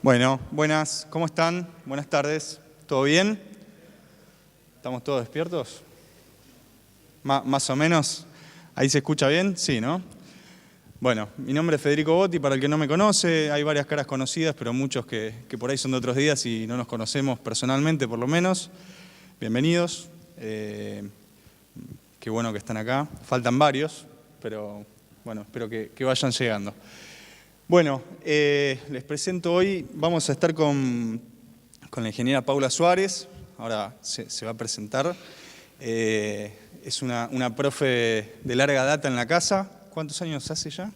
Bueno, buenas, ¿cómo están? Buenas tardes, ¿todo bien? ¿Estamos todos despiertos? Más o menos, ¿ahí se escucha bien? Sí, ¿no? Bueno, mi nombre es Federico Botti, para el que no me conoce, hay varias caras conocidas, pero muchos que por ahí son de otros días y no nos conocemos personalmente, por lo menos. Bienvenidos, qué bueno que están acá, faltan varios, pero bueno, espero que vayan llegando. Bueno, les presento hoy, vamos a estar con la ingeniera Paula Suárez, ahora se va a presentar. Es una profe de larga data en la casa. ¿Cuántos años hace ya?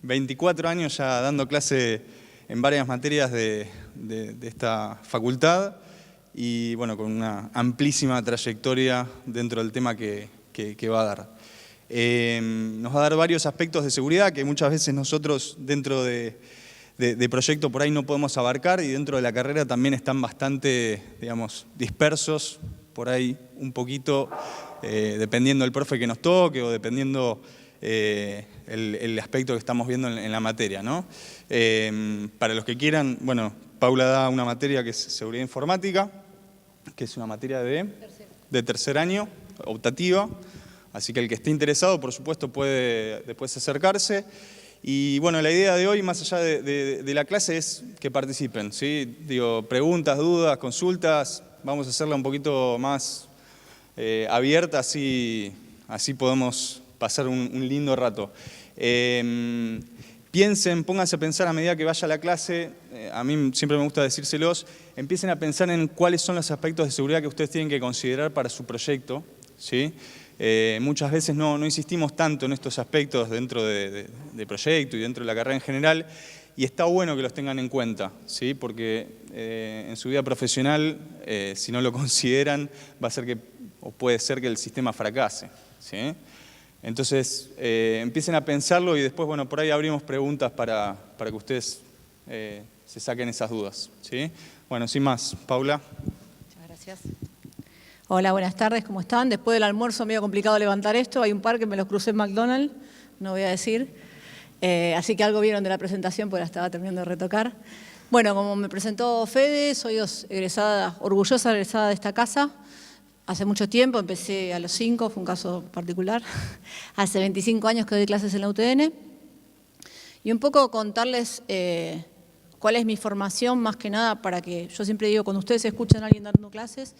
24 años ya dando clase en varias materias de esta facultad y bueno, con una amplísima trayectoria dentro del tema que va a dar. Nos va a dar varios aspectos de seguridad que muchas veces nosotros dentro de proyecto por ahí no podemos abarcar y dentro de la carrera también están bastante, digamos, dispersos, por ahí un poquito, dependiendo del profe que nos toque o dependiendo el aspecto que estamos viendo en la materia, ¿no? Para los que quieran, bueno, Paula da una materia que es seguridad informática, que es una materia de tercer año, optativa. Así que el que esté interesado, por supuesto, puede después acercarse. Y bueno, la idea de hoy, más allá de la clase, es que participen, ¿sí? Digo, preguntas, dudas, consultas, vamos a hacerla un poquito más abierta, así podemos pasar un lindo rato. Piensen, pónganse a pensar a medida que vaya la clase, a mí siempre me gusta decírselos, empiecen a pensar en cuáles son los aspectos de seguridad que ustedes tienen que considerar para su proyecto, ¿sí? Muchas veces no insistimos tanto en estos aspectos dentro de proyecto y dentro de la carrera en general y está bueno que los tengan en cuenta, ¿sí? Porque en su vida profesional, si no lo consideran, va a ser que, o puede ser que el sistema fracase, ¿sí? Entonces, empiecen a pensarlo y después, bueno, por ahí abrimos preguntas para que ustedes se saquen esas dudas, ¿sí? Bueno, sin más, Paula. Muchas gracias. Hola, buenas tardes, ¿cómo están? Después del almuerzo medio complicado levantar esto, hay un par que me los crucé en McDonald's, no voy a decir, así que algo vieron de la presentación porque la estaba terminando de retocar. Bueno, como me presentó Fede, soy egresada, orgullosa egresada de esta casa, hace mucho tiempo, empecé a los 5, fue un caso particular, hace 25 años que doy clases en la UTN, y un poco contarles cuál es mi formación, más que nada para que, yo siempre digo, cuando ustedes escuchan a alguien dando clases,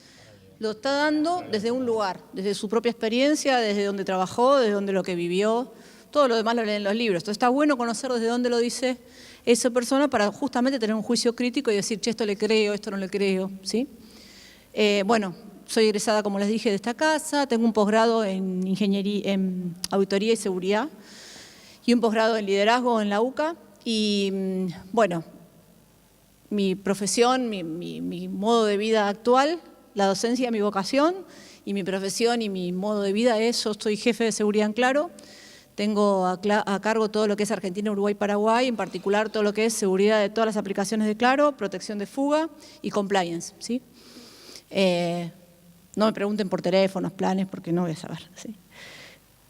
lo está dando desde un lugar, desde su propia experiencia, desde donde trabajó, desde donde lo que vivió, todo lo demás lo leen en los libros. Entonces está bueno conocer desde dónde lo dice esa persona para justamente tener un juicio crítico y decir, che, esto le creo, esto no le creo, ¿sí? Bueno, soy egresada, como les dije, de esta casa, tengo un posgrado en ingeniería, en auditoría y seguridad y un posgrado en liderazgo en la UCA y, bueno, mi profesión, mi modo de vida actual, la docencia, mi vocación y mi profesión y mi modo de vida es, yo soy jefe de seguridad en Claro, tengo a cargo todo lo que es Argentina, Uruguay, Paraguay, en particular todo lo que es seguridad de todas las aplicaciones de Claro, protección de fuga y compliance, ¿sí? No me pregunten por teléfonos, planes, porque no voy a saber, ¿sí?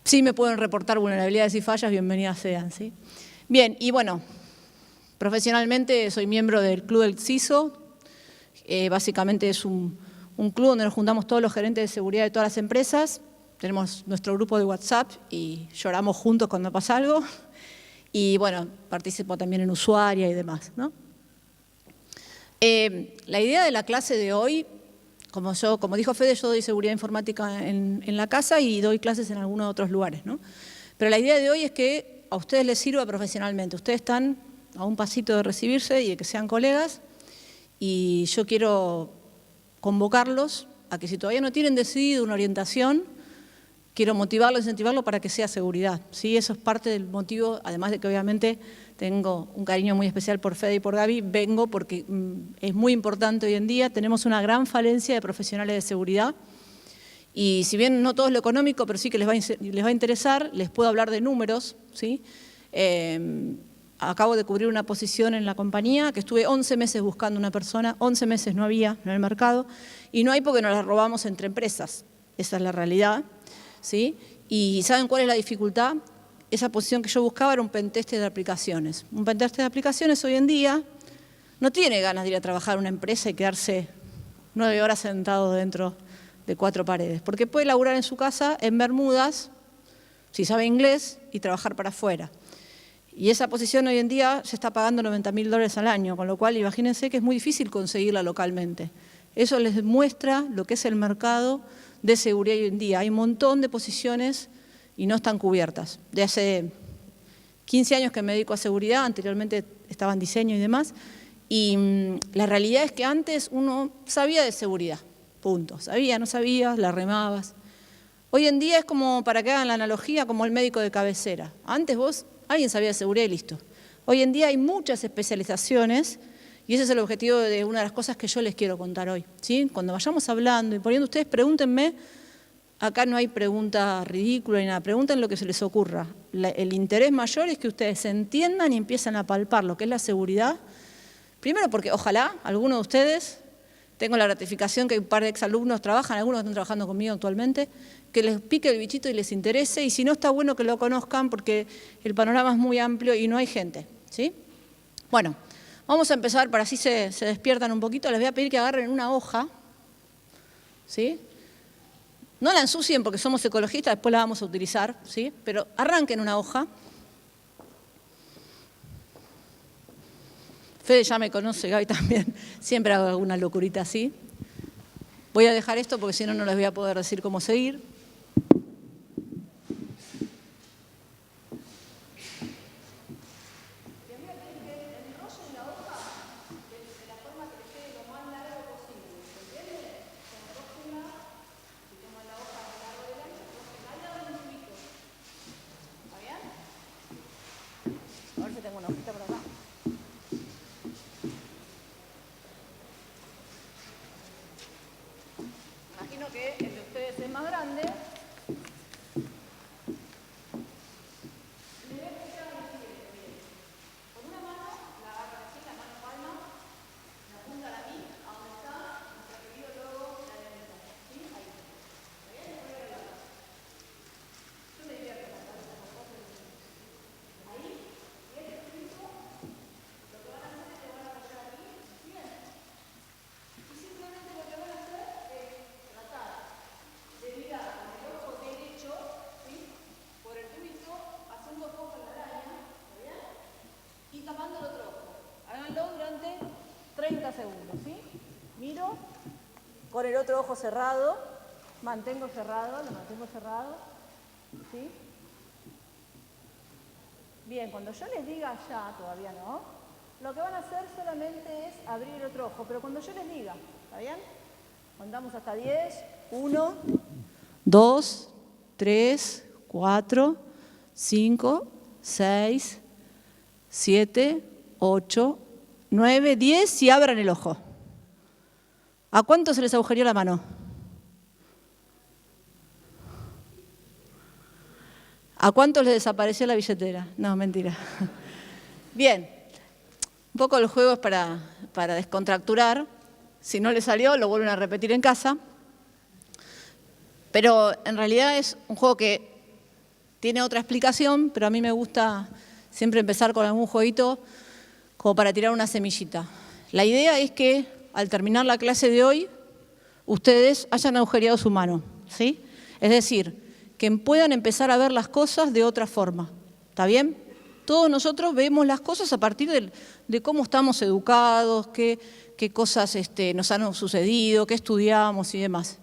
Sí me pueden reportar vulnerabilidades y fallas, bienvenidas sean, ¿sí? Bien, y bueno, profesionalmente soy miembro del Club del CISO, básicamente es un club donde nos juntamos todos los gerentes de seguridad de todas las empresas, tenemos nuestro grupo de WhatsApp y lloramos juntos cuando pasa algo y bueno, participo también en usuaria y demás, ¿no? La idea de la clase de hoy, como dijo Fede, yo doy seguridad informática en la casa y doy clases en algunos otros lugares, ¿no? Pero la idea de hoy es que a ustedes les sirva profesionalmente, ustedes están a un pasito de recibirse y de que sean colegas y yo quiero convocarlos a que si todavía no tienen decidido una orientación, quiero motivarlos, incentivarlos para que sea seguridad, ¿sí? Eso es parte del motivo, además de que obviamente tengo un cariño muy especial por Fede y por Gaby, vengo porque es muy importante hoy en día, tenemos una gran falencia de profesionales de seguridad y si bien no todo es lo económico, pero sí que les va a interesar, les puedo hablar de números, ¿sí? Acabo de cubrir una posición en la compañía que estuve 11 meses buscando una persona, 11 meses no había en el mercado y no hay porque nos la robamos entre empresas, esa es la realidad, ¿sí? Y ¿saben cuál es la dificultad? esa posición que yo buscaba era un pentester de aplicaciones. Un pentester de aplicaciones hoy en día no tiene ganas de ir a trabajar en una empresa y quedarse 9 horas sentado dentro de 4 paredes, porque puede laburar en su casa en Bermudas, si sabe inglés, y trabajar para afuera. Y esa posición hoy en día se está pagando $90.000 al año, con lo cual imagínense que es muy difícil conseguirla localmente. Eso les muestra lo que es el mercado de seguridad hoy en día. Hay un montón de posiciones y no están cubiertas. De hace 15 años que me dedico a seguridad, anteriormente estaba en diseño y demás, y la realidad es que antes uno sabía de seguridad, punto. Sabía, no sabías, la remabas. Hoy en día es como, para que hagan la analogía, como el médico de cabecera. Antes alguien sabía de seguridad y listo. Hoy en día hay muchas especializaciones y ese es el objetivo de una de las cosas que yo les quiero contar hoy, ¿sí? Cuando vayamos hablando y poniendo ustedes, pregúntenme, acá no hay pregunta ridícula ni nada, pregunten lo que se les ocurra. El interés mayor es que ustedes entiendan y empiecen a palpar lo que es la seguridad. Primero porque ojalá alguno de ustedes, tengo la gratificación que un par de exalumnos trabajan, algunos están trabajando conmigo actualmente, que les pique el bichito y les interese, y si no está bueno que lo conozcan porque el panorama es muy amplio y no hay gente, ¿sí? Bueno, vamos a empezar, para así se despiertan un poquito, les voy a pedir que agarren una hoja, ¿sí? No la ensucien porque somos ecologistas, después la vamos a utilizar, ¿sí? Pero arranquen una hoja. Fede ya me conoce, Gaby también, siempre hago alguna locurita así. Voy a dejar esto porque si no, no les voy a poder decir cómo seguir. A ver si tengo una hojita por acá. Imagino que el de ustedes es más grande. Con una mano la agarran así, la mano palma, la apuntan a mí, a donde está nuestro querido logo de la alimentación. ¿Sí? Ahí. ¿Está bien? Yo me divierto con la cabeza. Ahí, y este punto, lo que van a hacer es que van a apoyar aquí, bien. Y simplemente lo que van a hacer es tratar de mirar con el ojo derecho, ¿sí? Por el tubito, haciendo foco en la araña, ¿está bien? Y tapando el otro ojo. Háganlo durante 30 segundos, ¿sí? Miro, con el otro ojo cerrado, mantengo cerrado, lo mantengo cerrado, ¿sí? Bien, cuando yo les diga ya, todavía no, lo que van a hacer solamente es abrir el otro ojo, pero cuando yo les diga, ¿está bien? Contamos hasta 10, 1, 2, 3, 4, 5, 6, 7, 8, 9, 10 y abran el ojo. ¿A cuánto se les agujereó la mano? ¿A cuántos les desapareció la billetera? No, mentira. Bien, un poco el juego es para descontracturar. Si no les salió, lo vuelven a repetir en casa. Pero en realidad es un juego que tiene otra explicación, pero a mí me gusta siempre empezar con algún jueguito como para tirar una semillita. La idea es que al terminar la clase de hoy, ustedes hayan agujereado su mano, ¿sí? Es decir, que puedan empezar a ver las cosas de otra forma, ¿está bien? Todos nosotros vemos las cosas a partir de cómo estamos educados, qué cosas nos han sucedido, qué estudiamos y demás.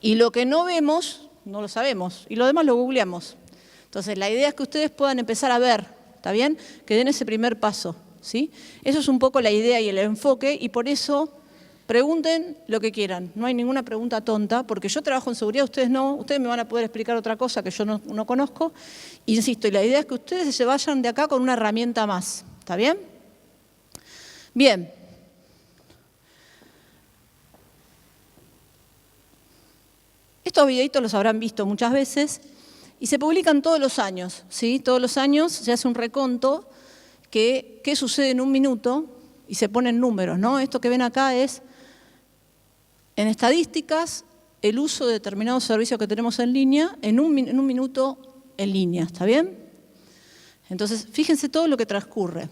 Y lo que no vemos, no lo sabemos, y lo demás lo googleamos. Entonces, la idea es que ustedes puedan empezar a ver, ¿está bien? Que den ese primer paso, ¿sí? Eso es un poco la idea y el enfoque, y por eso pregunten lo que quieran. No hay ninguna pregunta tonta, porque yo trabajo en seguridad, ustedes no, ustedes me van a poder explicar otra cosa que yo no conozco. Insisto, y la idea es que ustedes se vayan de acá con una herramienta más, ¿está bien? Bien. Estos videitos los habrán visto muchas veces y se publican todos los años, ¿sí? Todos los años se hace un reconto que qué sucede en un minuto y se ponen números, ¿no? Esto que ven acá es, en estadísticas, el uso de determinados servicios que tenemos en línea en un minuto en línea, ¿está bien? Entonces, fíjense todo lo que transcurre.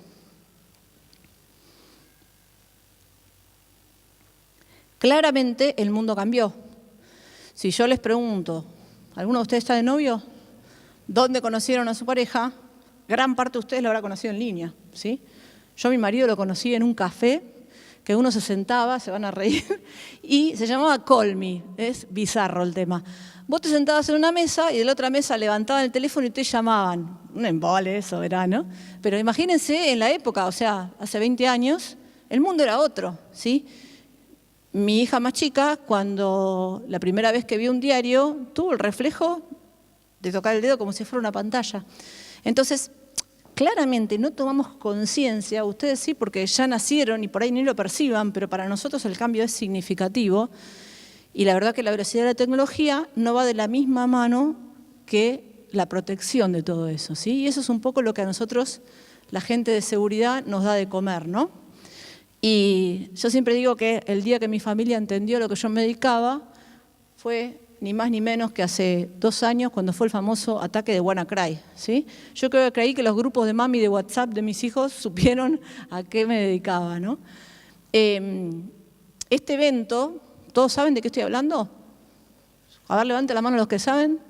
Claramente el mundo cambió. Si yo les pregunto, ¿alguno de ustedes está de novio? ¿Dónde conocieron a su pareja? Gran parte de ustedes lo habrá conocido en línea, ¿sí? Yo a mi marido lo conocí en un café, que uno se sentaba, se van a reír, y se llamaba Call Me. Es bizarro el tema. Vos te sentabas en una mesa y de la otra mesa levantaban el teléfono y te llamaban. Un embole eso, verano. Pero imagínense en la época, o sea, hace 20 años, el mundo era otro, ¿sí? Mi hija más chica, cuando la primera vez que vio un diario, tuvo el reflejo de tocar el dedo como si fuera una pantalla. Entonces, claramente no tomamos conciencia, ustedes sí, porque ya nacieron y por ahí ni lo perciban, pero para nosotros el cambio es significativo. Y la verdad que la velocidad de la tecnología no va de la misma mano que la protección de todo eso, ¿sí? Y eso es un poco lo que a nosotros, la gente de seguridad, nos da de comer, ¿no? Y yo siempre digo que el día que mi familia entendió lo que yo me dedicaba fue ni más ni menos que hace 2 años cuando fue el famoso ataque de WannaCry, ¿sí? Yo creo que creí que los grupos de mami de WhatsApp de mis hijos supieron a qué me dedicaba, ¿no? Este evento, ¿todos saben de qué estoy hablando? A ver, levante la mano los que saben.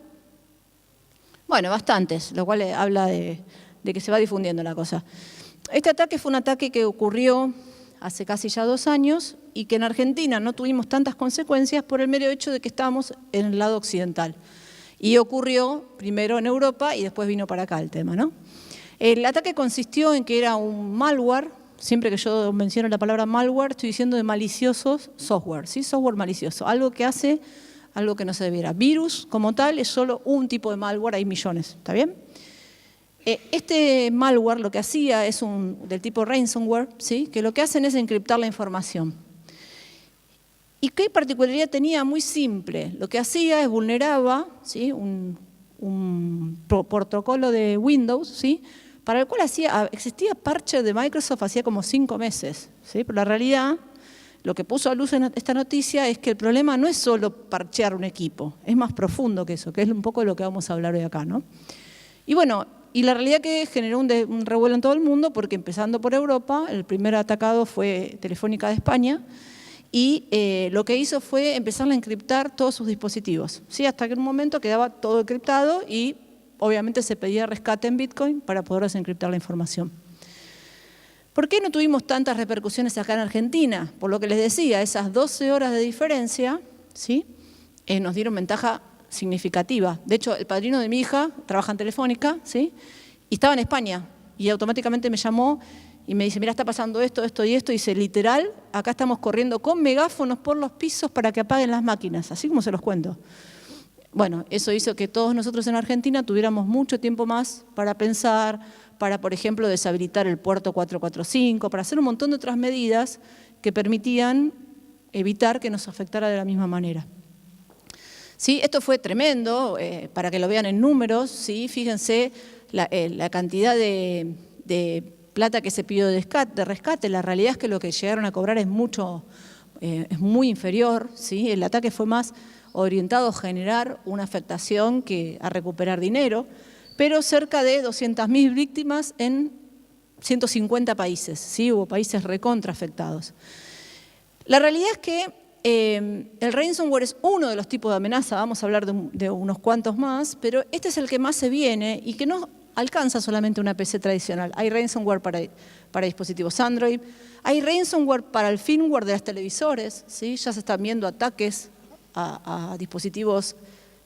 Bueno, bastantes, lo cual habla de que se va difundiendo la cosa. Este ataque fue un ataque que ocurrió hace casi ya 2 años y que en Argentina no tuvimos tantas consecuencias por el mero hecho de que estábamos en el lado occidental. Y ocurrió primero en Europa y después vino para acá el tema, ¿no? El ataque consistió en que era un malware. Siempre que yo menciono la palabra malware, estoy diciendo de maliciosos software, ¿sí? Software malicioso, algo que hace algo que no se debiera. Virus, como tal, es solo un tipo de malware, hay millones, ¿está bien? Este malware lo que hacía es del tipo ransomware, ¿sí? Que lo que hacen es encriptar la información. ¿Y qué particularidad tenía? Muy simple. Lo que hacía es vulneraba, ¿sí? un protocolo de Windows, ¿sí? Para el cual existía parche de Microsoft hacía como 5 meses, ¿sí? Pero la realidad, lo que puso a luz en esta noticia es que el problema no es solo parchear un equipo, es más profundo que eso, que es un poco de lo que vamos a hablar hoy acá, ¿no? Y bueno, y la realidad que generó un revuelo en todo el mundo, porque empezando por Europa, el primer atacado fue Telefónica de España, y lo que hizo fue empezar a encriptar todos sus dispositivos, ¿sí? Hasta que en un momento quedaba todo encriptado y obviamente se pedía rescate en Bitcoin para poder desencriptar la información. ¿Por qué no tuvimos tantas repercusiones acá en Argentina? Por lo que les decía, esas 12 horas de diferencia, ¿sí? Nos dieron ventaja significativa. De hecho, el padrino de mi hija trabaja en Telefónica, ¿sí? Y estaba en España y automáticamente me llamó y me dice, mira, está pasando esto, esto y esto. Y dice, literal, acá estamos corriendo con megáfonos por los pisos para que apaguen las máquinas, así como se los cuento. Bueno, eso hizo que todos nosotros en Argentina tuviéramos mucho tiempo más para pensar, para, por ejemplo, deshabilitar el puerto 445, para hacer un montón de otras medidas que permitían evitar que nos afectara de la misma manera. ¿Sí? Esto fue tremendo, para que lo vean en números, ¿sí? Fíjense la cantidad de plata que se pidió de rescate. La realidad es que lo que llegaron a cobrar es muy inferior, ¿sí? El ataque fue más orientado a generar una afectación que a recuperar dinero, pero cerca de 200.000 víctimas en 150 países, ¿sí? Hubo países recontra afectados. La realidad es que el ransomware es uno de los tipos de amenaza, vamos a hablar de unos cuantos más, pero este es el que más se viene y que no alcanza solamente una PC tradicional. Hay ransomware para dispositivos Android, hay ransomware para el firmware de los televisores, ¿sí? Ya se están viendo ataques a dispositivos.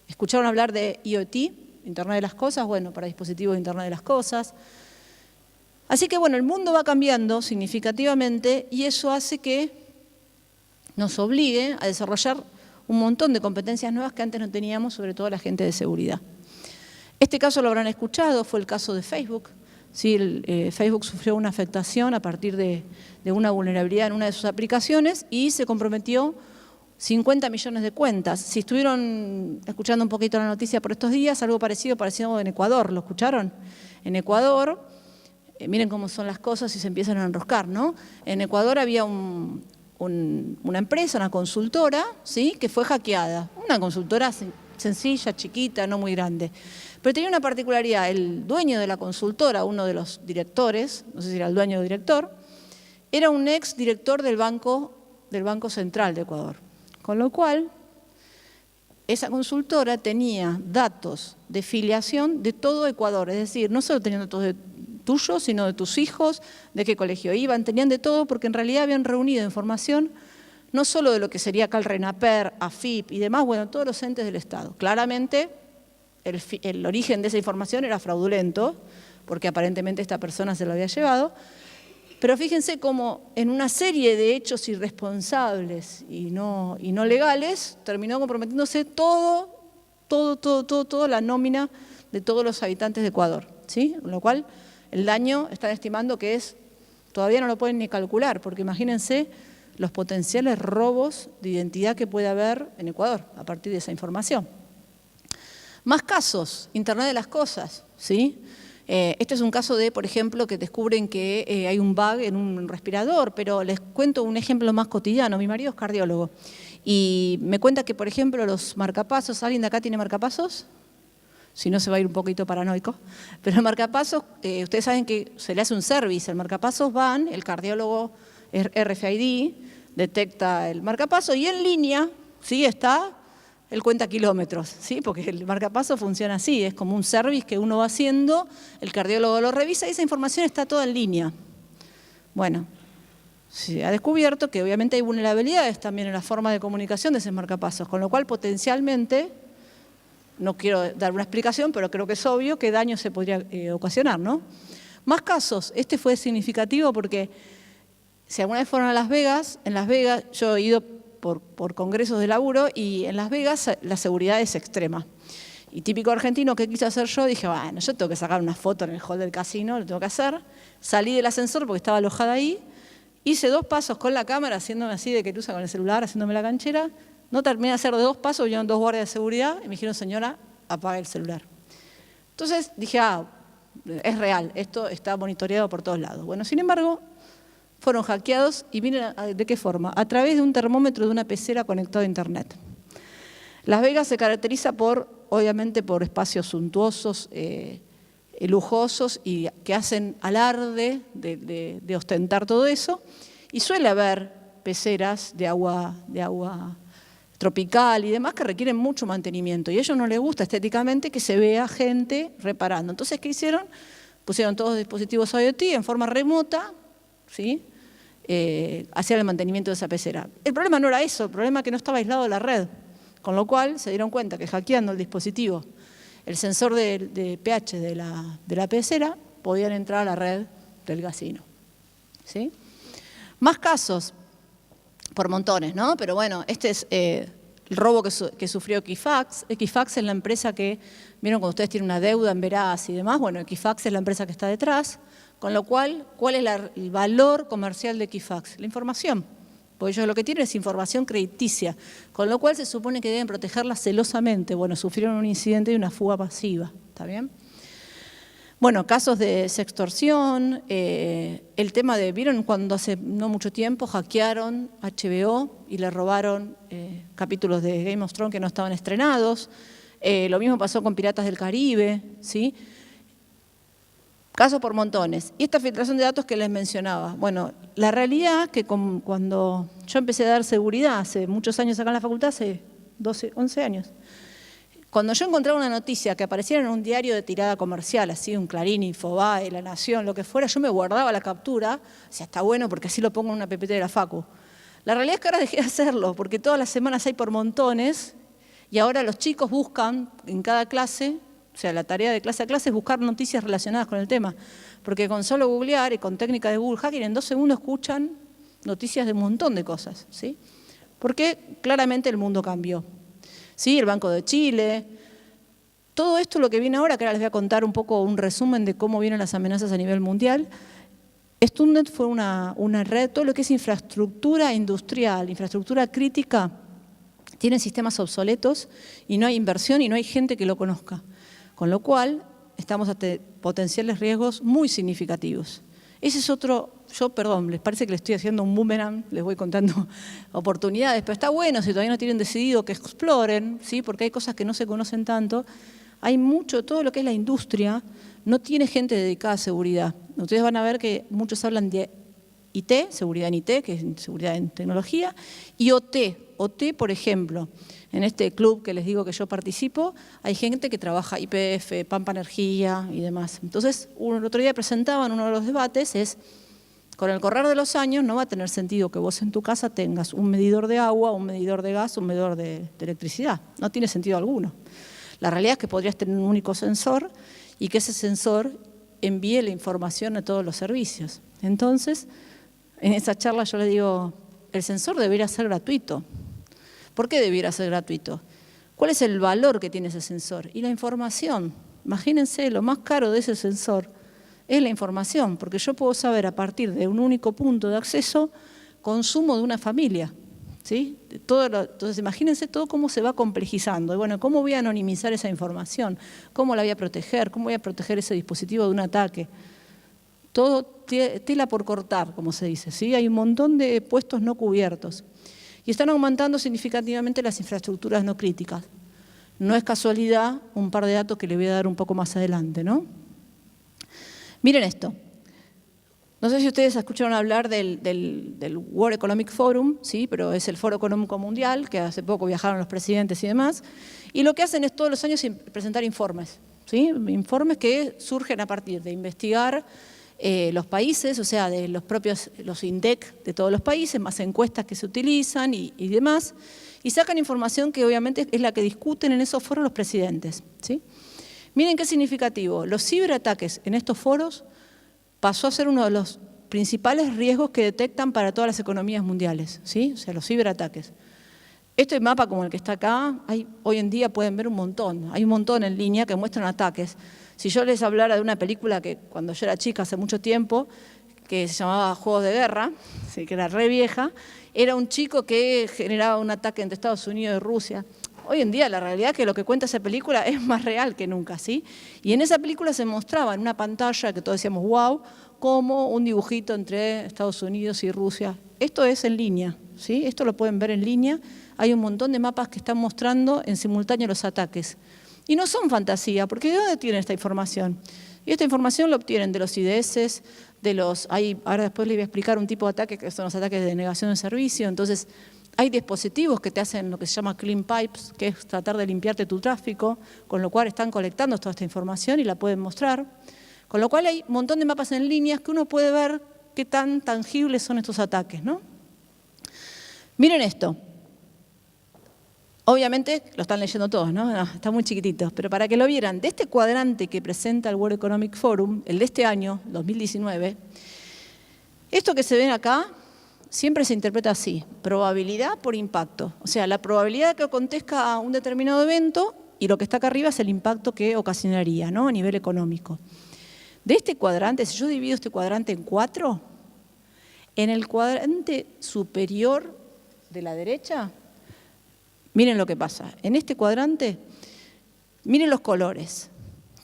¿Escucharon hablar de IoT, Internet de las Cosas? Bueno, para dispositivos de Internet de las Cosas. Así que bueno, el mundo va cambiando significativamente y eso hace que nos obligue a desarrollar un montón de competencias nuevas que antes no teníamos, sobre todo la gente de seguridad. Este caso lo habrán escuchado, fue el caso de Facebook. Sí, Facebook sufrió una afectación a partir de una vulnerabilidad en una de sus aplicaciones y se comprometió 50 millones de cuentas. Si estuvieron escuchando un poquito la noticia por estos días, algo parecido en Ecuador, ¿lo escucharon? En Ecuador, miren cómo son las cosas y se empiezan a enroscar, ¿no? En Ecuador había una empresa, una consultora, ¿sí? Que fue hackeada. Una consultora sencilla, chiquita, no muy grande. Pero tenía una particularidad, el dueño de la consultora, uno de los directores, no sé si era el dueño o director, era un ex director del Banco Central de Ecuador. Con lo cual, esa consultora tenía datos de filiación de todo Ecuador, es decir, no solo tenían datos tuyos, sino de tus hijos, de qué colegio iban, tenían de todo, porque en realidad habían reunido información no solo de lo que sería acá el RENAPER, AFIP y demás, bueno, todos los entes del Estado. Claramente, el origen de esa información era fraudulento, porque aparentemente esta persona se lo había llevado, pero fíjense cómo en una serie de hechos irresponsables y no legales, terminó comprometiéndose toda la nómina de todos los habitantes de Ecuador, ¿sí? Con lo cual, el daño están estimando que todavía no lo pueden ni calcular, porque imagínense los potenciales robos de identidad que puede haber en Ecuador a partir de esa información. Más casos, Internet de las cosas, ¿sí? Este es un caso de, por ejemplo, que descubren que hay un bug en un respirador, pero les cuento un ejemplo más cotidiano. Mi marido es cardiólogo y me cuenta que, por ejemplo, los marcapasos, ¿alguien de acá tiene marcapasos? Si no, se va a ir un poquito paranoico. Pero el marcapasos, ustedes saben que se le hace un service. El marcapasos van, el cardiólogo RFID, detecta el marcapaso y en línea, ¿sí? Está el cuenta kilómetros, ¿sí? Porque el marcapaso funciona así, es como un service que uno va haciendo, el cardiólogo lo revisa y esa información está toda en línea. Bueno, se ha descubierto que obviamente hay vulnerabilidades también en la forma de comunicación de esos marcapasos, con lo cual potencialmente, no quiero dar una explicación, pero creo que es obvio que daño se podría ocasionar, ¿no? Más casos, este fue significativo porque si alguna vez fueron a Las Vegas, en Las Vegas yo he ido por congresos de laburo y en Las Vegas la seguridad es extrema. Y típico argentino, ¿qué quise hacer yo? Dije, bueno, yo tengo que sacar una foto en el hall del casino, lo tengo que hacer. Salí del ascensor porque estaba alojada ahí, hice 2 pasos con la cámara, haciéndome así de querusa con el celular, haciéndome la canchera. No terminé de hacer de 2 pasos, vinieron 2 guardias de seguridad y me dijeron, señora, apague el celular. Entonces dije, es real, esto está monitoreado por todos lados. Bueno, sin embargo, fueron hackeados y miren de qué forma, a través de un termómetro de una pecera conectado a Internet. Las Vegas se caracteriza obviamente por espacios suntuosos, lujosos y que hacen alarde de ostentar todo eso, y suele haber peceras de agua tropical y demás que requieren mucho mantenimiento y a ellos no les gusta estéticamente que se vea gente reparando. Entonces, ¿qué hicieron? Pusieron todos los dispositivos IoT en forma remota, ¿sí? Hacían el mantenimiento de esa pecera. El problema no era eso, el problema es que no estaba aislado de la red, con lo cual se dieron cuenta que hackeando el dispositivo, el sensor de pH de la pecera, podían entrar a la red del casino, ¿sí? Más casos, por montones, ¿no? Pero bueno, este es el robo que sufrió Equifax. Equifax es la empresa que, vieron cuando ustedes tienen una deuda en Veraz y demás, bueno, Equifax es la empresa que está detrás, con lo cual, ¿cuál es el valor comercial de Equifax? La información, porque ellos lo que tienen es información crediticia, con lo cual se supone que deben protegerla celosamente. Bueno, sufrieron un incidente y una fuga masiva, ¿está bien? Bueno, casos de sextorsión, el tema de, ¿vieron cuando hace no mucho tiempo hackearon HBO y le robaron capítulos de Game of Thrones que no estaban estrenados? Lo mismo pasó con Piratas del Caribe, ¿sí? Casos por montones. Y esta filtración de datos que les mencionaba. Bueno, la realidad es que cuando yo empecé a dar seguridad hace muchos años acá en la facultad, hace 11 años, cuando yo encontraba una noticia que apareciera en un diario de tirada comercial, así un Clarín, Infobae, La Nación, lo que fuera, yo me guardaba la captura, decía, está bueno porque así lo pongo en una PPT de la Facu. La realidad es que ahora dejé de hacerlo, porque todas las semanas hay por montones, y ahora los chicos buscan en cada clase, o sea, la tarea de clase a clase es buscar noticias relacionadas con el tema, porque con solo googlear y con técnicas de Google Hacking, en 2 segundos escuchan noticias de un montón de cosas, ¿sí? Porque claramente el mundo cambió. ¿Sí? El Banco de Chile, todo esto lo que viene ahora, que ahora les voy a contar un poco un resumen de cómo vienen las amenazas a nivel mundial. Studnet fue una red, todo lo que es infraestructura industrial, infraestructura crítica, tiene sistemas obsoletos y no hay inversión y no hay gente que lo conozca. Con lo cual, estamos ante potenciales riesgos muy significativos. Ese es otro, perdón, les parece que les estoy haciendo un boomerang, les voy contando oportunidades, pero está bueno si todavía no tienen decidido que exploren, ¿sí? Porque hay cosas que no se conocen tanto. Hay mucho, todo lo que es la industria, no tiene gente dedicada a seguridad. Ustedes van a ver que muchos hablan de IT, seguridad en IT, que es seguridad en tecnología, y OT. OT, por ejemplo, en este club que les digo que yo participo, hay gente que trabaja YPF, Pampa Energía y demás. Entonces, el otro día presentaban uno de los debates, es, con el correr de los años no va a tener sentido que vos en tu casa tengas un medidor de agua, un medidor de gas, un medidor de electricidad. No tiene sentido alguno. La realidad es que podrías tener un único sensor y que ese sensor envíe la información a todos los servicios. Entonces, en esa charla yo le digo, el sensor debería ser gratuito. ¿Por qué debiera ser gratuito? ¿Cuál es el valor que tiene ese sensor? Y la información. Imagínense, lo más caro de ese sensor es la información, porque yo puedo saber a partir de un único punto de acceso consumo de una familia. ¿Sí? Entonces, imagínense todo cómo se va complejizando. Y bueno, ¿cómo voy a anonimizar esa información? ¿Cómo la voy a proteger? ¿Cómo voy a proteger ese dispositivo de un ataque? Todo tela por cortar, como se dice, ¿sí? Hay un montón de puestos no cubiertos. Y están aumentando significativamente las infraestructuras no críticas. No es casualidad un par de datos que les voy a dar un poco más adelante, ¿no? Miren esto. No sé si ustedes escucharon hablar del World Economic Forum, ¿sí? Pero es el Foro Económico Mundial, que hace poco viajaron los presidentes y demás. Y lo que hacen es todos los años presentar informes, ¿sí? Informes que surgen a partir de investigar los países, o sea, de los INDEC de todos los países, más encuestas que se utilizan y demás, y sacan información que obviamente es la que discuten en esos foros los presidentes, ¿sí? Miren qué significativo, los ciberataques en estos foros pasó a ser uno de los principales riesgos que detectan para todas las economías mundiales, ¿sí? O sea, los ciberataques. Este mapa como el que está acá, hoy en día pueden ver un montón, hay un montón en línea que muestran ataques. Si yo les hablara de una película que cuando yo era chica hace mucho tiempo, que se llamaba Juegos de Guerra, ¿sí? Que era re vieja, era un chico que generaba un ataque entre Estados Unidos y Rusia. Hoy en día la realidad es que lo que cuenta esa película es más real que nunca, ¿sí? Y en esa película se mostraba en una pantalla que todos decíamos wow, como un dibujito entre Estados Unidos y Rusia. Esto es en línea, ¿sí? Esto lo pueden ver en línea. Hay un montón de mapas que están mostrando en simultáneo los ataques. Y no son fantasía, porque ¿de dónde tienen esta información? Y esta información la obtienen de los IDS, ahora después les voy a explicar un tipo de ataque que son los ataques de negación de servicio. Entonces, hay dispositivos que te hacen lo que se llama clean pipes, que es tratar de limpiarte tu tráfico, con lo cual están colectando toda esta información y la pueden mostrar. Con lo cual hay un montón de mapas en líneas que uno puede ver qué tan tangibles son estos ataques, ¿no? Miren esto. Obviamente lo están leyendo todos, ¿no? Está muy chiquitito, pero para que lo vieran, de este cuadrante que presenta el World Economic Forum, el de este año, 2019, esto que se ven acá siempre se interpreta así, probabilidad por impacto. O sea, la probabilidad de que acontezca un determinado evento y lo que está acá arriba es el impacto que ocasionaría, ¿no? A nivel económico. De este cuadrante, si yo divido este cuadrante en 4, en el cuadrante superior de la derecha, miren lo que pasa. En este cuadrante, miren los colores,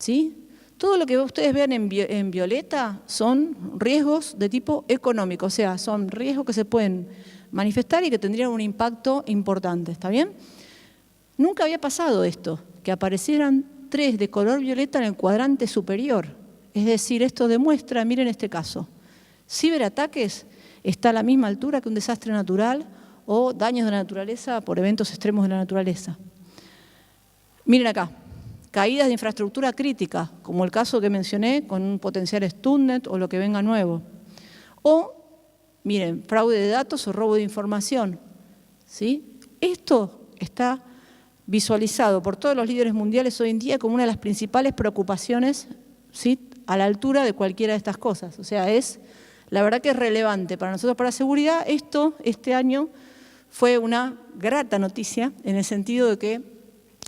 ¿sí? Todo lo que ustedes vean en violeta son riesgos de tipo económico, o sea, son riesgos que se pueden manifestar y que tendrían un impacto importante, ¿está bien? Nunca había pasado esto, que aparecieran 3 de color violeta en el cuadrante superior. Es decir, esto demuestra, miren este caso, ciberataques está a la misma altura que un desastre natural o daños de la naturaleza por eventos extremos de la naturaleza. Miren acá, caídas de infraestructura crítica, como el caso que mencioné con un potencial Stuxnet o lo que venga nuevo. O, miren, fraude de datos o robo de información, ¿sí? Esto está visualizado por todos los líderes mundiales hoy en día como una de las principales preocupaciones, ¿sí? A la altura de cualquiera de estas cosas. O sea, la verdad que es relevante para nosotros, para la seguridad. Esto, este año, fue una grata noticia en el sentido de que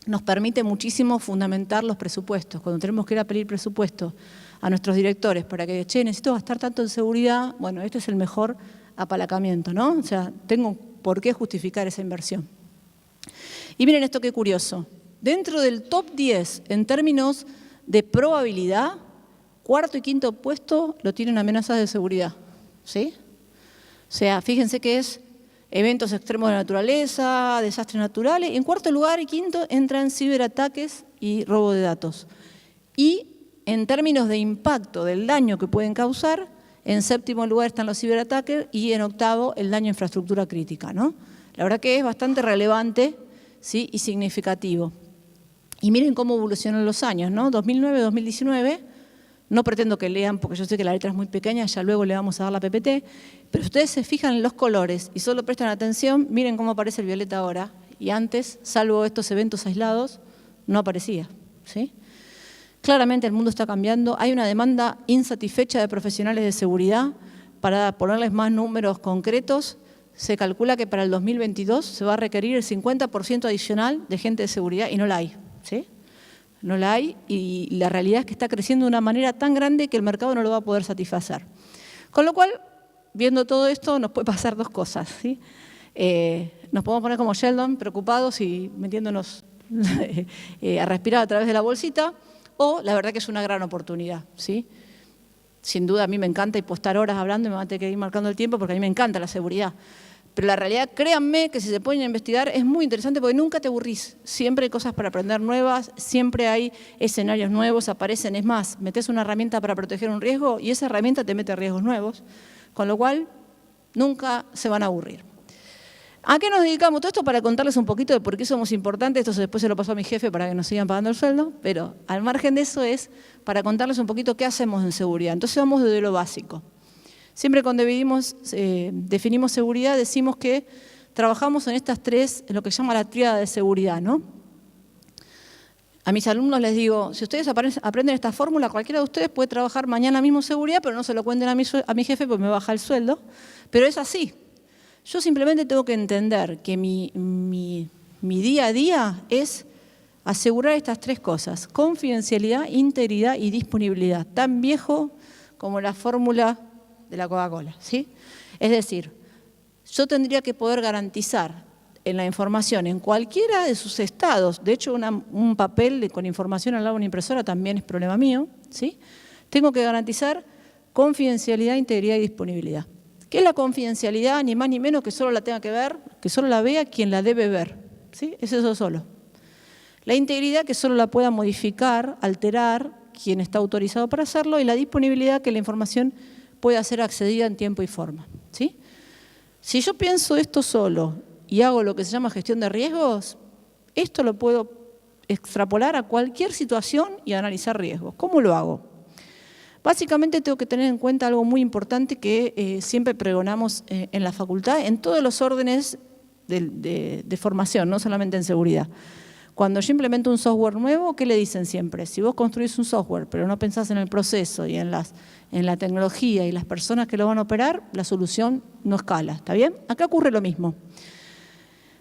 nos permite muchísimo fundamentar los presupuestos. Cuando tenemos que ir a pedir presupuesto a nuestros directores para que, necesito gastar tanto en seguridad, bueno, este es el mejor apalancamiento, ¿no? O sea, tengo por qué justificar esa inversión. Y miren esto qué curioso. Dentro del top 10 en términos de probabilidad, cuarto y quinto puesto lo tienen amenazas de seguridad, ¿sí? O sea, fíjense que es eventos extremos de la naturaleza, desastres naturales. En cuarto lugar y quinto entran ciberataques y robo de datos. Y en términos de impacto del daño que pueden causar, en séptimo lugar están los ciberataques y en octavo el daño a infraestructura crítica, ¿no? La verdad que es bastante relevante, ¿sí? Y significativo. Y miren cómo evolucionan los años, ¿no? 2009-2019, no pretendo que lean porque yo sé que la letra es muy pequeña, ya luego le vamos a dar la PPT, pero si ustedes se fijan en los colores y solo prestan atención, miren cómo aparece el violeta ahora, y antes, salvo estos eventos aislados, no aparecía, ¿sí? Claramente el mundo está cambiando, hay una demanda insatisfecha de profesionales de seguridad. Para ponerles más números concretos, se calcula que para el 2022 se va a requerir el 50% adicional de gente de seguridad y no la hay, ¿sí? No la hay y la realidad es que está creciendo de una manera tan grande que el mercado no lo va a poder satisfacer. Con lo cual, viendo todo esto, nos puede pasar dos cosas, ¿sí? Nos podemos poner como Sheldon, preocupados y metiéndonos a respirar a través de la bolsita, o la verdad que es una gran oportunidad, ¿sí? Sin duda a mí me encanta y puedo estar horas hablando y me va a tener que ir marcando el tiempo porque a mí me encanta la seguridad. Pero la realidad, créanme que si se ponen a investigar es muy interesante porque nunca te aburrís. Siempre hay cosas para aprender nuevas, siempre hay escenarios nuevos, aparecen. Es más, metes una herramienta para proteger un riesgo y esa herramienta te mete riesgos nuevos, con lo cual nunca se van a aburrir. ¿A qué nos dedicamos? Todo esto para contarles un poquito de por qué somos importantes. Esto después se lo pasó a mi jefe para que nos sigan pagando el sueldo, pero al margen de eso es para contarles un poquito qué hacemos en seguridad. Entonces vamos desde lo básico. Siempre cuando definimos seguridad decimos que trabajamos en estas tres, en lo que se llama la tríada de seguridad, ¿no? A mis alumnos les digo, si ustedes aprenden esta fórmula, cualquiera de ustedes puede trabajar mañana mismo seguridad, pero no se lo cuenten a mi jefe porque me baja el sueldo, pero es así. Yo simplemente tengo que entender que mi día a día es asegurar estas tres cosas: confidencialidad, integridad y disponibilidad, tan viejo como la fórmula de la Coca-Cola, ¿sí? Es decir, yo tendría que poder garantizar en la información en cualquiera de sus estados, de hecho un papel con información al lado de una impresora también es problema mío, ¿sí? Tengo que garantizar confidencialidad, integridad y disponibilidad. ¿Qué es la confidencialidad? Ni más ni menos que solo la tenga que ver, que solo la vea quien la debe ver, ¿sí? Es eso solo. La integridad, que solo la pueda modificar, alterar quien está autorizado para hacerlo, y la disponibilidad, que la información pueda ser accedida en tiempo y forma, ¿sí? Si yo pienso esto solo y hago lo que se llama gestión de riesgos, esto lo puedo extrapolar a cualquier situación y analizar riesgos. ¿Cómo lo hago? Básicamente tengo que tener en cuenta algo muy importante que siempre pregonamos en la facultad, en todos los órdenes de formación, no solamente en seguridad. Cuando yo implemento un software nuevo, ¿qué le dicen siempre? Si vos construís un software, pero no pensás en el proceso y en la tecnología y las personas que lo van a operar, la solución no escala, ¿está bien? Acá ocurre lo mismo.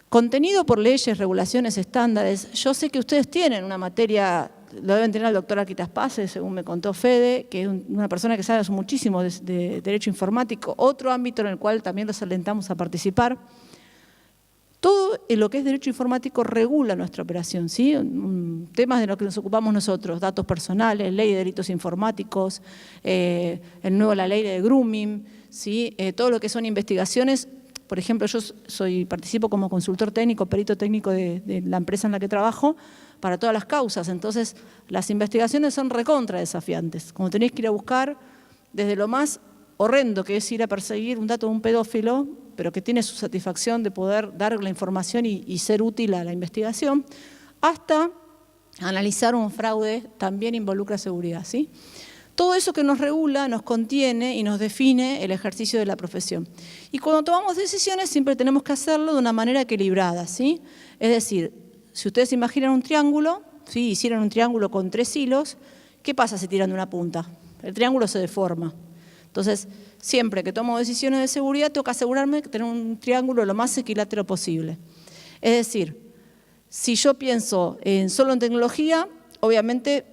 Contenido por leyes, regulaciones, estándares. Yo sé que ustedes tienen una materia, lo deben tener el doctor Arquitas Pase, según me contó Fede, que es una persona que sabe muchísimo de derecho informático, otro ámbito en el cual también los alentamos a participar. Todo lo que es derecho informático regula nuestra operación, ¿sí? Temas de los que nos ocupamos nosotros, datos personales, ley de delitos informáticos, la ley de grooming, ¿sí? Todo lo que son investigaciones. Por ejemplo, yo participo como consultor técnico, perito técnico de la empresa en la que trabajo para todas las causas. Entonces, las investigaciones son recontra desafiantes. Como tenéis que ir a buscar desde lo más horrendo, que es ir a perseguir un dato de un pedófilo, pero que tiene su satisfacción de poder dar la información y ser útil a la investigación, hasta analizar un fraude también involucra seguridad, ¿sí? Todo eso que nos regula, nos contiene y nos define el ejercicio de la profesión. Y cuando tomamos decisiones siempre tenemos que hacerlo de una manera equilibrada, ¿sí? Es decir, si ustedes imaginan un triángulo, ¿sí? Hicieran un triángulo con 3 hilos, ¿qué pasa si tiran de una punta? El triángulo se deforma. Entonces, siempre que tomo decisiones de seguridad, tengo que asegurarme de tener un triángulo lo más equilátero posible. Es decir, si yo pienso solo en tecnología, obviamente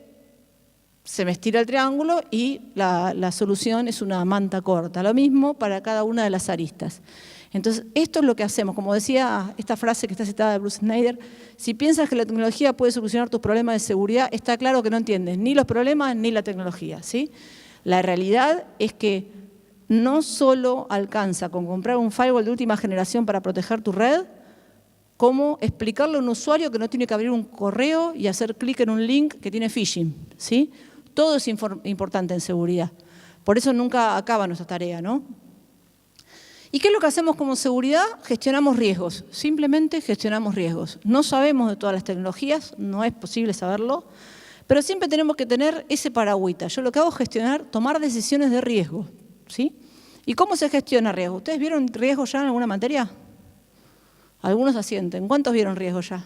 se me estira el triángulo y la solución es una manta corta. Lo mismo para cada una de las aristas. Entonces, esto es lo que hacemos. Como decía esta frase que está citada de Bruce Snyder, si piensas que la tecnología puede solucionar tus problemas de seguridad, está claro que no entiendes ni los problemas ni la tecnología, ¿sí? La realidad es que no solo alcanza con comprar un firewall de última generación para proteger tu red, como explicarle a un usuario que no tiene que abrir un correo y hacer clic en un link que tiene phishing, ¿sí? Todo es importante en seguridad. Por eso nunca acaba nuestra tarea, ¿no? ¿Y qué es lo que hacemos como seguridad? Gestionamos riesgos, simplemente gestionamos riesgos. No sabemos de todas las tecnologías, no es posible saberlo, pero siempre tenemos que tener ese paragüita. Yo lo que hago es gestionar, tomar decisiones de riesgo, ¿sí? ¿Y cómo se gestiona riesgo? ¿Ustedes vieron riesgo ya en alguna materia? Algunos asienten. ¿Cuántos vieron riesgo ya?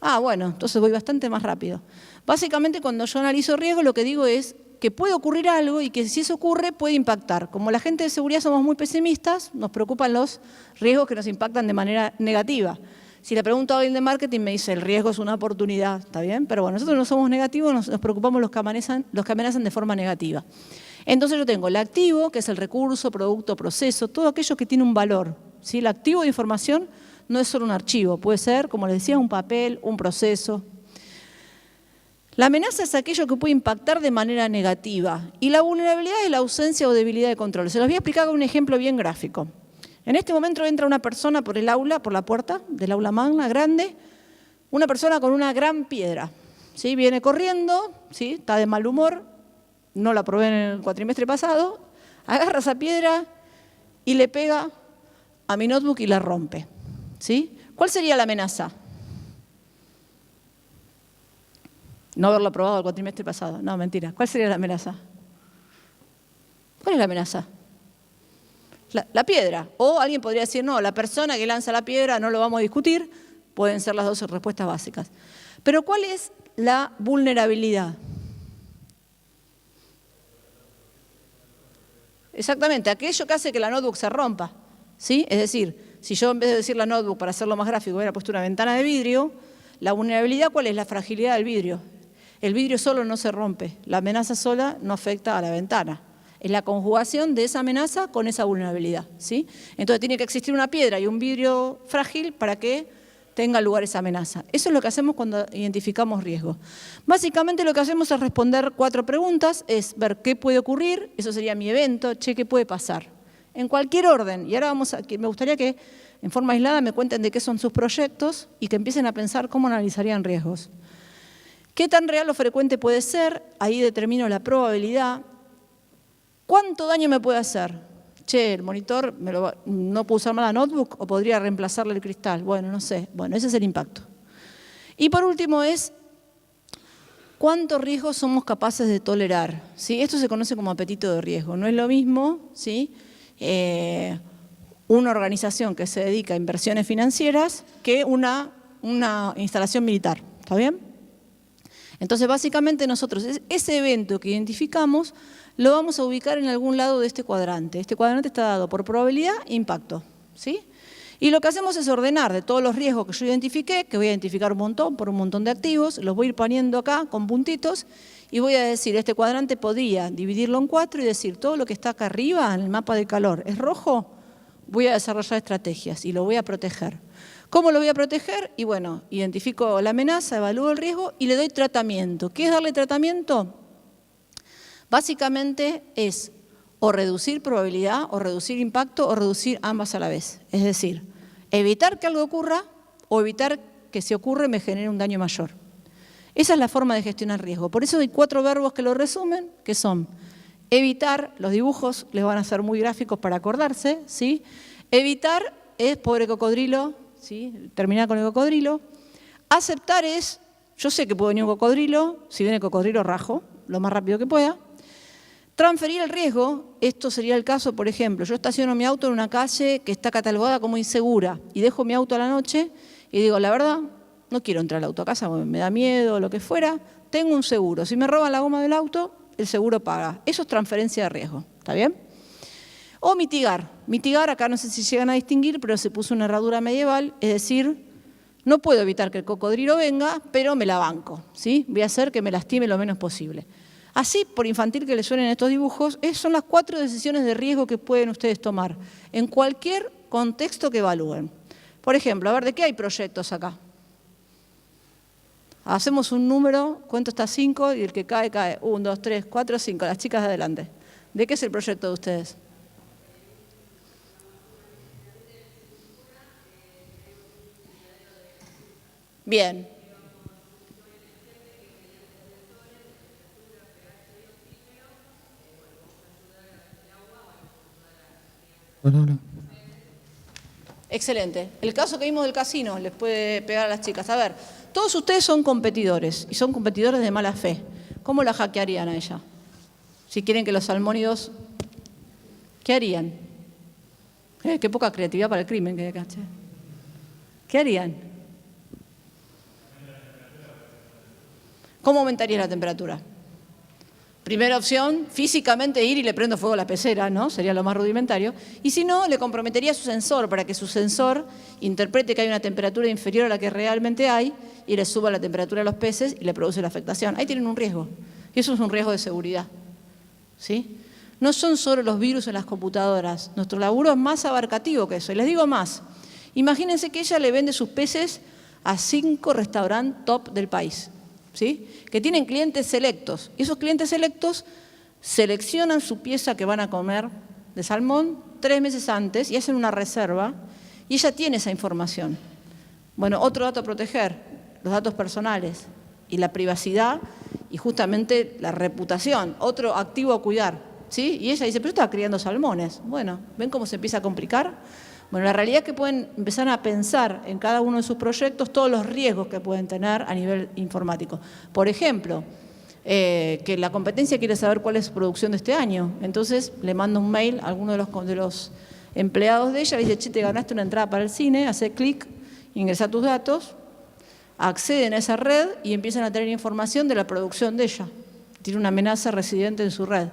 Ah, bueno, entonces voy bastante más rápido. Básicamente, cuando yo analizo riesgo, lo que digo es que puede ocurrir algo y que si eso ocurre puede impactar. Como la gente de seguridad somos muy pesimistas, nos preocupan los riesgos que nos impactan de manera negativa. Si le pregunto a alguien de marketing, me dice el riesgo es una oportunidad, ¿está bien? Pero bueno, nosotros no somos negativos, nos preocupamos los que amenazan de forma negativa. Entonces yo tengo el activo, que es el recurso, producto, proceso, todo aquello que tiene un valor, ¿sí? El activo de información no es solo un archivo, puede ser, como les decía, un papel, un proceso. La amenaza es aquello que puede impactar de manera negativa y la vulnerabilidad es la ausencia o debilidad de control. Se los voy a explicar con un ejemplo bien gráfico. En este momento entra una persona por el aula, por la puerta del aula magna grande, una persona con una gran piedra, ¿sí? Viene corriendo, ¿sí? Está de mal humor, no la probé en el cuatrimestre pasado, agarra esa piedra y le pega a mi notebook y la rompe, ¿sí? ¿Cuál sería la amenaza? No haberlo probado el cuatrimestre pasado. No, mentira. ¿Cuál sería la amenaza? ¿Cuál es la amenaza? La piedra. O alguien podría decir, no, la persona que lanza la piedra no lo vamos a discutir. Pueden ser las dos respuestas básicas. Pero ¿cuál es la vulnerabilidad? Exactamente, aquello que hace que la notebook se rompa, ¿sí? Es decir, si yo en vez de decir la notebook, para hacerlo más gráfico, hubiera puesto una ventana de vidrio, la vulnerabilidad, ¿cuál es? La fragilidad del vidrio. El vidrio solo no se rompe, la amenaza sola no afecta a la ventana. Es la conjugación de esa amenaza con esa vulnerabilidad, ¿sí? Entonces tiene que existir una piedra y un vidrio frágil para que tenga lugar esa amenaza. Eso es lo que hacemos cuando identificamos riesgos. Básicamente lo que hacemos es responder 4 preguntas, es ver qué puede ocurrir, eso sería mi evento, qué puede pasar. En cualquier orden. Y ahora me gustaría que en forma aislada me cuenten de qué son sus proyectos y que empiecen a pensar cómo analizarían riesgos. ¿Qué tan real o frecuente puede ser? Ahí determino la probabilidad. ¿Cuánto daño me puede hacer? Che, el monitor no puedo usar más la notebook o podría reemplazarle el cristal. Bueno, no sé. Bueno, ese es el impacto. Y por último es, ¿cuántos riesgos somos capaces de tolerar? ¿Sí? Esto se conoce como apetito de riesgo. No es lo mismo, ¿sí? Una organización que se dedica a inversiones financieras que una instalación militar. ¿Está bien? Entonces, básicamente nosotros, ese evento que identificamos, lo vamos a ubicar en algún lado de este cuadrante. Este cuadrante está dado por probabilidad e impacto, ¿sí? Y lo que hacemos es ordenar de todos los riesgos que yo identifiqué, que voy a identificar un montón por un montón de activos, los voy a ir poniendo acá con puntitos y voy a decir, este cuadrante podría dividirlo en 4 y decir, todo lo que está acá arriba en el mapa de calor es rojo, voy a desarrollar estrategias y lo voy a proteger. ¿Cómo lo voy a proteger? Y bueno, identifico la amenaza, evalúo el riesgo y le doy tratamiento. ¿Qué es darle tratamiento? Básicamente es o reducir probabilidad, o reducir impacto, o reducir ambas a la vez. Es decir, evitar que algo ocurra o evitar que si ocurre me genere un daño mayor. Esa es la forma de gestionar riesgo. Por eso hay 4 verbos que lo resumen, que son evitar, los dibujos les van a ser muy gráficos para acordarse, ¿sí? Evitar es pobre cocodrilo, ¿sí? Terminar con el cocodrilo. Aceptar es, yo sé que puede venir un cocodrilo, si viene el cocodrilo rajo, lo más rápido que pueda. Transferir el riesgo, esto sería el caso, por ejemplo, yo estaciono mi auto en una calle que está catalogada como insegura y dejo mi auto a la noche y digo, la verdad, no quiero entrar al auto a casa, me da miedo, lo que fuera, tengo un seguro. Si me roban la goma del auto, el seguro paga. Eso es transferencia de riesgo, ¿está bien? O mitigar. Mitigar, acá no sé si llegan a distinguir, pero se puso una herradura medieval, es decir, no puedo evitar que el cocodrilo venga, pero me la banco, ¿sí? Voy a hacer que me lastime lo menos posible. Así, por infantil que les suenen estos dibujos, son las 4 decisiones de riesgo que pueden ustedes tomar en cualquier contexto que evalúen. Por ejemplo, a ver, ¿de qué hay proyectos acá? Hacemos un número, cuento hasta 5 y el que cae, cae. 1, 2, 3, 4, 5. Las chicas de adelante. ¿De qué es el proyecto de ustedes? Bien. Excelente. El caso que vimos del casino les puede pegar a las chicas. A ver, todos ustedes son competidores y son competidores de mala fe. ¿Cómo la hackearían a ella? Si quieren que los salmónidos, ¿qué harían? Qué poca creatividad para el crimen que hay acá. ¿Qué harían? ¿Cómo aumentaría la temperatura? Primera opción, físicamente ir y le prendo fuego a la pecera, ¿no? Sería lo más rudimentario. Y si no, le comprometería su sensor para que su sensor interprete que hay una temperatura inferior a la que realmente hay y le suba la temperatura a los peces y le produce la afectación. Ahí tienen un riesgo. Y eso es un riesgo de seguridad. ¿Sí? No son solo los virus en las computadoras. Nuestro laburo es más abarcativo que eso. Y les digo más. Imagínense que ella le vende sus peces a 5 restaurantes top del país. ¿Sí? Que tienen clientes selectos. Y esos clientes selectos seleccionan su pieza que van a comer de salmón 3 meses antes y hacen una reserva y ella tiene esa información. Bueno, otro dato a proteger, los datos personales y la privacidad y justamente la reputación, otro activo a cuidar. ¿Sí? Y ella dice, pero estaba criando salmones. Bueno, ¿ven cómo se empieza a complicar? Bueno, la realidad es que pueden empezar a pensar en cada uno de sus proyectos todos los riesgos que pueden tener a nivel informático. Por ejemplo, que la competencia quiere saber cuál es su producción de este año. Entonces le manda un mail a alguno de los empleados de ella, le dice, che, te ganaste una entrada para el cine, hace clic, ingresa tus datos, acceden a esa red y empiezan a tener información de la producción de ella. Tiene una amenaza residente en su red.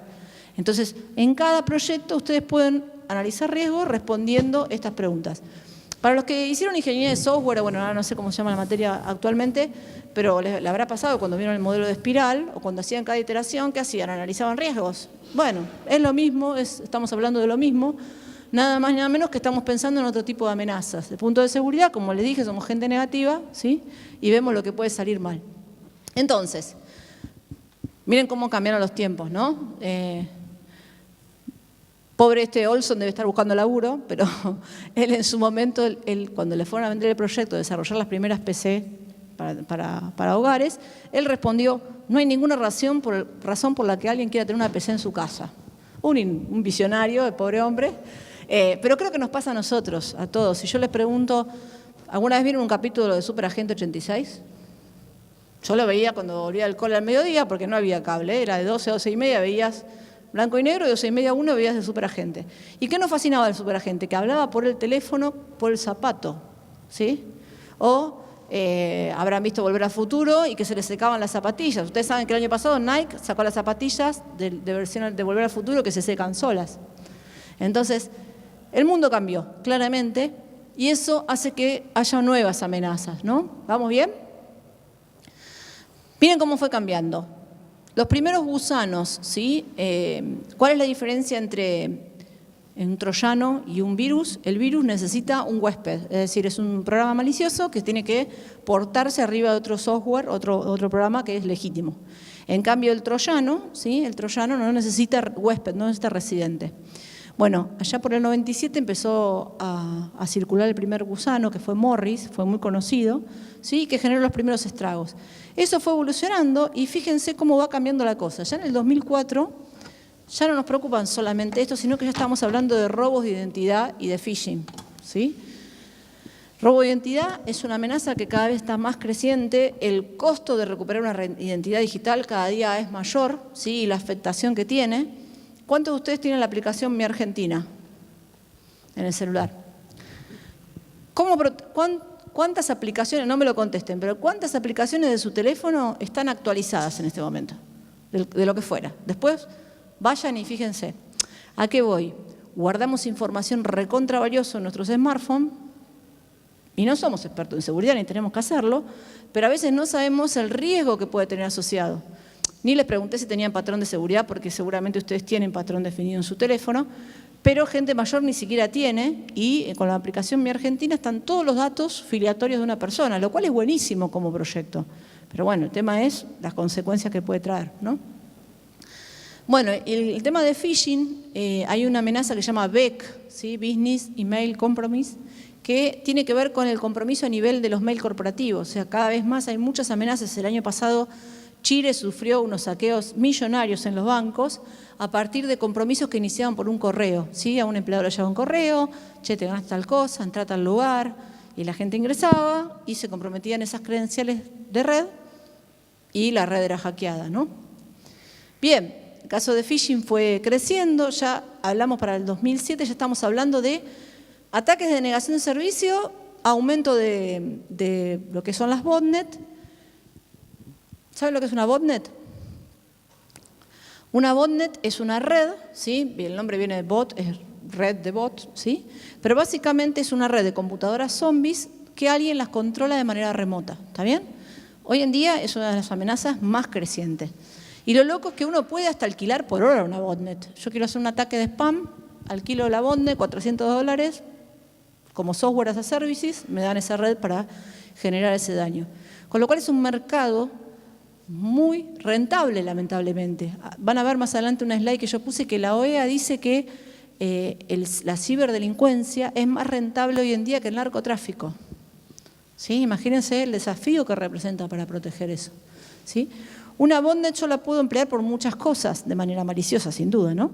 Entonces, en cada proyecto ustedes pueden analizar riesgos respondiendo estas preguntas. Para los que hicieron ingeniería de software, bueno, ahora no sé cómo se llama la materia actualmente, pero le habrá pasado cuando vieron el modelo de espiral o cuando hacían cada iteración, ¿qué hacían? Analizaban riesgos. Bueno, es lo mismo, estamos hablando de lo mismo, nada más ni nada menos que estamos pensando en otro tipo de amenazas. De punto de seguridad, como les dije, somos gente negativa, ¿sí? Y vemos lo que puede salir mal. Entonces, miren cómo cambiaron los tiempos, ¿no? Pobre Olson debe estar buscando laburo, pero él en su momento, cuando le fueron a vender el proyecto de desarrollar las primeras PC para hogares, él respondió, no hay ninguna razón por la que alguien quiera tener una PC en su casa. Un visionario, el pobre hombre, pero creo que nos pasa a nosotros, a todos. Si yo les pregunto, ¿alguna vez vieron un capítulo de Superagente 86? Yo lo veía cuando volvía del cole al mediodía, porque no había cable, era de 12 a 12 y media, veías blanco y negro, y 12 y media a 1 veías de Superagente. ¿Y qué nos fascinaba del Superagente? Que hablaba por el teléfono, por el zapato, ¿sí? O habrán visto Volver al Futuro y que se les secaban las zapatillas. Ustedes saben que el año pasado Nike sacó las zapatillas de versión de Volver al Futuro que se secan solas. Entonces, el mundo cambió, claramente, y eso hace que haya nuevas amenazas, ¿no? ¿Vamos bien? Miren cómo fue cambiando. Los primeros gusanos, ¿sí? ¿Cuál es la diferencia entre un troyano y un virus? El virus necesita un huésped, es decir, es un programa malicioso que tiene que portarse arriba de otro software, otro programa que es legítimo. En cambio, el troyano, ¿sí? El troyano no necesita huésped, no necesita residente. Bueno, allá por el 97 empezó a circular el primer gusano, que fue Morris, fue muy conocido, ¿sí? Que generó los primeros estragos. Eso fue evolucionando y fíjense cómo va cambiando la cosa. Ya en el 2004 ya no nos preocupan solamente esto, sino que ya estamos hablando de robos de identidad y de phishing, ¿sí? Robo de identidad es una amenaza que cada vez está más creciente, el costo de recuperar una identidad digital cada día es mayor, ¿sí? Y la afectación que tiene. ¿Cuántos de ustedes tienen la aplicación Mi Argentina en el celular? ¿Cuántas aplicaciones, no me lo contesten, pero cuántas aplicaciones de su teléfono están actualizadas en este momento? De lo que fuera. Después vayan y fíjense. ¿A qué voy? Guardamos información recontra valiosa en nuestros smartphones y no somos expertos en seguridad ni tenemos que hacerlo, pero a veces no sabemos el riesgo que puede tener asociado. Ni les pregunté si tenían patrón de seguridad, porque seguramente ustedes tienen patrón definido en su teléfono, pero gente mayor ni siquiera tiene, y con la aplicación Mi Argentina están todos los datos filiatorios de una persona, lo cual es buenísimo como proyecto. Pero bueno, el tema es las consecuencias que puede traer, ¿no? Bueno, el tema de phishing, hay una amenaza que se llama BEC, ¿sí? Business Email Compromise, que tiene que ver con el compromiso a nivel de los mail corporativos. O sea, cada vez más hay muchas amenazas. El año pasado Chile sufrió unos saqueos millonarios en los bancos a partir de compromisos que iniciaban por un correo, ¿sí? A un empleador le llegaba un correo, che, te ganas tal cosa, entra a tal lugar, y la gente ingresaba y se comprometían esas credenciales de red y la red era hackeada, ¿no? Bien, el caso de phishing fue creciendo, ya hablamos para el 2007, ya estamos hablando de ataques de denegación de servicio, aumento de lo que son las botnet. ¿Saben lo que es una botnet? Una botnet es una red, ¿sí? El nombre viene de bot, es red de bot, ¿sí? Pero básicamente es una red de computadoras zombies que alguien las controla de manera remota, ¿está bien? Hoy en día es una de las amenazas más crecientes. Y lo loco es que uno puede hasta alquilar por hora una botnet. Yo quiero hacer un ataque de spam, alquilo la botnet, $400, como software as a services, me dan esa red para generar ese daño. Con lo cual es un mercado muy rentable, lamentablemente. Van a ver más adelante una slide que yo puse que la OEA dice que la ciberdelincuencia es más rentable hoy en día que el narcotráfico. ¿Sí? Imagínense el desafío que representa para proteger eso. ¿Sí? Una botnet yo la puedo emplear por muchas cosas, de manera maliciosa, sin duda, ¿no?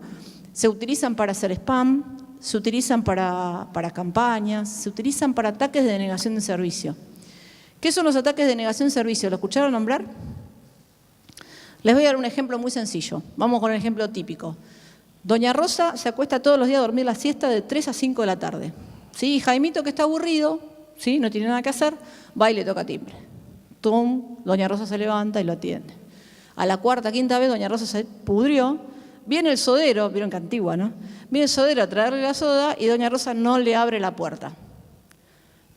Se utilizan para hacer spam, se utilizan para campañas, se utilizan para ataques de denegación de servicio. ¿Qué son los ataques de denegación de servicio? ¿Lo escucharon nombrar? Les voy a dar un ejemplo muy sencillo. Vamos con el ejemplo típico. Doña Rosa se acuesta todos los días a dormir la siesta de 3 a 5 de la tarde. ¿Sí? Y Jaimito, que está aburrido, ¿sí? No tiene nada que hacer, va y le toca timbre. Tum, Doña Rosa se levanta y lo atiende. A la cuarta, quinta vez, Doña Rosa se pudrió. Viene el sodero, vieron que antigua, ¿no? Viene el sodero a traerle la soda y Doña Rosa no le abre la puerta.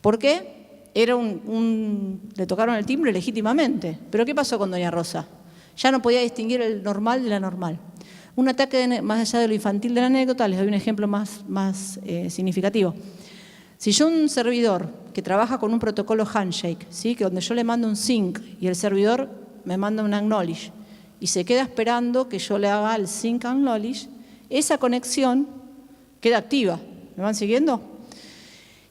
¿Por qué? Le tocaron el timbre legítimamente. ¿Pero qué pasó con Doña Rosa? Ya no podía distinguir el normal de la normal. Un ataque, más allá de lo infantil de la anécdota, les doy un ejemplo más significativo. Si yo un servidor que trabaja con un protocolo handshake, ¿sí? Que donde yo le mando un sync y el servidor me manda un acknowledge y se queda esperando que yo le haga el sync acknowledge, esa conexión queda activa. ¿Me van siguiendo?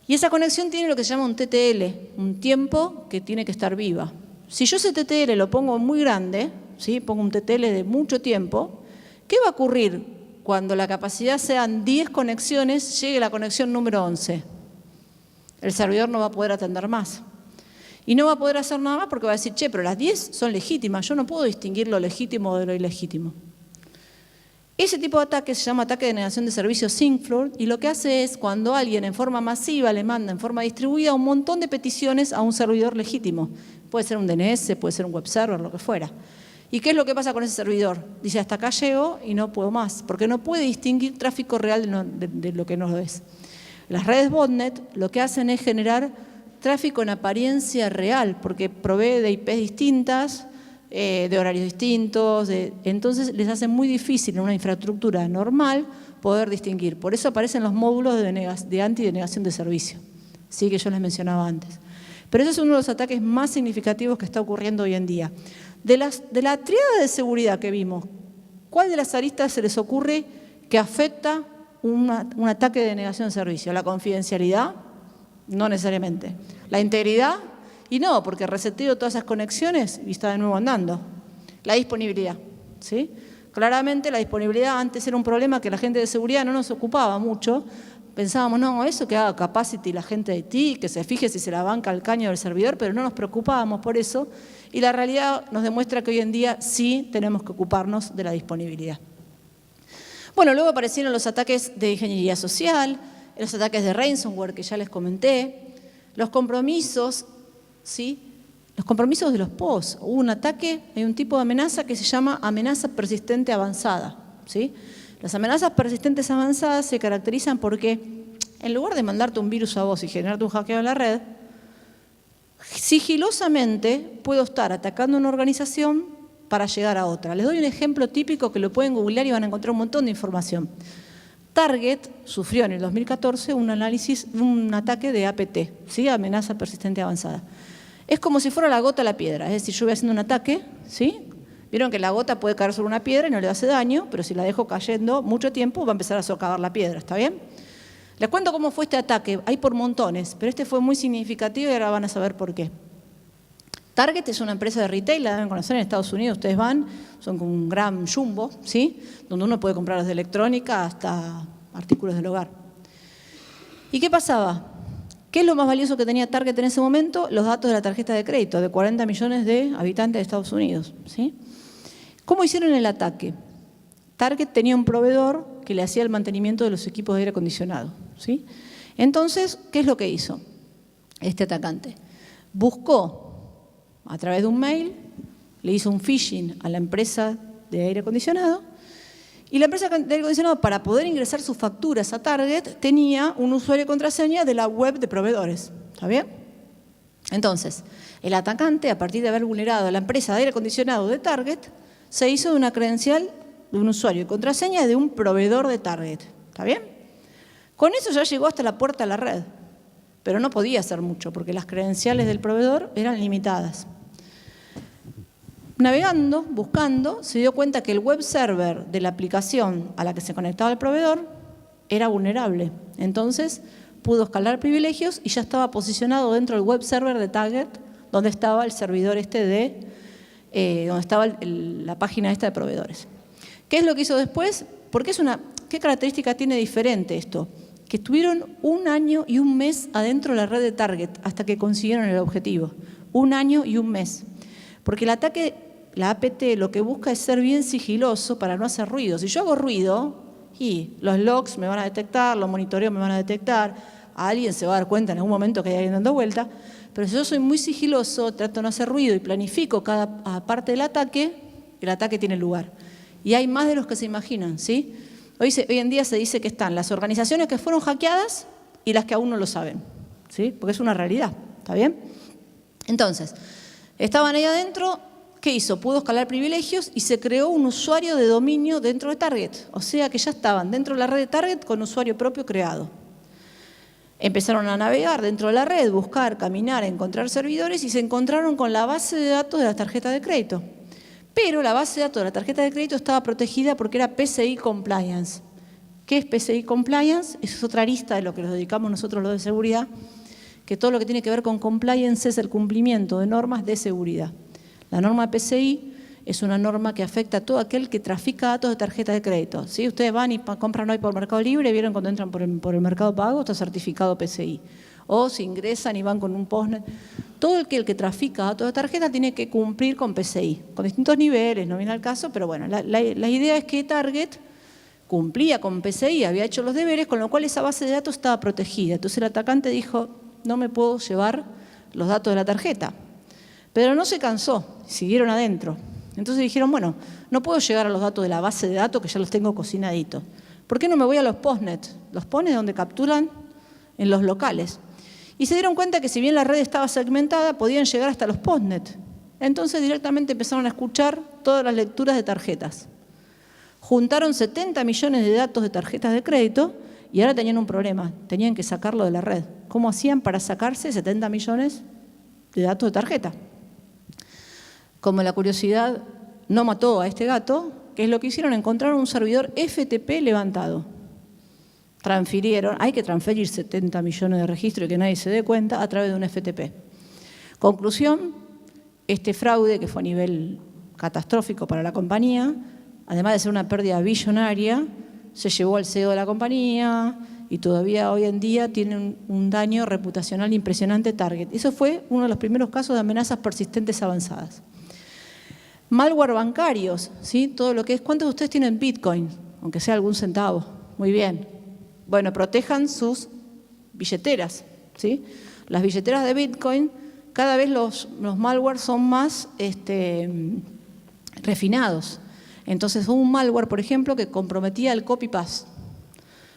Y esa conexión tiene lo que se llama un TTL, un tiempo que tiene que estar viva. Si yo ese TTL lo pongo muy grande, ¿sí? Pongo un TTL de mucho tiempo, ¿qué va a ocurrir cuando la capacidad sean 10 conexiones, llegue la conexión número 11? El servidor no va a poder atender más. Y no va a poder hacer nada más porque va a decir, che, pero las 10 son legítimas, yo no puedo distinguir lo legítimo de lo ilegítimo. Ese tipo de ataque se llama ataque de denegación de servicio SyncFlood y lo que hace es cuando alguien en forma masiva le manda en forma distribuida un montón de peticiones a un servidor legítimo. Puede ser un DNS, puede ser un web server, lo que fuera. ¿Y qué es lo que pasa con ese servidor? Dice, hasta acá llego y no puedo más, porque no puede distinguir tráfico real de lo que no lo es. Las redes botnet lo que hacen es generar tráfico en apariencia real, porque provee de IPs distintas, de horarios distintos, entonces les hace muy difícil en una infraestructura normal poder distinguir. Por eso aparecen los módulos de antidenegación de servicio, ¿sí? Que yo les mencionaba antes. Pero ese es uno de los ataques más significativos que está ocurriendo hoy en día. De la tríada de seguridad que vimos, ¿cuál de las aristas se les ocurre que afecta un ataque de denegación de servicio? ¿La confidencialidad? No necesariamente. ¿La integridad? Y no, porque reseteo todas esas conexiones y está de nuevo andando. La disponibilidad, ¿sí? Claramente la disponibilidad antes era un problema que la gente de seguridad no nos ocupaba mucho. Pensábamos, no, eso que haga capacity la gente de IT, que se fije si se la banca el caño del servidor, pero no nos preocupábamos por eso. Y la realidad nos demuestra que hoy en día sí tenemos que ocuparnos de la disponibilidad. Bueno, luego aparecieron los ataques de ingeniería social, los ataques de ransomware que ya les comenté, los compromisos, ¿sí? Los compromisos de los POS. Hubo un ataque, hay un tipo de amenaza que se llama amenaza persistente avanzada, ¿sí? Las amenazas persistentes avanzadas se caracterizan porque en lugar de mandarte un virus a vos y generarte un hackeo de la red, sigilosamente puedo estar atacando una organización para llegar a otra. Les doy un ejemplo típico que lo pueden googlear y van a encontrar un montón de información. Target sufrió en el 2014 un ataque de APT, ¿sí? Amenaza persistente avanzada. Es como si fuera la gota a la piedra, es decir, yo voy haciendo un ataque, ¿sí? Vieron que la gota puede caer sobre una piedra y no le hace daño, pero si la dejo cayendo mucho tiempo va a empezar a socavar la piedra, ¿está bien? Les cuento cómo fue este ataque, hay por montones, pero este fue muy significativo y ahora van a saber por qué. Target es una empresa de retail, la deben conocer en Estados Unidos, ustedes van, son como un gran jumbo, ¿sí? Donde uno puede comprar desde electrónica hasta artículos del hogar. ¿Y qué pasaba? ¿Qué es lo más valioso que tenía Target en ese momento? Los datos de la tarjeta de crédito de 40 millones de habitantes de Estados Unidos, ¿sí? ¿Cómo hicieron el ataque? Target tenía un proveedor que le hacía el mantenimiento de los equipos de aire acondicionado, ¿sí? Entonces, ¿qué es lo que hizo este atacante? Buscó a través de un mail, le hizo un phishing a la empresa de aire acondicionado y la empresa de aire acondicionado, para poder ingresar sus facturas a Target, tenía un usuario y contraseña de la web de proveedores. ¿Está bien? Entonces, el atacante, a partir de haber vulnerado a la empresa de aire acondicionado de Target, se hizo de una credencial de un usuario y contraseña de un proveedor de Target. ¿Está bien? Con eso ya llegó hasta la puerta de la red, pero no podía hacer mucho porque las credenciales del proveedor eran limitadas. Navegando, buscando, se dio cuenta que el web server de la aplicación a la que se conectaba el proveedor era vulnerable. Entonces pudo escalar privilegios y ya estaba posicionado dentro del web server de Target, donde estaba el servidor donde estaba la página esta de proveedores. ¿Qué es lo que hizo después? ¿Qué característica tiene diferente esto? Que estuvieron 1 año y 1 mes adentro de la red de Target hasta que consiguieron el objetivo. 1 año y 1 mes. Porque el ataque, la APT, lo que busca es ser bien sigiloso para no hacer ruido. Si yo hago ruido, y los logs me van a detectar, los monitoreos me van a detectar, alguien se va a dar cuenta en algún momento que hay alguien dando vuelta, pero si yo soy muy sigiloso, trato de no hacer ruido y planifico cada parte del ataque, el ataque tiene lugar. Y hay más de los que se imaginan, ¿sí? Hoy en día se dice que están las organizaciones que fueron hackeadas y las que aún no lo saben, ¿sí? Porque es una realidad, ¿está bien? Entonces, estaban ahí adentro, ¿qué hizo? Pudo escalar privilegios y se creó un usuario de dominio dentro de Target. O sea que ya estaban dentro de la red de Target con usuario propio creado. Empezaron a navegar dentro de la red, buscar, caminar, encontrar servidores y se encontraron con la base de datos de las tarjetas de crédito. Pero la base de datos de la tarjeta de crédito estaba protegida porque era PCI Compliance. ¿Qué es PCI Compliance? Esa es otra arista de lo que nos dedicamos nosotros los de seguridad, que todo lo que tiene que ver con compliance es el cumplimiento de normas de seguridad. La norma PCI es una norma que afecta a todo aquel que trafica datos de tarjeta de crédito. ¿Sí? Ustedes van y compran hoy por Mercado Libre, vieron cuando entran por el Mercado Pago, está certificado PCI. O si ingresan y van con un postnet. Todo el que trafica datos de tarjeta tiene que cumplir con PCI, con distintos niveles, no viene al caso, pero bueno, la idea es que Target cumplía con PCI, había hecho los deberes, con lo cual esa base de datos estaba protegida. Entonces el atacante dijo, no me puedo llevar los datos de la tarjeta. Pero no se cansó, siguieron adentro. Entonces dijeron, bueno, no puedo llegar a los datos de la base de datos que ya los tengo cocinaditos. ¿Por qué no me voy a los postnet? Los postnet donde capturan en los locales. Y se dieron cuenta que si bien la red estaba segmentada, podían llegar hasta los postnet. Entonces directamente empezaron a escuchar todas las lecturas de tarjetas. Juntaron 70 millones de datos de tarjetas de crédito y ahora tenían un problema, tenían que sacarlo de la red. ¿Cómo hacían para sacarse 70 millones de datos de tarjeta? Como la curiosidad no mató a este gato, ¿qué es lo que hicieron? Encontraron un servidor FTP levantado. Transfirieron, hay que transferir 70 millones de registros y que nadie se dé cuenta a través de un FTP. Conclusión, este fraude, que fue a nivel catastrófico para la compañía, además de ser una pérdida billonaria, se llevó al CEO de la compañía y todavía hoy en día tiene un daño reputacional impresionante Target. Eso fue uno de los primeros casos de amenazas persistentes avanzadas. Malware bancarios, ¿sí? Todo lo que es, ¿cuántos de ustedes tienen Bitcoin? Aunque sea algún centavo. Muy bien. Bueno, protejan sus billeteras, ¿sí? Las billeteras de Bitcoin, cada vez los malware son más refinados. Entonces, hubo un malware, por ejemplo, que comprometía el copy-paste.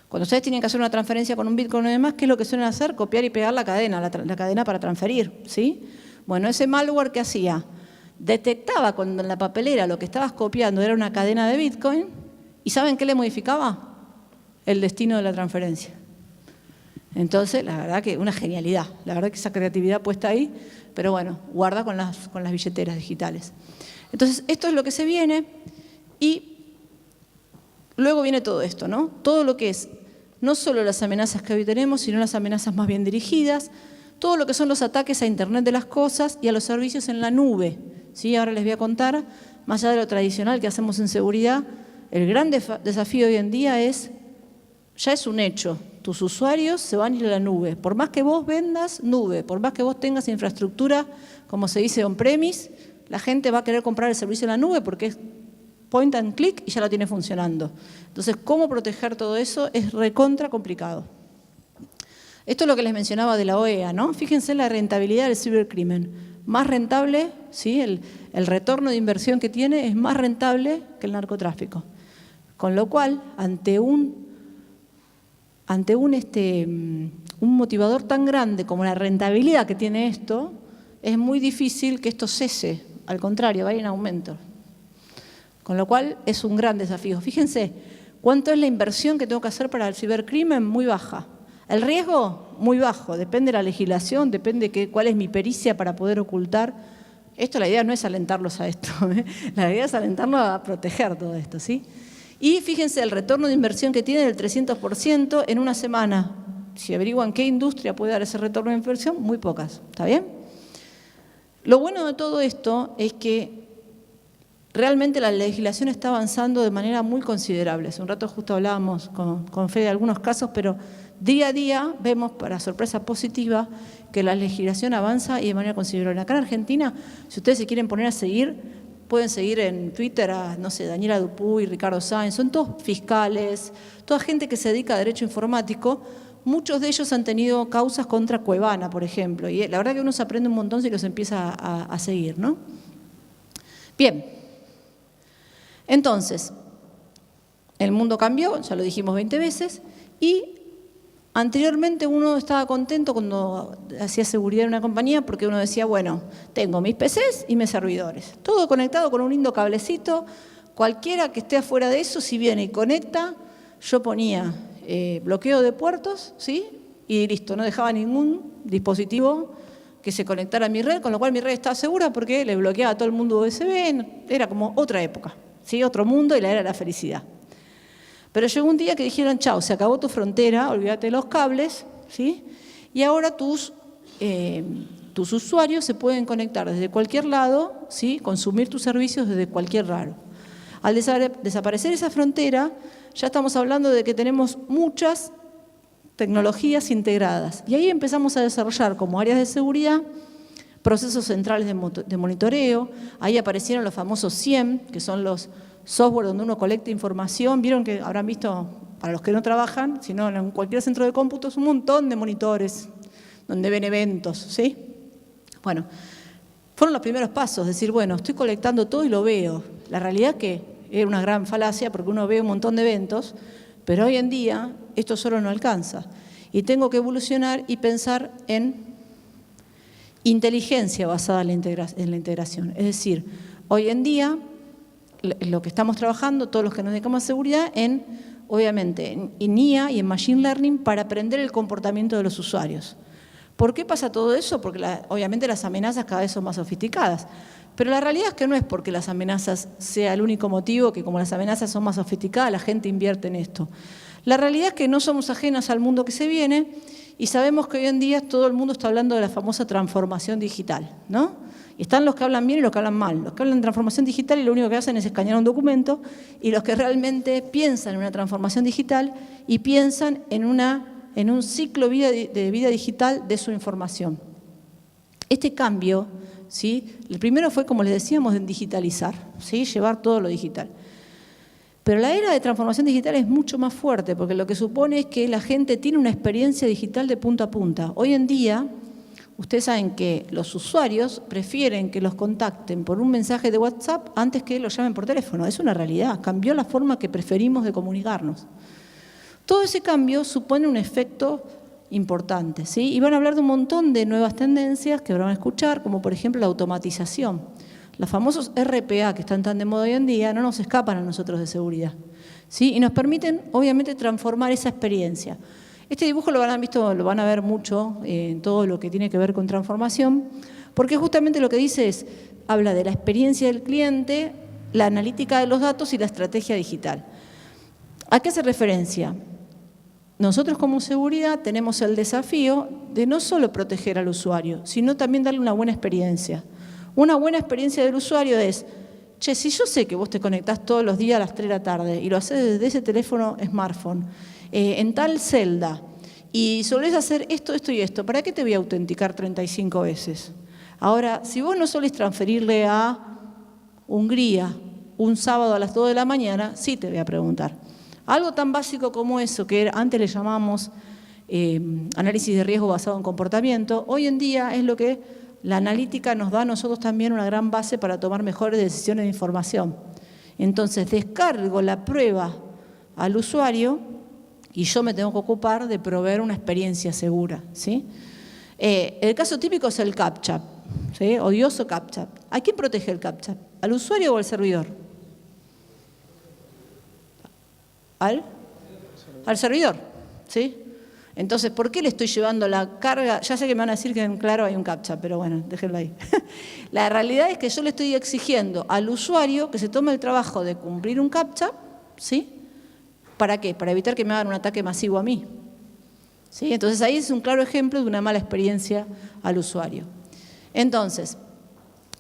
Cuando ustedes tienen que hacer una transferencia con un Bitcoin y demás, ¿qué es lo que suelen hacer? Copiar y pegar la cadena para transferir, ¿sí? Bueno, ese malware, ¿qué hacía? detectaba cuando en la papelera lo que estabas copiando era una cadena de Bitcoin, ¿y saben qué le modificaba? El destino de la transferencia. Entonces, la verdad que una genialidad, la verdad que esa creatividad puesta ahí, pero bueno, guarda con las billeteras digitales. Entonces, esto es lo que se viene y luego viene todo esto, ¿no? Todo lo que es, no solo las amenazas que hoy tenemos, sino las amenazas más bien dirigidas, todo lo que son los ataques a Internet de las cosas y a los servicios en la nube, ¿sí? Ahora les voy a contar, más allá de lo tradicional que hacemos en seguridad, el gran desafío hoy en día ya es un hecho. Tus usuarios se van a ir a la nube. Por más que vos vendas nube, por más que vos tengas infraestructura, como se dice on-premise, la gente va a querer comprar el servicio en la nube porque es point and click y ya lo tiene funcionando. Entonces, ¿cómo proteger todo eso? Es recontra complicado. Esto es lo que les mencionaba de la OEA, ¿no? Fíjense la rentabilidad del cibercrimen. Más rentable, ¿sí? El retorno de inversión que tiene es más rentable que el narcotráfico. Con lo cual, ante un motivador tan grande como la rentabilidad que tiene esto, es muy difícil que esto cese, al contrario, vaya en aumento. Con lo cual es un gran desafío. Fíjense, ¿cuánto es la inversión que tengo que hacer para el cibercrimen? Muy baja. El riesgo, muy bajo, depende de la legislación, depende de cuál es mi pericia para poder ocultar. Esto, la idea no es alentarlos a esto, ¿eh? La idea es alentarlos a proteger todo esto, ¿sí? Y fíjense el retorno de inversión que tiene del 300% en una semana. Si averiguan qué industria puede dar ese retorno de inversión, muy pocas. ¿Está bien? Lo bueno de todo esto es que realmente la legislación está avanzando de manera muy considerable. Hace un rato justo hablábamos con Fede de algunos casos, pero día a día vemos, para sorpresa positiva, que la legislación avanza y de manera considerable. Acá en Argentina, si ustedes se quieren poner a seguir, pueden seguir en Twitter a, no sé, Daniela Dupuy, Ricardo Sáenz, son todos fiscales, toda gente que se dedica a derecho informático. Muchos de ellos han tenido causas contra Cuevana, por ejemplo, y la verdad que uno se aprende un montón si los empieza a seguir, ¿no? Bien, entonces, el mundo cambió, ya lo dijimos 20 veces, y anteriormente uno estaba contento cuando hacía seguridad en una compañía porque uno decía, bueno, tengo mis PCs y mis servidores, todo conectado con un lindo cablecito, cualquiera que esté afuera de eso, si viene y conecta, yo ponía bloqueo de puertos, ¿sí? Y listo, no dejaba ningún dispositivo que se conectara a mi red, con lo cual mi red estaba segura porque le bloqueaba a todo el mundo USB, era como otra época, ¿sí? Otro mundo y la era de la felicidad. Pero llegó un día que dijeron, chao, se acabó tu frontera, olvídate de los cables, ¿sí? Y ahora tus usuarios se pueden conectar desde cualquier lado, ¿sí? Consumir tus servicios desde cualquier lado. Al desaparecer esa frontera, ya estamos hablando de que tenemos muchas tecnologías integradas. Y ahí empezamos a desarrollar como áreas de seguridad procesos centrales de monitoreo. Ahí aparecieron los famosos SIEM, que son los software donde uno colecta información. Vieron que habrán visto, para los que no trabajan, sino en cualquier centro de cómputo, un montón de monitores donde ven eventos, ¿sí? Bueno, fueron los primeros pasos, decir, bueno, estoy colectando todo y lo veo. La realidad es que era una gran falacia porque uno ve un montón de eventos, pero hoy en día esto solo no alcanza. Y tengo que evolucionar y pensar en inteligencia basada en la integración. Es decir, hoy en día lo que estamos trabajando, todos los que nos dedicamos a seguridad, obviamente, en IA y en Machine Learning para aprender el comportamiento de los usuarios. ¿Por qué pasa todo eso? Porque obviamente las amenazas cada vez son más sofisticadas. Pero la realidad es que no es porque las amenazas sea el único motivo, que como las amenazas son más sofisticadas, la gente invierte en esto. La realidad es que no somos ajenas al mundo que se viene y sabemos que hoy en día todo el mundo está hablando de la famosa transformación digital, ¿no? Y están los que hablan bien y los que hablan mal. Los que hablan de transformación digital y lo único que hacen es escanear un documento, y los que realmente piensan en una transformación digital y piensan en un ciclo de vida digital de su información. Este cambio, ¿sí? El primero fue, como les decíamos, en digitalizar, ¿sí? Llevar todo lo digital. Pero la era de transformación digital es mucho más fuerte, porque lo que supone es que la gente tiene una experiencia digital de punta a punta. Hoy en día, ustedes saben que los usuarios prefieren que los contacten por un mensaje de WhatsApp antes que los llamen por teléfono. Es una realidad, cambió la forma que preferimos de comunicarnos. Todo ese cambio supone un efecto importante, ¿sí? Y van a hablar de un montón de nuevas tendencias que van a escuchar, como por ejemplo la automatización. Los famosos RPA que están tan de moda hoy en día no nos escapan a nosotros de seguridad, ¿sí? Y nos permiten, obviamente, transformar esa experiencia. Este dibujo lo van a ver mucho en todo lo que tiene que ver con transformación, porque justamente lo que dice es, habla de la experiencia del cliente, la analítica de los datos y la estrategia digital. ¿A qué hace referencia? Nosotros como seguridad tenemos el desafío de no solo proteger al usuario, sino también darle una buena experiencia. Una buena experiencia del usuario es, che, si yo sé que vos te conectás todos los días a las 3 de la tarde y lo haces desde ese teléfono smartphone, en tal celda, y solés hacer esto, esto y esto, ¿para qué te voy a autenticar 35 veces? Ahora, si vos no solés transferirle a Hungría un sábado a las 2 de la mañana, sí te voy a preguntar. Algo tan básico como eso, que antes le llamamos análisis de riesgo basado en comportamiento, hoy en día es lo que la analítica nos da a nosotros también una gran base para tomar mejores decisiones de información. Entonces, descargo la prueba al usuario y yo me tengo que ocupar de proveer una experiencia segura, ¿sí? El caso típico es el CAPTCHA, ¿sí? Odioso CAPTCHA. ¿A quién protege el CAPTCHA? ¿Al usuario o al servidor? Al servidor, ¿sí? Entonces, ¿por qué le estoy llevando la carga? Ya sé que me van a decir que en claro hay un CAPTCHA, pero bueno, déjenlo ahí. La realidad es que yo le estoy exigiendo al usuario que se tome el trabajo de cumplir un CAPTCHA, ¿sí? ¿Para qué? Para evitar que me hagan un ataque masivo a mí, ¿sí? Entonces, ahí es un claro ejemplo de una mala experiencia al usuario. Entonces,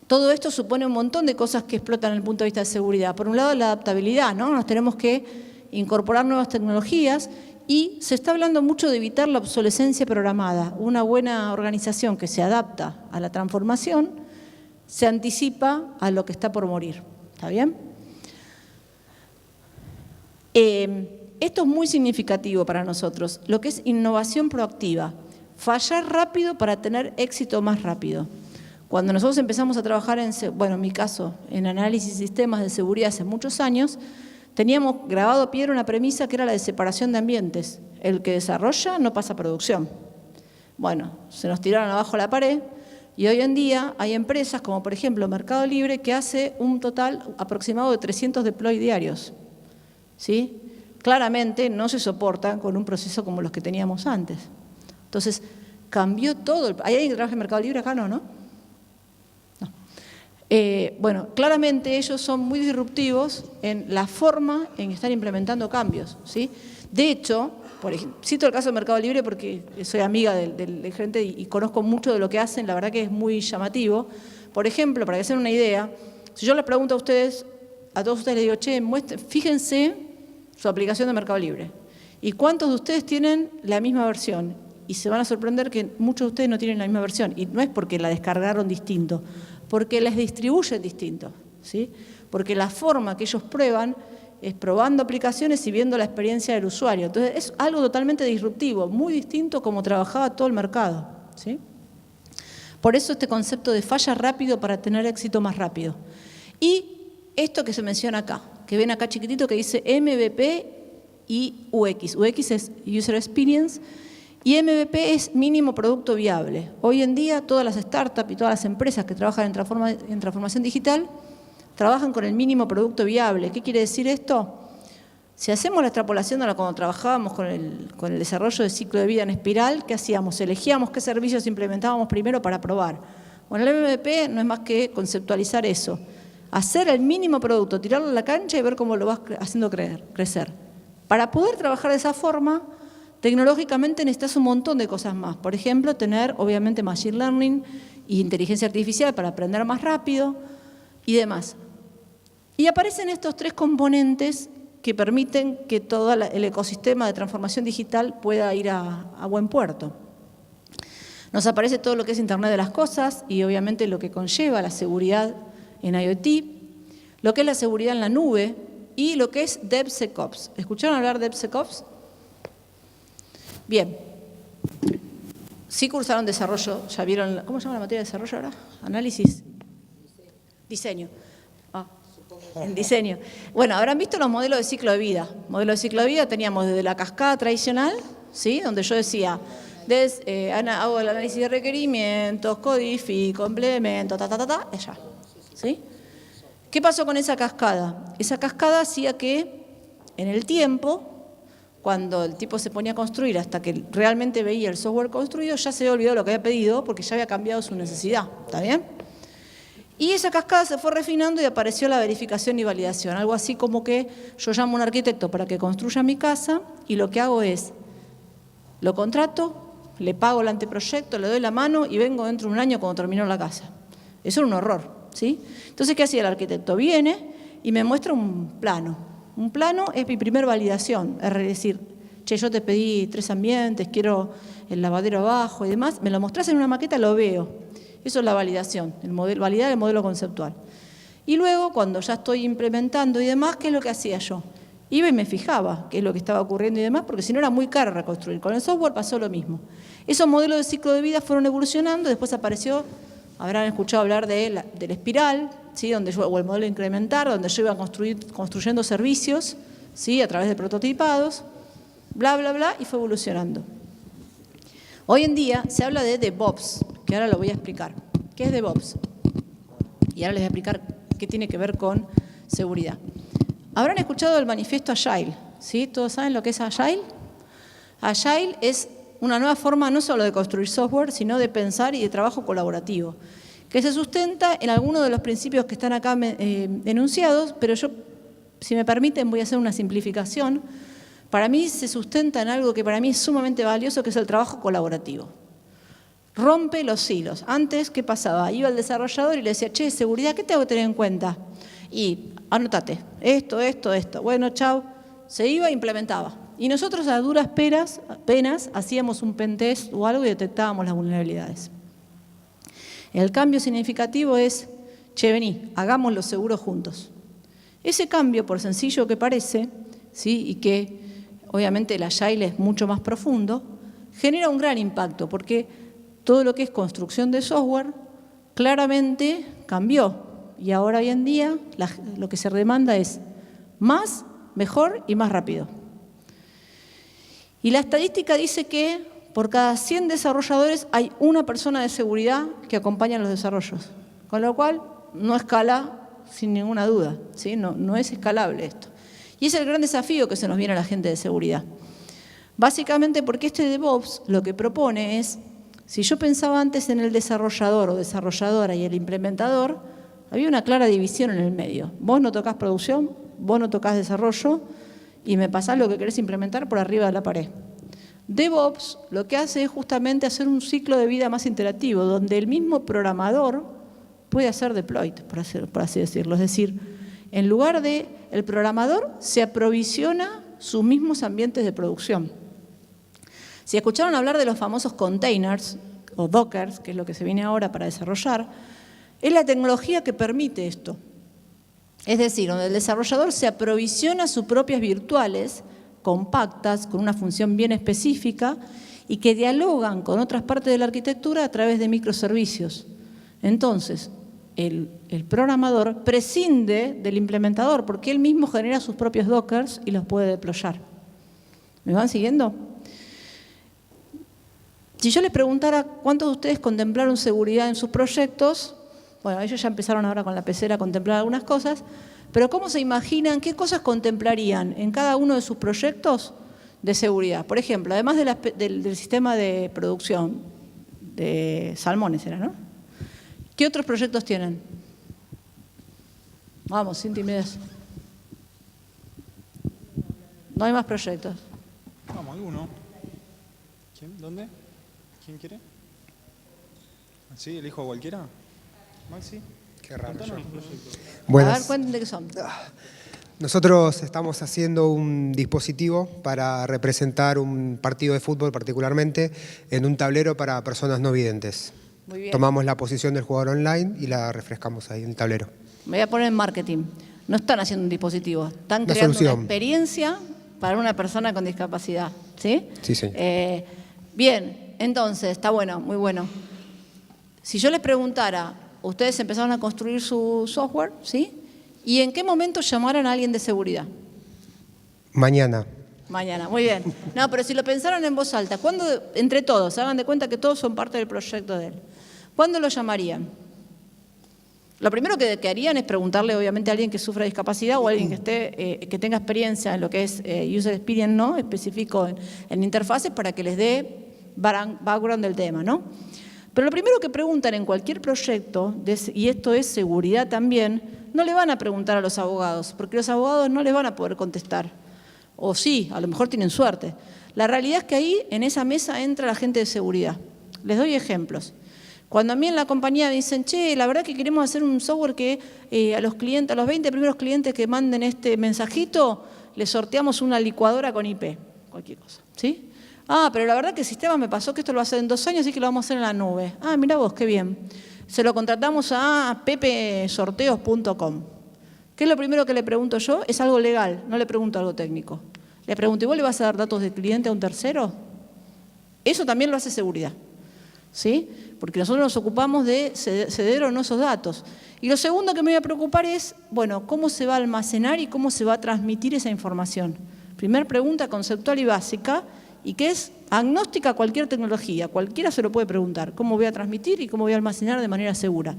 todo esto supone un montón de cosas que explotan desde el punto de vista de seguridad. Por un lado, la adaptabilidad, ¿no? Nos tenemos que incorporar nuevas tecnologías y se está hablando mucho de evitar la obsolescencia programada. Una buena organización que se adapta a la transformación se anticipa a lo que está por morir. ¿Está bien? Esto es muy significativo para nosotros, lo que es innovación proactiva. Fallar rápido para tener éxito más rápido. Cuando nosotros empezamos a trabajar en mi caso, en análisis de sistemas de seguridad hace muchos años, teníamos grabado a piedra una premisa que era la de separación de ambientes. El que desarrolla no pasa a producción. Bueno, se nos tiraron abajo la pared y hoy en día hay empresas como por ejemplo Mercado Libre que hace un total aproximado de 300 deploy diarios, ¿sí? Claramente no se soportan con un proceso como los que teníamos antes. Entonces, cambió todo. ¿Hay alguien que trabaja en Mercado Libre acá? No, ¿no? Bueno, claramente ellos son muy disruptivos en la forma en que están implementando cambios, ¿sí? De hecho, por ejemplo, cito el caso de Mercado Libre porque soy amiga del gerente y conozco mucho de lo que hacen, la verdad que es muy llamativo. Por ejemplo, para que se den una idea, si yo les pregunto a ustedes, a todos ustedes les digo, che, fíjense su aplicación de Mercado Libre y cuántos de ustedes tienen la misma versión y se van a sorprender que muchos de ustedes no tienen la misma versión y no es porque la descargaron distinto, porque les distribuyen distinto, ¿sí? Porque la forma que ellos prueban es probando aplicaciones y viendo la experiencia del usuario. Entonces, es algo totalmente disruptivo, muy distinto como trabajaba todo el mercado, ¿sí? Por eso este concepto de falla rápido para tener éxito más rápido. Y esto que se menciona acá, que ven acá chiquitito que dice MVP y UX. UX es User Experience y MVP es mínimo producto viable. Hoy en día todas las startups y todas las empresas que trabajan en transformación digital trabajan con el mínimo producto viable. ¿Qué quiere decir esto? Si hacemos la extrapolación a cuando trabajábamos con el desarrollo de ciclo de vida en espiral, ¿qué hacíamos? Elegíamos qué servicios implementábamos primero para probar. Bueno, el MVP no es más que conceptualizar eso. Hacer el mínimo producto, tirarlo a la cancha y ver cómo lo vas haciendo crecer. Para poder trabajar de esa forma, tecnológicamente necesitas un montón de cosas más. Por ejemplo, tener, obviamente, Machine Learning e inteligencia artificial para aprender más rápido y demás. Y aparecen estos tres componentes que permiten que todo el ecosistema de transformación digital pueda ir a buen puerto. Nos aparece todo lo que es Internet de las Cosas y, obviamente, lo que conlleva la seguridad en IoT, lo que es la seguridad en la nube y lo que es DevSecOps. ¿Escucharon hablar de DevSecOps? Bien. Sí cursaron desarrollo, ya vieron, ¿cómo se llama la materia de desarrollo ahora? Análisis. Diseño. En diseño. Bueno, habrán visto los modelos de ciclo de vida. Modelos de ciclo de vida teníamos desde la cascada tradicional, ¿sí? Donde yo decía, hago el análisis de requerimientos, codifico, complemento, ya. ¿sí? ¿Qué pasó con esa cascada? Esa cascada hacía que en el tiempo, cuando el tipo se ponía a construir hasta que realmente veía el software construido, ya se había olvidado lo que había pedido porque ya había cambiado su necesidad, ¿está bien? Y esa cascada se fue refinando y apareció la verificación y validación, algo así como que yo llamo a un arquitecto para que construya mi casa y lo que hago es, lo contrato, le pago el anteproyecto, le doy la mano y vengo dentro de un año cuando terminó la casa. Eso era un horror, ¿sí? Entonces, ¿qué hacía el arquitecto? Viene y me muestra un plano. Un plano es mi primer validación, es decir, che, yo te pedí 3 ambientes, quiero el lavadero abajo y demás, me lo mostrás en una maqueta, lo veo. Eso es la validación, validar el modelo conceptual. Y luego, cuando ya estoy implementando y demás, ¿qué es lo que hacía yo? Iba y me fijaba qué es lo que estaba ocurriendo y demás, porque si no era muy caro reconstruir. Con el software pasó lo mismo. Esos modelos de ciclo de vida fueron evolucionando, después apareció, habrán escuchado hablar de la espiral, ¿sí? O el modelo incrementar, donde yo iba construyendo servicios, ¿sí? A través de prototipados, bla, bla, bla, y fue evolucionando. Hoy en día se habla de DevOps, que ahora lo voy a explicar. ¿Qué es DevOps? Y ahora les voy a explicar qué tiene que ver con seguridad. Habrán escuchado el manifiesto Agile, ¿sí? ¿Todos saben lo que es Agile? Agile es una nueva forma no solo de construir software, sino de pensar y de trabajo colaborativo, que se sustenta en algunos de los principios que están acá enunciados, pero yo, si me permiten, voy a hacer una simplificación. Para mí se sustenta en algo que para mí es sumamente valioso, que es el trabajo colaborativo. Rompe los hilos. Antes, ¿qué pasaba? Iba el desarrollador y le decía, che, seguridad, ¿qué tengo que tener en cuenta? Y anótate, esto. Bueno, chao. Se iba e implementaba. Y nosotros a duras penas hacíamos un pentest o algo y detectábamos las vulnerabilidades. El cambio significativo es, che, vení, hagámoslo seguro juntos. Ese cambio, por sencillo que parece, ¿sí? Y que obviamente el Agile es mucho más profundo, genera un gran impacto porque todo lo que es construcción de software claramente cambió. Y ahora hoy en día lo que se demanda es más, mejor y más rápido. Y la estadística dice que por cada 100 desarrolladores hay una persona de seguridad que acompaña los desarrollos. Con lo cual no escala sin ninguna duda, ¿sí? No es escalable esto. Y es el gran desafío que se nos viene a la gente de seguridad. Básicamente porque este DevOps lo que propone es, si yo pensaba antes en el desarrollador o desarrolladora y el implementador, había una clara división en el medio. Vos no tocás producción, vos no tocás desarrollo y me pasás lo que querés implementar por arriba de la pared. DevOps lo que hace es justamente hacer un ciclo de vida más interactivo, donde el mismo programador puede hacer deploy, por así decirlo. Es decir, en lugar de el programador se aprovisiona sus mismos ambientes de producción. Si escucharon hablar de los famosos containers o dockers, que es lo que se viene ahora para desarrollar, es la tecnología que permite esto. Es decir, donde el desarrollador se aprovisiona sus propias virtuales compactas, con una función bien específica y que dialogan con otras partes de la arquitectura a través de microservicios. Entonces, el programador prescinde del implementador porque él mismo genera sus propios dockers y los puede deployar. ¿Me van siguiendo? Si yo les preguntara cuántos de ustedes contemplaron seguridad en sus proyectos, bueno, ellos ya empezaron ahora con la pecera a contemplar algunas cosas, pero ¿cómo se imaginan, qué cosas contemplarían en cada uno de sus proyectos de seguridad? Por ejemplo, además del sistema de producción de salmones, ¿no? ¿Qué otros proyectos tienen? Vamos, sin timidez. No hay más proyectos. Vamos, alguno. ¿Quién? ¿Dónde? ¿Quién quiere? ¿Sí? ¿Elijo a cualquiera? ¿Maxi? Qué raro. Buenas. A ver, cuéntenme qué son. Nosotros estamos haciendo un dispositivo para representar un partido de fútbol particularmente en un tablero para personas no videntes. Muy bien. Tomamos la posición del jugador online y la refrescamos ahí en el tablero. Me voy a poner en marketing. No están haciendo un dispositivo, están creando una experiencia para una persona con discapacidad. ¿Sí? Sí, señor. Bien, entonces, está bueno, muy bueno. Si yo les preguntara, ustedes empezaron a construir su software, ¿sí? ¿Y en qué momento llamaron a alguien de seguridad? Mañana. Mañana, muy bien. No, pero si lo pensaron en voz alta, ¿cuándo, entre todos, hagan de cuenta que todos son parte del proyecto de él? ¿Cuándo lo llamarían? Lo primero que harían es preguntarle, obviamente, a alguien que sufra discapacidad o a alguien que tenga experiencia en lo que es user experience, ¿no?, específico en interfaces, para que les dé background del tema, ¿no? Pero lo primero que preguntan en cualquier proyecto, y esto es seguridad también, no le van a preguntar a los abogados, porque los abogados no les van a poder contestar. O sí, a lo mejor tienen suerte. La realidad es que ahí, en esa mesa, entra la gente de seguridad. Les doy ejemplos. Cuando a mí en la compañía me dicen, che, la verdad que queremos hacer un software que a los 20 primeros clientes que manden este mensajito, les sorteamos una licuadora con IP, cualquier cosa, ¿sí? Ah, pero la verdad que el sistema me pasó que esto lo va a hacer en 2 años, así que lo vamos a hacer en la nube. Ah, mira vos, qué bien. Se lo contratamos a pepesorteos.com. ¿Qué es lo primero que le pregunto yo? Es algo legal, no le pregunto algo técnico. Le pregunto, ¿y vos le vas a dar datos del cliente a un tercero? Eso también lo hace seguridad, ¿sí? Porque nosotros nos ocupamos de ceder o no esos datos. Y lo segundo que me voy a preocupar es, bueno, ¿cómo se va a almacenar y cómo se va a transmitir esa información? Primer pregunta conceptual y básica, y que es agnóstica a cualquier tecnología. Cualquiera se lo puede preguntar, ¿cómo voy a transmitir y cómo voy a almacenar de manera segura?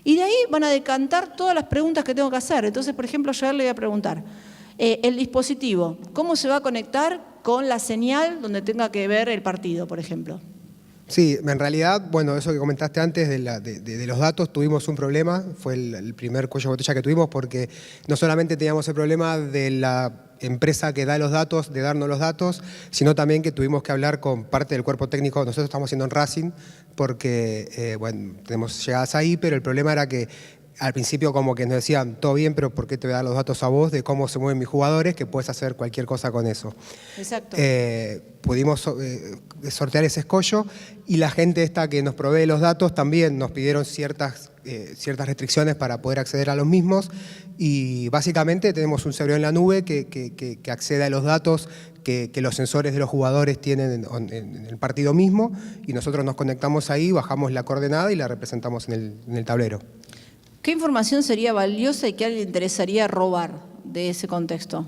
Y de ahí van a decantar todas las preguntas que tengo que hacer. Entonces, por ejemplo, yo le voy a preguntar, el dispositivo, ¿cómo se va a conectar con la señal donde tenga que ver el partido, por ejemplo? Sí, en realidad, bueno, eso que comentaste antes de los datos, tuvimos un problema, fue el primer cuello de botella que tuvimos, porque no solamente teníamos el problema de la empresa que da los datos, de darnos los datos, sino también que tuvimos que hablar con parte del cuerpo técnico. Nosotros estamos haciendo en Racing, porque, bueno, tenemos llegadas ahí, pero el problema era que al principio como que nos decían, todo bien, pero ¿por qué te voy a dar los datos a vos de cómo se mueven mis jugadores? Que puedes hacer cualquier cosa con eso. Exacto. Pudimos sortear ese escollo, y la gente esta que nos provee los datos también nos pidieron ciertas restricciones para poder acceder a los mismos, y básicamente tenemos un servidor en la nube que accede a los datos que los sensores de los jugadores tienen en el partido mismo, y nosotros nos conectamos ahí, bajamos la coordenada y la representamos en el tablero. ¿Qué información sería valiosa y que a alguien le interesaría robar de ese contexto?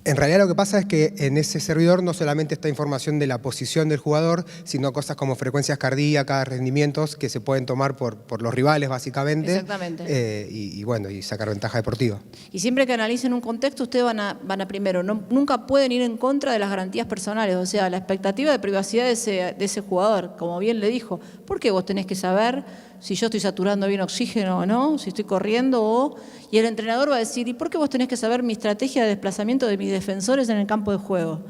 En realidad lo que pasa es que en ese servidor no solamente está información de la posición del jugador, sino cosas como frecuencias cardíacas, rendimientos que se pueden tomar por los rivales básicamente. Exactamente. Y bueno, y sacar ventaja deportiva. Y siempre que analicen un contexto, ustedes van a primero, nunca pueden ir en contra de las garantías personales, o sea, la expectativa de privacidad de ese jugador, como bien le dijo. ¿Por qué vos tenés que saber si yo estoy saturando bien oxígeno o no, si estoy corriendo y el entrenador va a decir, ¿y por qué vos tenés que saber mi estrategia de desplazamiento de mis defensores en el campo de juego?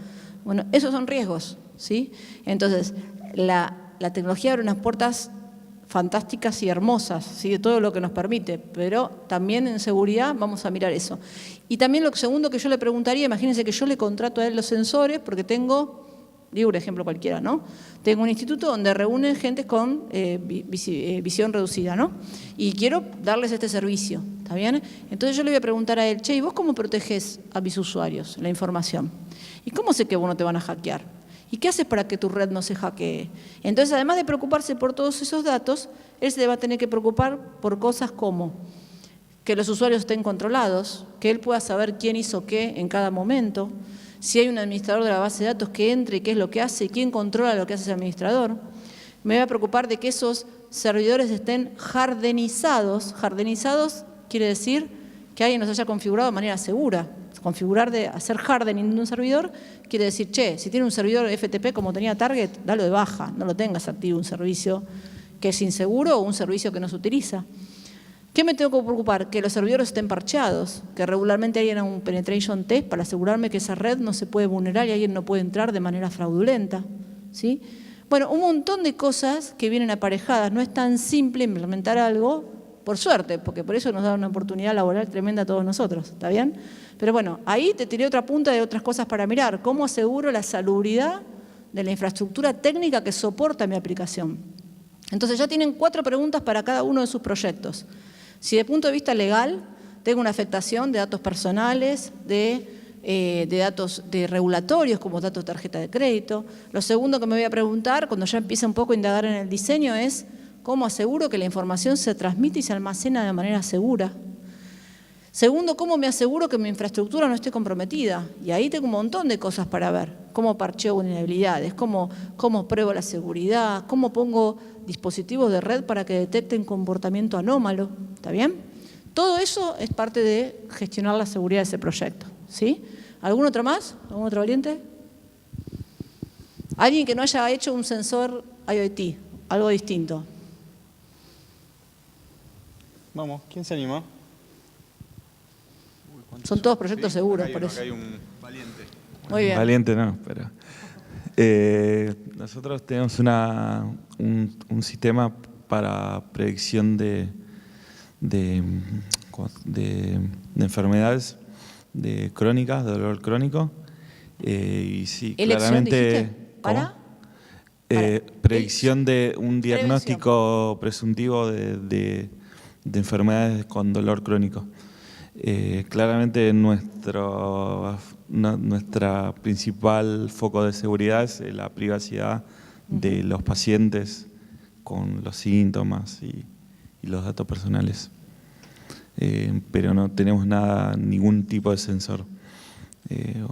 Bueno, esos son riesgos, ¿sí? Entonces, la tecnología abre unas puertas fantásticas y hermosas, ¿sí?, de todo lo que nos permite, pero también en seguridad vamos a mirar eso. Y también lo segundo que yo le preguntaría, imagínense que yo le contrato a él los sensores porque digo un ejemplo cualquiera, ¿no? Tengo un instituto donde reúnen gente con visión reducida, ¿no? Y quiero darles este servicio, ¿está bien? Entonces yo le voy a preguntar a él, che, ¿y vos cómo proteges a mis usuarios la información? ¿Y cómo sé que vos no te van a hackear? ¿Y qué haces para que tu red no se hackee? Entonces, además de preocuparse por todos esos datos, él se va a tener que preocupar por cosas como que los usuarios estén controlados, que él pueda saber quién hizo qué en cada momento, si hay un administrador de la base de datos que entre, qué es lo que hace, quién controla lo que hace ese administrador. Me voy a preocupar de que esos servidores estén jardinizados. Jardinizados quiere decir que alguien los haya configurado de manera segura. Hacer hardening de un servidor quiere decir, che, si tiene un servidor FTP como tenía Target, dalo de baja, no lo tengas activo un servicio que es inseguro o un servicio que no se utiliza. ¿Qué me tengo que preocupar? Que los servidores estén parcheados, que regularmente hagan un penetration test para asegurarme que esa red no se puede vulnerar y alguien no puede entrar de manera fraudulenta, ¿sí? Bueno, un montón de cosas que vienen aparejadas. No es tan simple implementar algo, por suerte, porque por eso nos da una oportunidad laboral tremenda a todos nosotros, ¿está bien? Pero bueno, ahí te tiré otra punta de otras cosas para mirar. ¿Cómo aseguro la salubridad de la infraestructura técnica que soporta mi aplicación? Entonces ya tienen 4 preguntas para cada uno de sus proyectos. Si de punto de vista legal tengo una afectación de datos personales, de datos regulatorios como datos de tarjeta de crédito. Lo segundo que me voy a preguntar cuando ya empiece un poco a indagar en el diseño es cómo aseguro que la información se transmite y se almacena de manera segura. Segundo, cómo me aseguro que mi infraestructura no esté comprometida. Y ahí tengo un montón de cosas para ver. cómo parcheo vulnerabilidades, cómo pruebo la seguridad, cómo pongo dispositivos de red para que detecten comportamiento anómalo, ¿está bien? Todo eso es parte de gestionar la seguridad de ese proyecto, ¿sí? ¿Algún otro más? ¿Algún otro valiente? Alguien que no haya hecho un sensor IoT, algo distinto. Vamos, ¿quién se anima? Son todos proyectos seguros, por eso. Acá hay un valiente. Muy bien. Valiente no, pero nosotros tenemos un sistema para predicción de enfermedades crónicas, de dolor crónico. Y sí, ¿Elección, claramente. dijiste? ¿Para? Predicción de un diagnóstico presuntivo de enfermedades con dolor crónico. Claramente nuestra principal foco de seguridad es la privacidad de los pacientes con los síntomas y los datos personales. Pero no tenemos ningún tipo de sensor.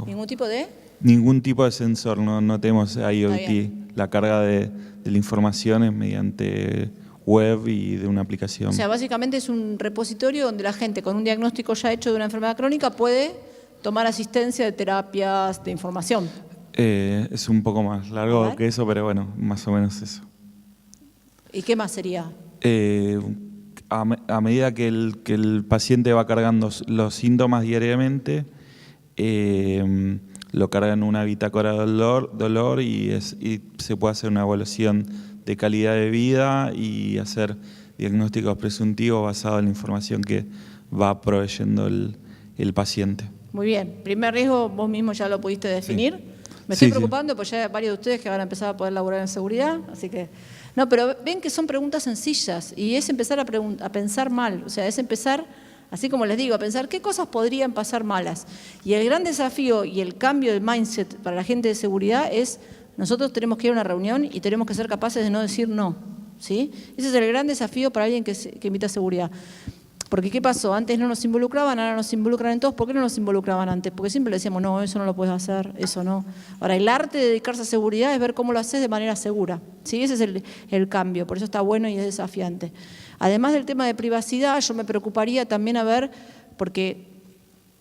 ¿Ningún tipo de? Ningún tipo de sensor, no tenemos IoT. La carga de la información es mediante web y de una aplicación. O sea, básicamente es un repositorio donde la gente con un diagnóstico ya hecho de una enfermedad crónica puede tomar asistencia de terapias, de información. Es un poco más largo que eso, pero bueno, más o menos eso. ¿Y qué más sería? A medida que el paciente va cargando los síntomas diariamente, lo carga en una bitácora de dolor y se puede hacer una evaluación de calidad de vida y hacer diagnósticos presuntivos basados en la información que va proveyendo el paciente. Muy bien. Primer riesgo, vos mismo ya lo pudiste definir. Sí. Me estoy preocupando porque ya hay varios de ustedes que van a empezar a poder laburar en seguridad, así que... No, pero ven que son preguntas sencillas y es empezar a pensar mal, o sea, es empezar, así como les digo, a pensar qué cosas podrían pasar malas. Y el gran desafío y el cambio de mindset para la gente de seguridad es, nosotros tenemos que ir a una reunión y tenemos que ser capaces de no decir no, ¿sí? Ese es el gran desafío para alguien que imita seguridad. Porque ¿qué pasó? Antes no nos involucraban, ahora nos involucran en todos. ¿Por qué no nos involucraban antes? Porque siempre le decíamos, no, eso no lo puedes hacer, eso no. Ahora, el arte de dedicarse a seguridad es ver cómo lo haces de manera segura. ¿Sí? Ese es el cambio, por eso está bueno y es desafiante. Además del tema de privacidad, yo me preocuparía también a ver, porque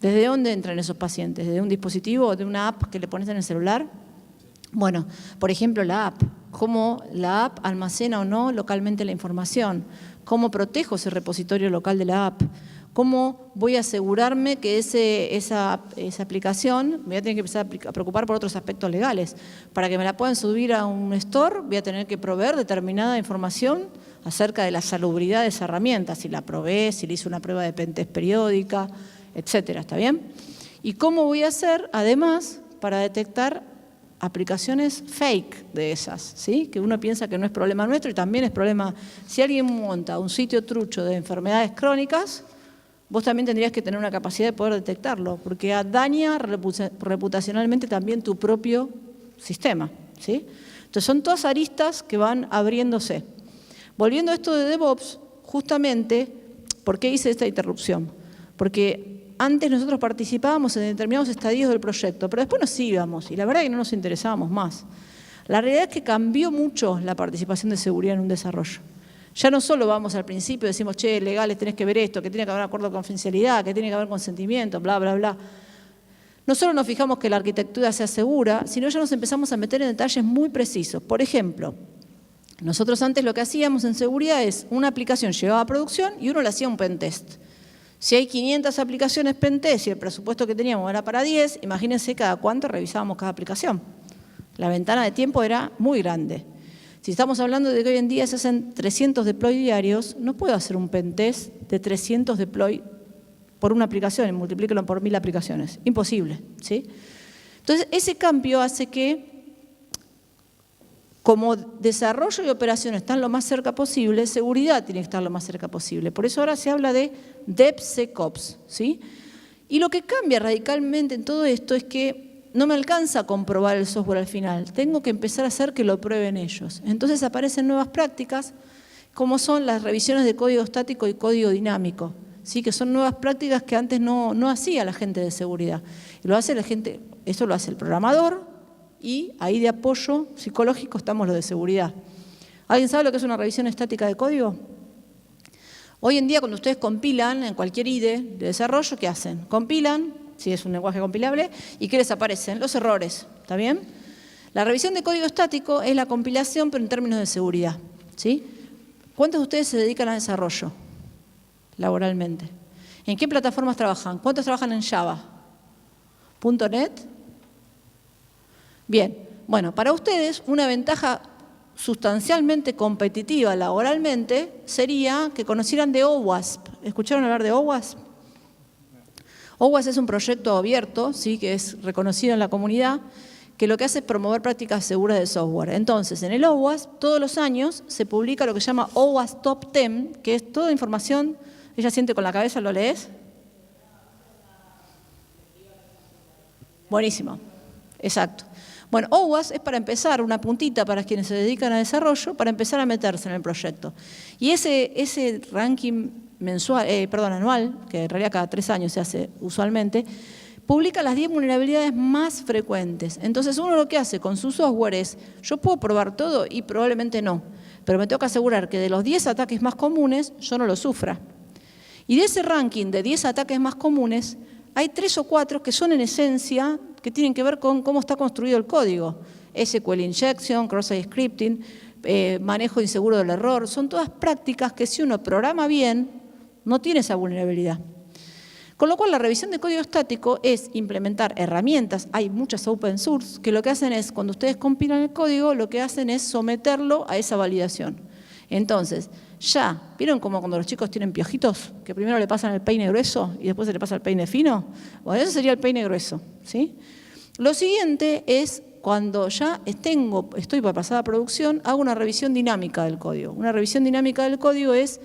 ¿desde dónde entran esos pacientes? ¿Desde un dispositivo o de una app que le pones en el celular? Bueno, por ejemplo, la app. ¿Cómo la app almacena o no localmente la información? ¿Cómo protejo ese repositorio local de la app? ¿Cómo voy a asegurarme que esa aplicación, me voy a tener que empezar a preocupar por otros aspectos legales? Para que me la puedan subir a un store, voy a tener que proveer determinada información acerca de la salubridad de esa herramienta, si la probé, si le hice una prueba de pentest periódica, etcétera, ¿está bien? ¿Y cómo voy a hacer, además, para detectar aplicaciones fake de esas, ¿sí? Que uno piensa que no es problema nuestro y también es problema. Si alguien monta un sitio trucho de enfermedades crónicas, vos también tendrías que tener una capacidad de poder detectarlo, porque daña reputacionalmente también tu propio sistema, ¿sí? Entonces son todas aristas que van abriéndose. Volviendo a esto de DevOps, justamente, ¿por qué hice esta interrupción? Porque antes nosotros participábamos en determinados estadios del proyecto, pero después nos íbamos y la verdad es que no nos interesábamos más. La realidad es que cambió mucho la participación de seguridad en un desarrollo. Ya no solo vamos al principio y decimos, che, legales, tenés que ver esto, que tiene que haber un acuerdo de confidencialidad, que tiene que haber consentimiento, bla, bla, bla. No solo nos fijamos que la arquitectura sea segura, sino ya nos empezamos a meter en detalles muy precisos. Por ejemplo, nosotros antes lo que hacíamos en seguridad es una aplicación llegaba a producción y uno le hacía un pentest. Si hay 500 aplicaciones pentest y el presupuesto que teníamos era para 10, imagínense cada cuánto revisábamos cada aplicación. La ventana de tiempo era muy grande. Si estamos hablando de que hoy en día se hacen 300 deploy diarios, no puedo hacer un pentest de 300 deploy por una aplicación y multiplíquelo por 1000 aplicaciones. Imposible, ¿sí? Entonces, ese cambio hace que, como desarrollo y operación están lo más cerca posible, seguridad tiene que estar lo más cerca posible. Por eso ahora se habla de DevSecOps, ¿sí? Y lo que cambia radicalmente en todo esto es que no me alcanza a comprobar el software al final, tengo que empezar a hacer que lo prueben ellos. Entonces aparecen nuevas prácticas, como son las revisiones de código estático y código dinámico, ¿sí? Que son nuevas prácticas que antes no hacía la gente de seguridad. Y lo hace la gente, eso lo hace el programador y ahí de apoyo psicológico estamos los de seguridad. ¿Alguien sabe lo que es una revisión estática de código? Hoy en día, cuando ustedes compilan en cualquier IDE de desarrollo, ¿qué hacen? Compilan, si es un lenguaje compilable, y ¿qué les aparecen? Los errores, ¿está bien? La revisión de código estático es la compilación, pero en términos de seguridad, ¿sí? ¿Cuántos de ustedes se dedican al desarrollo laboralmente? ¿En qué plataformas trabajan? ¿Cuántos trabajan en Java? ¿.NET? Bien, bueno, para ustedes una ventaja sustancialmente competitiva laboralmente sería que conocieran de OWASP. ¿Escucharon hablar de OWASP? OWASP es un proyecto abierto, ¿sí? Que es reconocido en la comunidad, que lo que hace es promover prácticas seguras de software. Entonces, en el OWASP, todos los años se publica lo que se llama OWASP Top 10, que es toda información. ¿Ella siente con la cabeza? ¿Lo lees? Buenísimo, exacto. Bueno, OWASP es para empezar, una puntita para quienes se dedican a desarrollo, para empezar a meterse en el proyecto. Y ese ranking anual, que en realidad cada 3 años se hace usualmente, publica las 10 vulnerabilidades más frecuentes. Entonces uno lo que hace con su software es, yo puedo probar todo y probablemente no, pero me tengo que asegurar que de los 10 ataques más comunes yo no los sufra. Y de ese ranking de 10 ataques más comunes, hay 3 o 4 que son en esencia, que tienen que ver con cómo está construido el código. SQL injection, cross-site scripting, manejo inseguro del error. Son todas prácticas que si uno programa bien, no tiene esa vulnerabilidad. Con lo cual, la revisión de código estático es implementar herramientas. Hay muchas open source que lo que hacen es, cuando ustedes compilan el código, lo que hacen es someterlo a esa validación. Entonces, ya, ¿vieron como cuando los chicos tienen piojitos? Que primero le pasan el peine grueso y después se le pasa el peine fino. Bueno, eso sería el peine grueso, ¿sí? Lo siguiente es, cuando ya estoy para pasar a producción, hago una revisión dinámica del código. Una revisión dinámica del código es,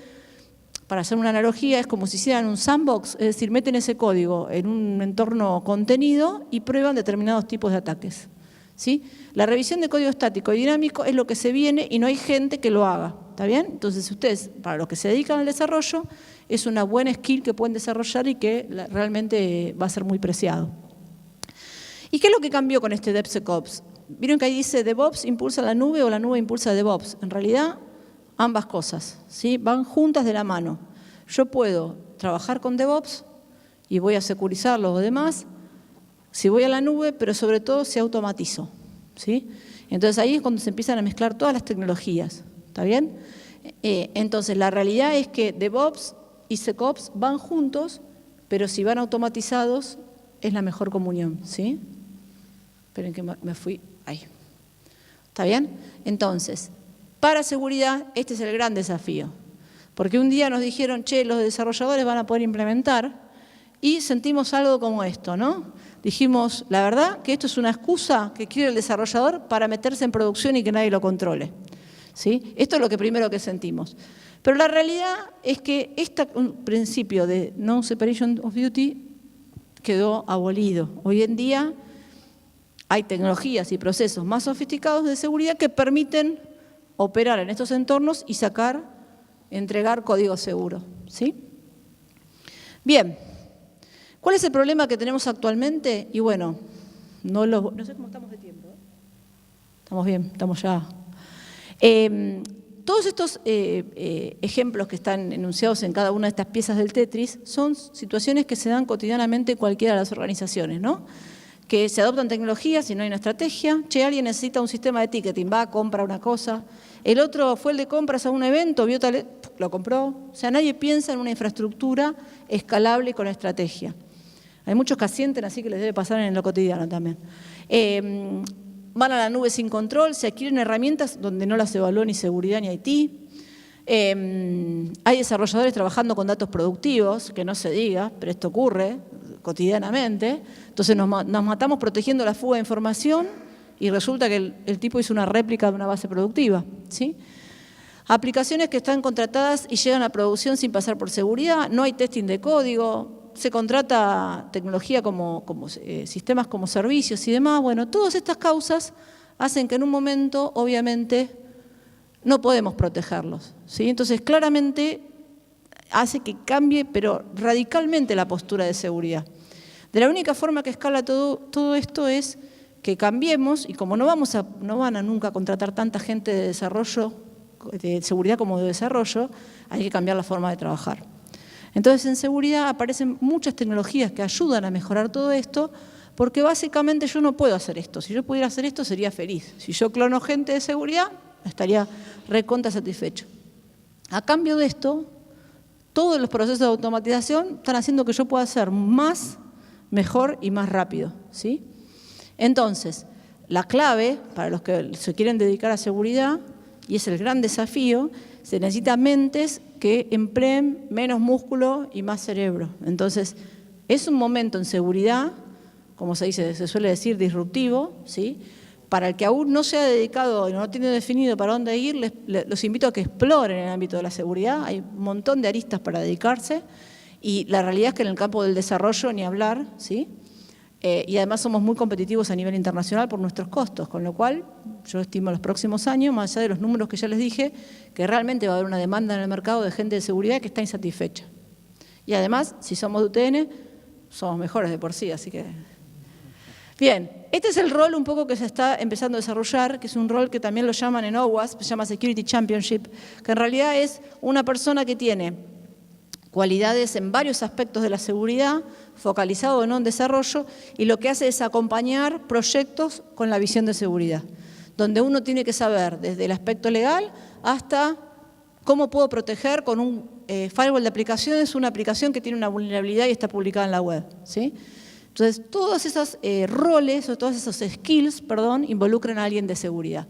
para hacer una analogía, es como si hicieran un sandbox, es decir, meten ese código en un entorno contenido y prueban determinados tipos de ataques, ¿sí? La revisión de código estático y dinámico es lo que se viene y no hay gente que lo haga, ¿está bien? Entonces ustedes, para los que se dedican al desarrollo, es una buena skill que pueden desarrollar y que realmente va a ser muy preciado. ¿Y qué es lo que cambió con este DevSecOps? Vieron que ahí dice DevOps impulsa la nube o la nube impulsa DevOps. En realidad, ambas cosas, ¿sí? Van juntas de la mano. Yo puedo trabajar con DevOps y voy a securizar lo demás, si voy a la nube, pero sobre todo si automatizo, ¿sí? Entonces ahí es cuando se empiezan a mezclar todas las tecnologías, ¿está bien? Entonces la realidad es que DevOps y SecOps van juntos, pero si van automatizados es la mejor comunión, ¿sí? Esperen que me fui ahí. ¿Está bien? Entonces, para seguridad, este es el gran desafío. Porque un día nos dijeron, che, los desarrolladores van a poder implementar, y sentimos algo como esto, ¿no? Dijimos, la verdad que esto es una excusa que quiere el desarrollador para meterse en producción y que nadie lo controle, ¿sí? Esto es lo que primero que sentimos. Pero la realidad es que este principio de no separation of duty quedó abolido. Hoy en día hay tecnologías y procesos más sofisticados de seguridad que permiten operar en estos entornos y entregar código seguro, ¿sí? Bien, ¿cuál es el problema que tenemos actualmente? Y bueno, no sé cómo estamos de tiempo. Estamos bien, estamos ya. Todos estos ejemplos que están enunciados en cada una de estas piezas del Tetris son situaciones que se dan cotidianamente en cualquiera de las organizaciones, ¿no? Que se adoptan tecnologías y no hay una estrategia. Che, alguien necesita un sistema de ticketing, va, compra una cosa. El otro fue el de compras a un evento, vio tal, lo compró. O sea, nadie piensa en una infraestructura escalable y con estrategia. Hay muchos que asienten, así que les debe pasar en lo cotidiano también. Van a la nube sin control, se adquieren herramientas donde no las evalúa ni seguridad ni IT. Hay desarrolladores trabajando con datos productivos, que no se diga, pero esto ocurre cotidianamente. Entonces nos matamos protegiendo la fuga de información y resulta que el tipo hizo una réplica de una base productiva, ¿sí? Aplicaciones que están contratadas y llegan a producción sin pasar por seguridad, no hay testing de código, se contrata tecnología como sistemas como servicios y demás. Bueno, todas estas causas hacen que en un momento, obviamente, no podemos protegerlos, ¿sí? Entonces, claramente hace que cambie, pero radicalmente, la postura de seguridad. De la única forma que escala todo esto es que cambiemos, y como no van a nunca contratar tanta gente de desarrollo, de seguridad como de desarrollo, hay que cambiar la forma de trabajar. Entonces, en seguridad aparecen muchas tecnologías que ayudan a mejorar todo esto, porque básicamente yo no puedo hacer esto. Si yo pudiera hacer esto, sería feliz. Si yo clono gente de seguridad, estaría recontra satisfecho. A cambio de esto, todos los procesos de automatización están haciendo que yo pueda hacer más, mejor y más rápido, ¿sí? Entonces, la clave para los que se quieren dedicar a seguridad, y es el gran desafío, se necesitan mentes que empleen menos músculo y más cerebro. Entonces, es un momento en seguridad, como se suele decir, disruptivo, ¿sí? Para el que aún no se ha dedicado y no tiene definido para dónde ir, los invito a que exploren el ámbito de la seguridad. Hay un montón de aristas para dedicarse y la realidad es que en el campo del desarrollo ni hablar, ¿sí? Y además somos muy competitivos a nivel internacional por nuestros costos, con lo cual yo estimo los próximos años, más allá de los números que ya les dije, que realmente va a haber una demanda en el mercado de gente de seguridad que está insatisfecha. Y además, si somos de UTN, somos mejores de por sí, así que... Bien, este es el rol un poco que se está empezando a desarrollar, que es un rol que también lo llaman en OWASP, se llama Security Championship, que en realidad es una persona que tiene cualidades en varios aspectos de la seguridad, focalizado en desarrollo, y lo que hace es acompañar proyectos con la visión de seguridad, donde uno tiene que saber desde el aspecto legal hasta cómo puedo proteger con un firewall de aplicaciones una aplicación que tiene una vulnerabilidad y está publicada en la web, ¿sí? Entonces, todos esos roles o todos esos skills, involucran a alguien de seguridad.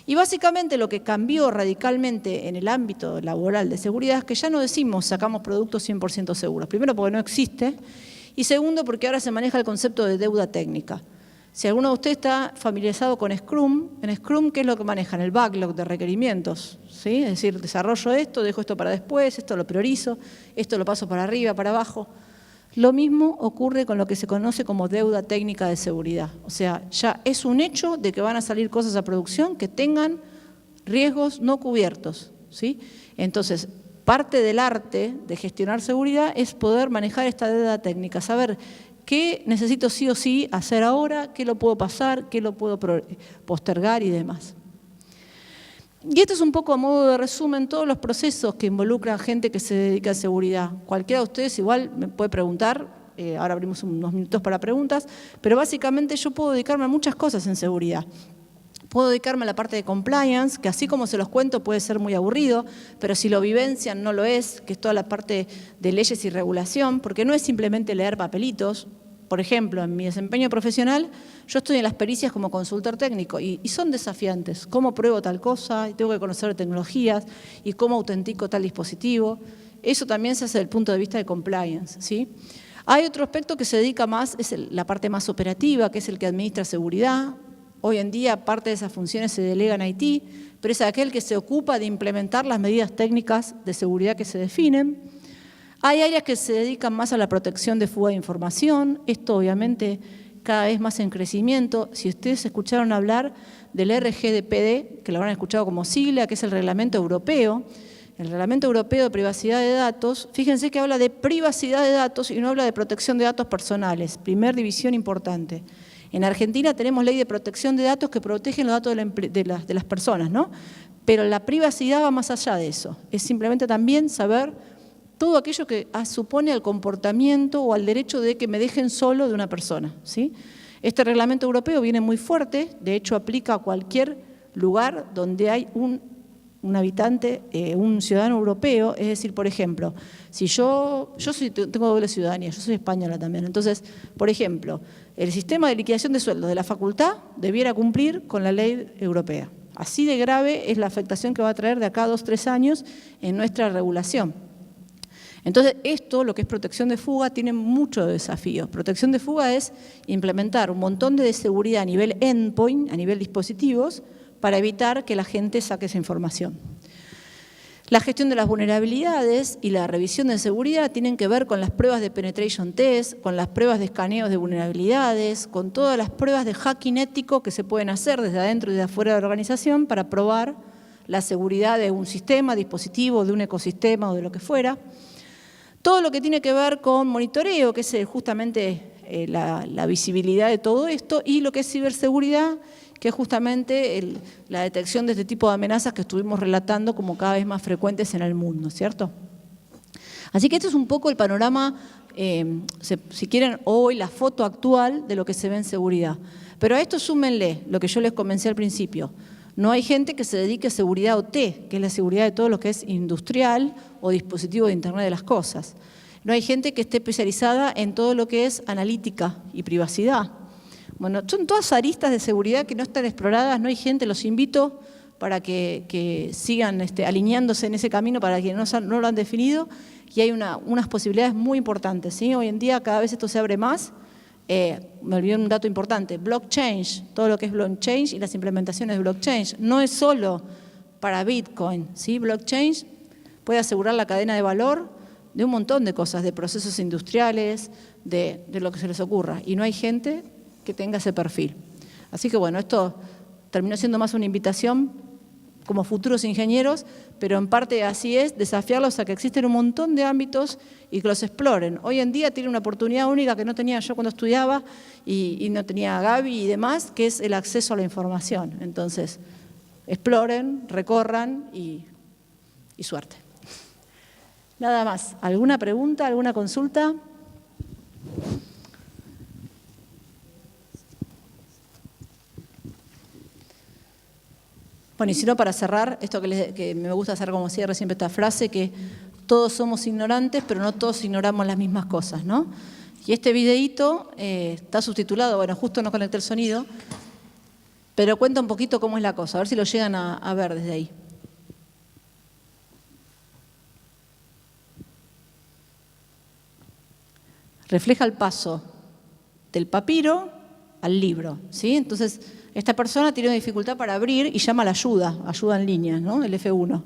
Y básicamente lo que cambió radicalmente en el ámbito laboral de seguridad es que ya no decimos sacamos productos 100% seguros. Primero porque no existe y segundo porque ahora se maneja el concepto de deuda técnica. Si alguno de ustedes está familiarizado con Scrum, en Scrum, ¿qué es lo que manejan? El backlog de requerimientos, ¿sí? Es decir, desarrollo esto, dejo esto para después, esto lo priorizo, esto lo paso para arriba, para abajo. Lo mismo ocurre con lo que se conoce como deuda técnica de seguridad. O sea, ya es un hecho de que van a salir cosas a producción que tengan riesgos no cubiertos, ¿sí? Entonces, parte del arte de gestionar seguridad es poder manejar esta deuda técnica, saber qué necesito sí o sí hacer ahora, qué lo puedo pasar, qué lo puedo postergar y demás. Y esto es un poco a modo de resumen todos los procesos que involucran gente que se dedica a seguridad. Cualquiera de ustedes igual me puede preguntar, ahora abrimos unos minutos para preguntas, pero básicamente yo puedo dedicarme a muchas cosas en seguridad. Puedo dedicarme a la parte de compliance, que así como se los cuento puede ser muy aburrido, pero si lo vivencian no lo es, que es toda la parte de leyes y regulación, porque no es simplemente leer papelitos. Por ejemplo, en mi desempeño profesional, yo estoy en las pericias como consultor técnico y son desafiantes. ¿Cómo pruebo tal cosa? Y tengo que conocer tecnologías y cómo autentico tal dispositivo. Eso también se hace desde el punto de vista de compliance, ¿sí? Hay otro aspecto que se dedica más, es la parte más operativa, que es el que administra seguridad. Hoy en día parte de esas funciones se delegan a IT, pero es aquel que se ocupa de implementar las medidas técnicas de seguridad que se definen. Hay áreas que se dedican más a la protección de fuga de información, esto obviamente cada vez más en crecimiento. Si ustedes escucharon hablar del RGPD, que lo habrán escuchado como sigla, que es el Reglamento Europeo, el Reglamento Europeo de Privacidad de Datos, fíjense que habla de privacidad de datos y no habla de protección de datos personales, primer división importante. En Argentina tenemos ley de protección de datos que protegen los datos de las personas, ¿no? Pero la privacidad va más allá de eso, es simplemente también saber todo aquello que supone al comportamiento o al derecho de que me dejen solo de una persona, ¿sí? Este reglamento europeo viene muy fuerte, de hecho aplica a cualquier lugar donde hay un habitante, un ciudadano europeo, es decir, por ejemplo, si tengo doble ciudadanía, yo soy española también, entonces, por ejemplo, el sistema de liquidación de sueldos de la facultad debiera cumplir con la ley europea. Así de grave es la afectación que va a traer de acá a 2 o 3 años en nuestra regulación. Entonces, esto, lo que es protección de fuga, tiene muchos desafíos. Protección de fuga es implementar un montón de seguridad a nivel endpoint, a nivel dispositivos, para evitar que la gente saque esa información. La gestión de las vulnerabilidades y la revisión de seguridad tienen que ver con las pruebas de penetration test, con las pruebas de escaneos de vulnerabilidades, con todas las pruebas de hacking ético que se pueden hacer desde adentro y desde afuera de la organización para probar la seguridad de un sistema, dispositivo, de un ecosistema o de lo que fuera. Todo lo que tiene que ver con monitoreo, que es justamente la visibilidad de todo esto, y lo que es ciberseguridad, que es justamente la detección de este tipo de amenazas que estuvimos relatando como cada vez más frecuentes en el mundo, ¿cierto? Así que este es un poco el panorama, si quieren, hoy, la foto actual de lo que se ve en seguridad. Pero a esto súmenle lo que yo les comenté al principio. No hay gente que se dedique a seguridad OT, que es la seguridad de todo lo que es industrial o dispositivo de Internet de las cosas. No hay gente que esté especializada en todo lo que es analítica y privacidad. Bueno, son todas aristas de seguridad que no están exploradas, no hay gente, los invito para que sigan alineándose en ese camino para quienes no lo han definido, y hay unas posibilidades muy importantes, ¿sí? Hoy en día cada vez esto se abre más. Me olvidé un dato importante, blockchain, todo lo que es blockchain y las implementaciones de blockchain, no es solo para Bitcoin, ¿sí? Blockchain puede asegurar la cadena de valor de un montón de cosas, de procesos industriales, de lo que se les ocurra, y no hay gente que tenga ese perfil. Así que bueno, esto terminó siendo más una invitación como futuros ingenieros, pero en parte así es, desafiarlos a que existen un montón de ámbitos y que los exploren. Hoy en día tienen una oportunidad única que no tenía yo cuando estudiaba y no tenía Gaby y demás, que es el acceso a la información. Entonces, exploren, recorran y suerte. Nada más. ¿Alguna pregunta, alguna consulta? Bueno, y si no, para cerrar, esto que me gusta hacer como cierre siempre esta frase, que todos somos ignorantes, pero no todos ignoramos las mismas cosas, ¿no? Y este videíto está subtitulado, bueno, justo no conecté el sonido, pero cuenta un poquito cómo es la cosa, a ver si lo llegan a ver desde ahí. Refleja el paso del papiro al libro, ¿sí? Entonces, esta persona tiene una dificultad para abrir y llama a la ayuda en línea, ¿no? El F1.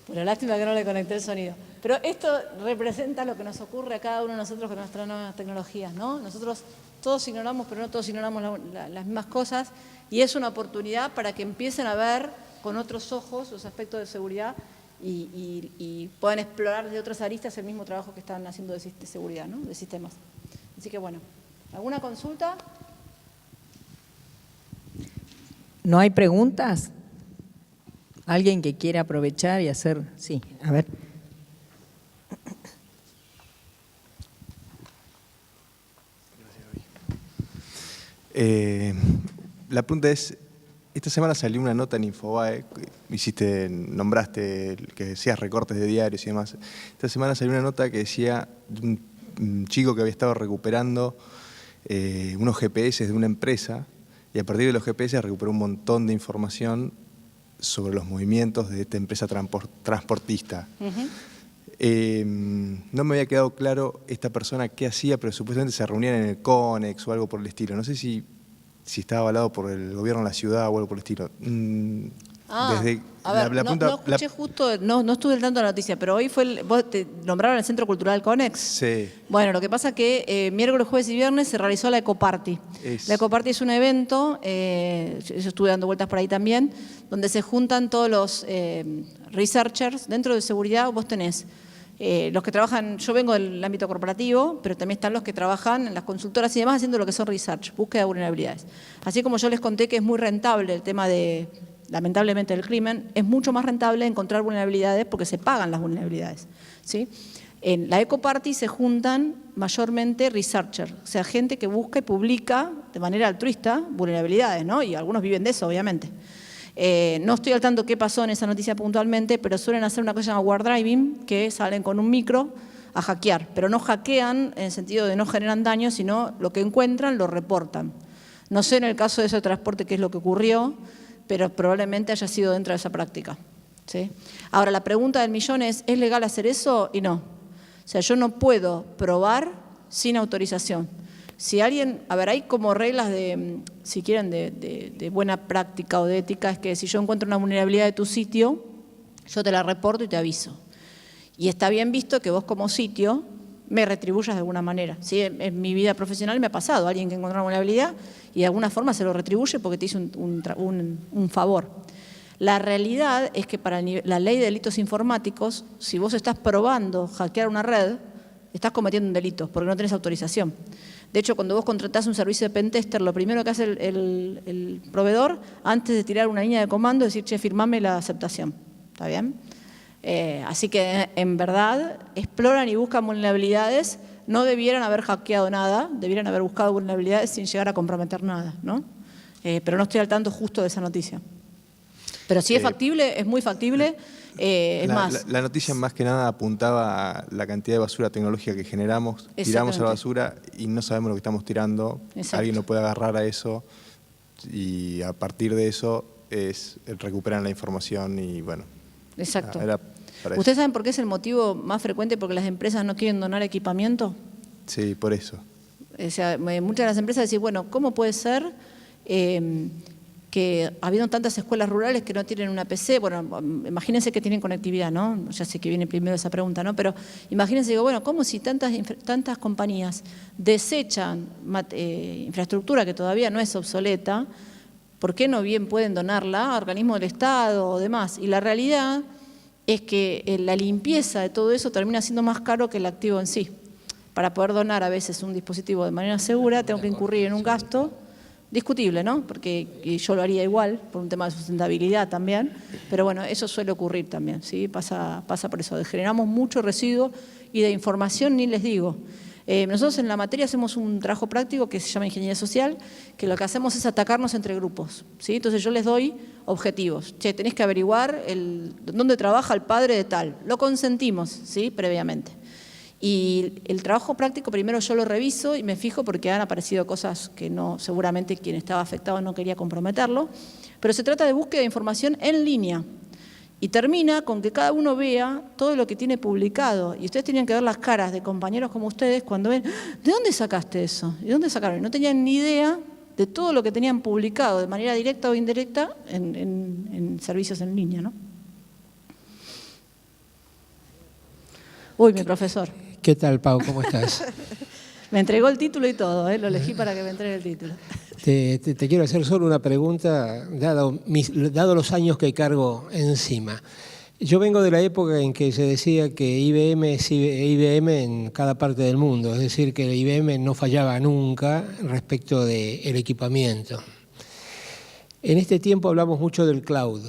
Pero lástima que no le conecté el sonido. Pero esto representa lo que nos ocurre a cada uno de nosotros con nuestras nuevas tecnologías, ¿no? Nosotros todos ignoramos, pero no todos ignoramos las mismas cosas, y es una oportunidad para que empiecen a ver con otros ojos los aspectos de seguridad y puedan explorar desde otras aristas el mismo trabajo que están haciendo de seguridad, ¿no? De sistemas. Así que bueno, ¿alguna consulta? ¿No hay preguntas? ¿Alguien que quiera aprovechar y hacer? Sí, a ver. La pregunta es esta semana salió una nota en Infobae, nombraste que decías recortes de diarios y demás. Esta semana salió una nota que decía de un chico que había estado recuperando unos GPS de una empresa y a partir de los GPS recuperó un montón de información sobre los movimientos de esta empresa transportista. No me había quedado claro esta persona qué hacía, pero supuestamente se reunían en el CONEX o algo por el estilo. No sé si estaba avalado por el gobierno de la ciudad o algo por el estilo. No estuve al tanto de la noticia, pero hoy vos te nombraron el Centro Cultural CONEX. Sí. Bueno, lo que pasa es que miércoles, jueves y viernes se realizó la Ecoparty. La Ecoparty es un evento, yo estuve dando vueltas por ahí también, donde se juntan todos los researchers. Dentro de seguridad vos tenés los que trabajan, yo vengo del ámbito corporativo, pero también están los que trabajan en las consultoras y demás haciendo lo que son research, búsqueda de vulnerabilidades. Así como yo les conté que es muy rentable el tema de, lamentablemente, del crimen, es mucho más rentable encontrar vulnerabilidades porque se pagan las vulnerabilidades, ¿sí? En la Ecoparty se juntan mayormente researchers, o sea, gente que busca y publica de manera altruista vulnerabilidades, ¿no? Y algunos viven de eso, obviamente. No estoy al tanto qué pasó en esa noticia puntualmente, pero suelen hacer una cosa llamada war driving, que salen con un micro a hackear, pero no hackean en el sentido de no generan daño, sino lo que encuentran lo reportan. No sé en el caso de ese transporte qué es lo que ocurrió, pero probablemente haya sido dentro de esa práctica, ¿sí? Ahora, la pregunta del millón ¿es legal hacer eso? Y no. O sea, yo no puedo probar sin autorización. Si alguien, a ver, hay como reglas de, si quieren, de buena práctica o de ética, es que si yo encuentro una vulnerabilidad de tu sitio, yo te la reporto y te aviso. Y está bien visto que vos como sitio me retribuyas de alguna manera. ¿Sí? En mi vida profesional me ha pasado, alguien que encontró una vulnerabilidad y de alguna forma se lo retribuye porque te hizo un favor. La realidad es que para la ley de delitos informáticos, si vos estás probando hackear una red, estás cometiendo un delito porque no tenés autorización. De hecho, cuando vos contratás un servicio de pentester, lo primero que hace el proveedor, antes de tirar una línea de comando, es decir, che, firmame la aceptación. ¿Está bien? Así que, en verdad, exploran y buscan vulnerabilidades. No debieran haber hackeado nada, debieran haber buscado vulnerabilidades sin llegar a comprometer nada, ¿no? Pero no estoy al tanto justo de esa noticia. Pero si es factible, es muy factible. La noticia más que nada apuntaba a la cantidad de basura tecnológica que generamos, tiramos a la basura y no sabemos lo que estamos tirando. Exacto. Alguien lo puede agarrar a eso y a partir de eso recuperan la información y bueno. Exacto. ¿Ustedes saben por qué es el motivo más frecuente porque las empresas no quieren donar equipamiento? Sí, por eso. O sea, muchas de las empresas dicen, bueno, ¿cómo puede ser que habiendo tantas escuelas rurales que no tienen una PC? Bueno, imagínense que tienen conectividad, ¿no? Ya sé que viene primero esa pregunta, ¿no? Pero imagínense, digo, bueno, ¿cómo si tantas compañías desechan infraestructura que todavía no es obsoleta, ¿por qué no bien pueden donarla a organismos del Estado o demás? Y la realidad es que la limpieza de todo eso termina siendo más caro que el activo en sí. Para poder donar a veces un dispositivo de manera segura, tengo que incurrir en un gasto discutible, ¿no? Porque yo lo haría igual, por un tema de sustentabilidad también, pero bueno, eso suele ocurrir también, ¿sí? Pasa por eso, generamos mucho residuo y de información ni les digo. Nosotros en la materia hacemos un trabajo práctico que se llama Ingeniería Social, que lo que hacemos es atacarnos entre grupos, ¿sí? Entonces yo les doy objetivos. Che, tenés que averiguar dónde trabaja el padre de tal. Lo consentimos, ¿sí? Previamente. Y el trabajo práctico primero yo lo reviso y me fijo porque han aparecido cosas que no, seguramente quien estaba afectado no quería comprometerlo, pero se trata de búsqueda de información en línea. Y termina con que cada uno vea todo lo que tiene publicado. Y ustedes tenían que ver las caras de compañeros como ustedes cuando ven, ¿de dónde sacaste eso? ¿De dónde sacaron? Y no tenían ni idea de todo lo que tenían publicado de manera directa o indirecta en servicios en línea, ¿no? Uy, mi profesor. ¿Qué tal, Pau? ¿Cómo estás? Me entregó el título y todo, lo elegí para que me entregue el título. Te quiero hacer solo una pregunta, dado los años que cargo encima. Yo vengo de la época en que se decía que IBM es IBM en cada parte del mundo, es decir, que IBM no fallaba nunca respecto del equipamiento. En este tiempo hablamos mucho del cloud,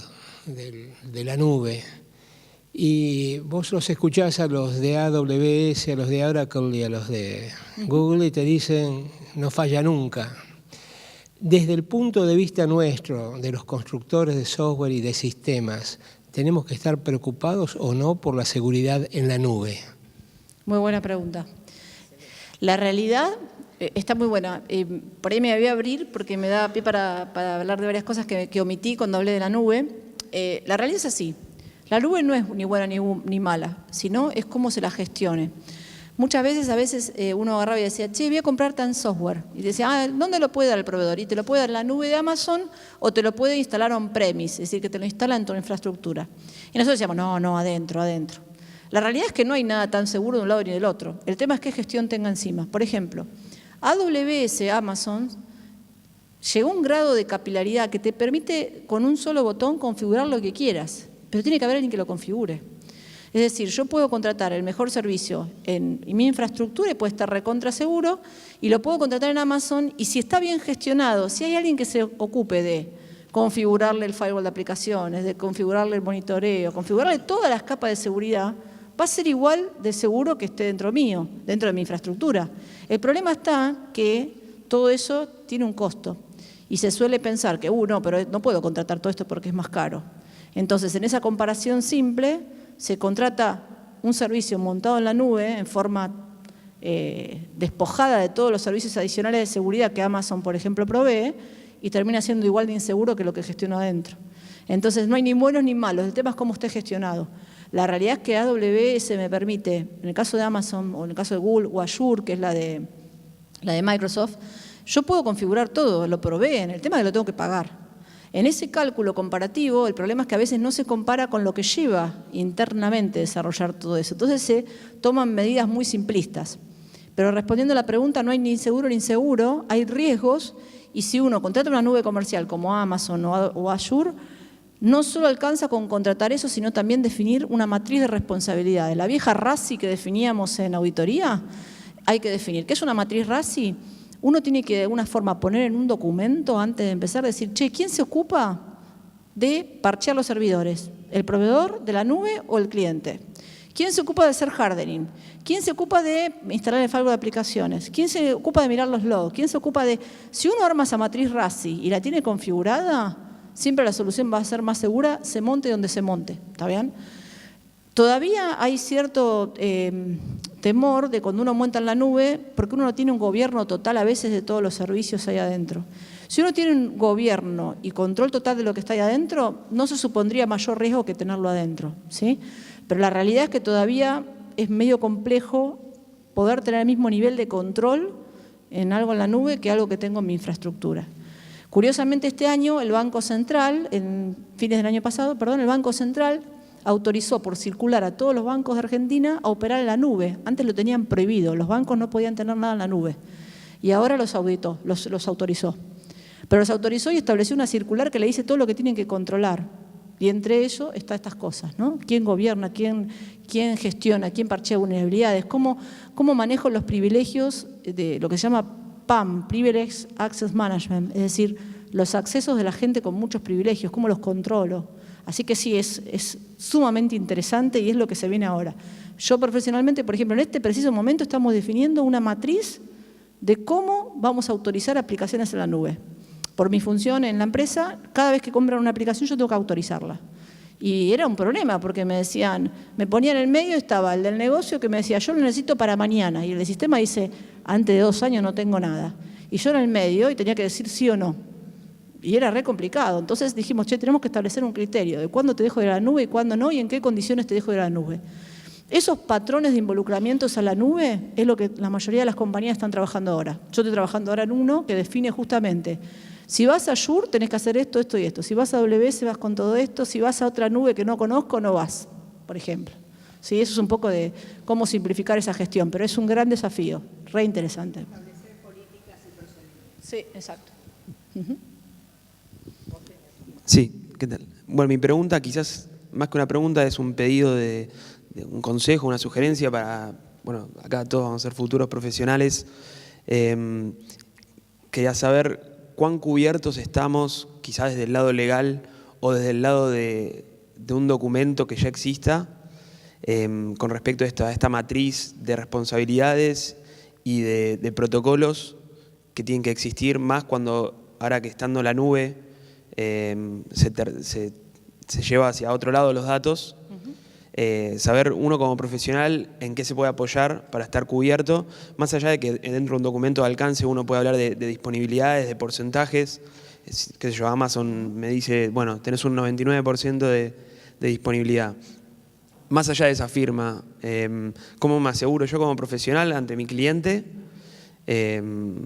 de la nube, y vos los escuchás a los de AWS, a los de Oracle y a los de Google y te dicen no falla nunca. Desde el punto de vista nuestro, de los constructores de software y de sistemas, ¿tenemos que estar preocupados o no por la seguridad en la nube? Muy buena pregunta. La realidad está muy buena. Por ahí me voy a abrir porque me da pie para hablar de varias cosas que omití cuando hablé de la nube. La realidad es así. La nube no es ni buena ni mala, sino es cómo se la gestione. Muchas veces, uno agarraba y decía, che, voy a comprar tan software. Y decía, ¿dónde lo puede dar el proveedor? Y te lo puede dar en la nube de Amazon o te lo puede instalar on-premise, es decir, que te lo instala en tu infraestructura. Y nosotros decíamos, no, adentro. La realidad es que no hay nada tan seguro de un lado ni del otro. El tema es qué gestión tenga encima. Por ejemplo, AWS, Amazon, llegó a un grado de capilaridad que te permite con un solo botón configurar lo que quieras, pero tiene que haber alguien que lo configure. Es decir, yo puedo contratar el mejor servicio en mi infraestructura y puede estar recontra seguro, y lo puedo contratar en Amazon, y si está bien gestionado, si hay alguien que se ocupe de configurarle el firewall de aplicaciones, de configurarle el monitoreo, configurarle todas las capas de seguridad, va a ser igual de seguro que esté dentro mío, dentro de mi infraestructura. El problema está que todo eso tiene un costo, y se suele pensar que, no, pero no puedo contratar todo esto porque es más caro. Entonces, en esa comparación simple, se contrata un servicio montado en la nube en forma despojada de todos los servicios adicionales de seguridad que Amazon, por ejemplo, provee, y termina siendo igual de inseguro que lo que gestiona adentro. Entonces, no hay ni buenos ni malos, el tema es cómo esté gestionado. La realidad es que AWS me permite, en el caso de Amazon o en el caso de Google o Azure, que es la de Microsoft, yo puedo configurar todo, lo proveen, el tema es que lo tengo que pagar. En ese cálculo comparativo, el problema es que a veces no se compara con lo que lleva internamente desarrollar todo eso. Entonces se toman medidas muy simplistas. Pero respondiendo a la pregunta, no hay ni seguro ni inseguro, hay riesgos, y si uno contrata una nube comercial como Amazon o Azure, no solo alcanza con contratar eso, sino también definir una matriz de responsabilidades. La vieja RACI que definíamos en auditoría, hay que definir. ¿Qué es una matriz RACI? Uno tiene que de alguna forma poner en un documento antes de empezar, decir, che, ¿quién se ocupa de parchear los servidores? ¿El proveedor de la nube o el cliente? ¿Quién se ocupa de hacer hardening? ¿Quién se ocupa de instalar el firewall de aplicaciones? ¿Quién se ocupa de mirar los logs? ¿Quién se ocupa de...? Si uno arma esa matriz RACI y la tiene configurada, siempre la solución va a ser más segura, se monte donde se monte, ¿está bien? Todavía hay cierto temor de cuando uno monta en la nube, porque uno no tiene un gobierno total a veces de todos los servicios ahí adentro. Si uno tiene un gobierno y control total de lo que está ahí adentro, no se supondría mayor riesgo que tenerlo adentro, ¿sí? Pero la realidad es que todavía es medio complejo poder tener el mismo nivel de control en algo en la nube que algo que tengo en mi infraestructura. Curiosamente este año el Banco Central, en fines del año pasado, el Banco Central autorizó por circular a todos los bancos de Argentina a operar en la nube. Antes lo tenían prohibido, los bancos no podían tener nada en la nube. Y ahora los auditó, los autorizó. Pero los autorizó y estableció una circular que le dice todo lo que tienen que controlar. Y entre ellos están estas cosas, ¿no? ¿Quién gobierna? ¿Quién gestiona? ¿Quién parchea vulnerabilidades? ¿Cómo manejo los privilegios de lo que se llama PAM, Privilege Access Management? Es decir, los accesos de la gente con muchos privilegios, ¿cómo los controlo? Así que sí, es sumamente interesante y es lo que se viene ahora. Yo profesionalmente, por ejemplo, en este preciso momento estamos definiendo una matriz de cómo vamos a autorizar aplicaciones en la nube. Por mi función en la empresa, cada vez que compran una aplicación yo tengo que autorizarla. Y era un problema porque me decían, me ponían en el medio, estaba el del negocio que me decía, yo lo necesito para mañana. Y el sistema dice, antes de 2 años no tengo nada. Y yo en el medio y tenía que decir sí o no. Y era re complicado. Entonces dijimos, che, tenemos que establecer un criterio de cuándo te dejo de la nube y cuándo no, y en qué condiciones te dejo de la nube. Esos patrones de involucramientos a la nube es lo que la mayoría de las compañías están trabajando ahora. Yo estoy trabajando ahora en uno que define justamente, si vas a Azure tenés que hacer esto, esto y esto. Si vas a AWS vas con todo esto. Si vas a otra nube que no conozco, no vas, por ejemplo. Sí, eso es un poco de cómo simplificar esa gestión, pero es un gran desafío, re interesante. Establecer políticas y procedimientos. Sí, exacto. Sí, ¿qué tal? Bueno, mi pregunta quizás, más que una pregunta, es un pedido de un consejo, una sugerencia para, bueno, acá todos vamos a ser futuros profesionales. Quería saber cuán cubiertos estamos, quizás desde el lado legal o desde el lado de un documento que ya exista, con respecto a esta matriz de responsabilidades y de protocolos que tienen que existir, más cuando ahora que estando la nube se lleva hacia otro lado los datos, saber uno como profesional en qué se puede apoyar para estar cubierto, más allá de que dentro de un documento de alcance uno puede hablar de disponibilidades, de porcentajes. Qué sé yo, Amazon me dice, bueno, tenés un 99% de disponibilidad. Más allá de esa firma, ¿cómo me aseguro yo como profesional ante mi cliente el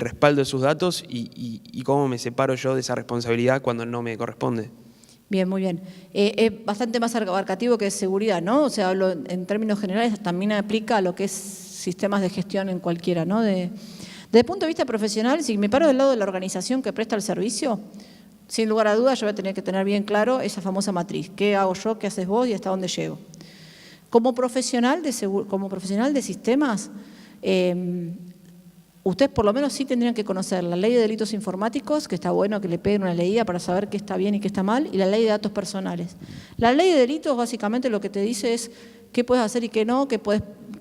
respaldo de sus datos y cómo me separo yo de esa responsabilidad cuando no me corresponde? Bien, muy bien. Es bastante más abarcativo que seguridad, ¿no? O sea, hablo en términos generales, también aplica a lo que es sistemas de gestión en cualquiera, ¿no? Desde el punto de vista profesional, si me paro del lado de la organización que presta el servicio, sin lugar a dudas yo voy a tener que tener bien claro esa famosa matriz. ¿Qué hago yo, qué haces vos y hasta dónde llego? Como profesional de sistemas, ustedes por lo menos sí tendrían que conocer la ley de delitos informáticos, que está bueno que le peguen una leída para saber qué está bien y qué está mal, y la ley de datos personales. La ley de delitos básicamente lo que te dice es qué puedes hacer y qué no, qué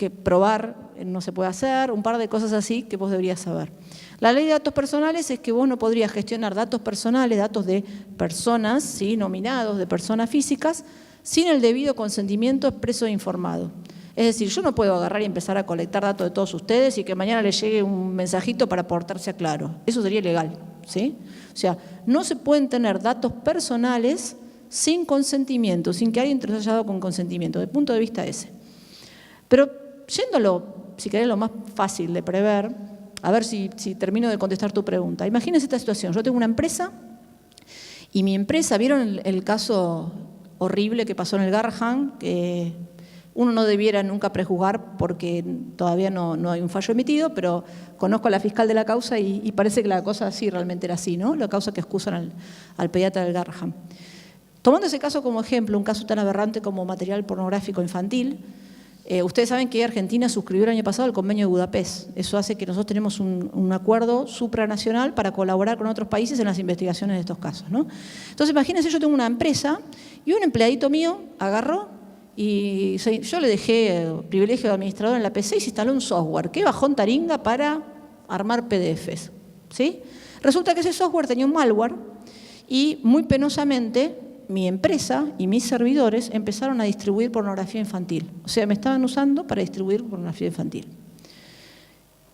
probar no se puede hacer, un par de cosas así que vos deberías saber. La ley de datos personales es que vos no podrías gestionar datos personales, datos de personas, ¿sí? Nominados, de personas físicas, sin el debido consentimiento expreso e informado. Es decir, yo no puedo agarrar y empezar a colectar datos de todos ustedes y que mañana les llegue un mensajito para portarse a Claro. Eso sería ilegal, ¿sí? O sea, no se pueden tener datos personales sin consentimiento, sin que alguien te los haya dado con consentimiento, desde el punto de vista ese. Pero yéndolo, si querés, lo más fácil de prever, a ver si termino de contestar tu pregunta. Imagínense esta situación, yo tengo una empresa y mi empresa, ¿vieron el caso horrible que pasó en el Garrahan? Que uno no debiera nunca prejuzgar porque todavía no hay un fallo emitido, pero conozco a la fiscal de la causa y parece que la cosa sí realmente era así, ¿no? La causa que excusan al pediatra del Garrahan. Tomando ese caso como ejemplo, un caso tan aberrante como material pornográfico infantil, ustedes saben que Argentina suscribió el año pasado el convenio de Budapest. Eso hace que nosotros tenemos un acuerdo supranacional para colaborar con otros países en las investigaciones de estos casos, ¿no? Entonces, imagínense, yo tengo una empresa y un empleadito mío agarró y yo le dejé el privilegio de administrador en la PC y se instaló un software que bajó en Taringa para armar PDFs, ¿sí? Resulta que ese software tenía un malware y muy penosamente mi empresa y mis servidores empezaron a distribuir pornografía infantil. O sea, me estaban usando para distribuir pornografía infantil.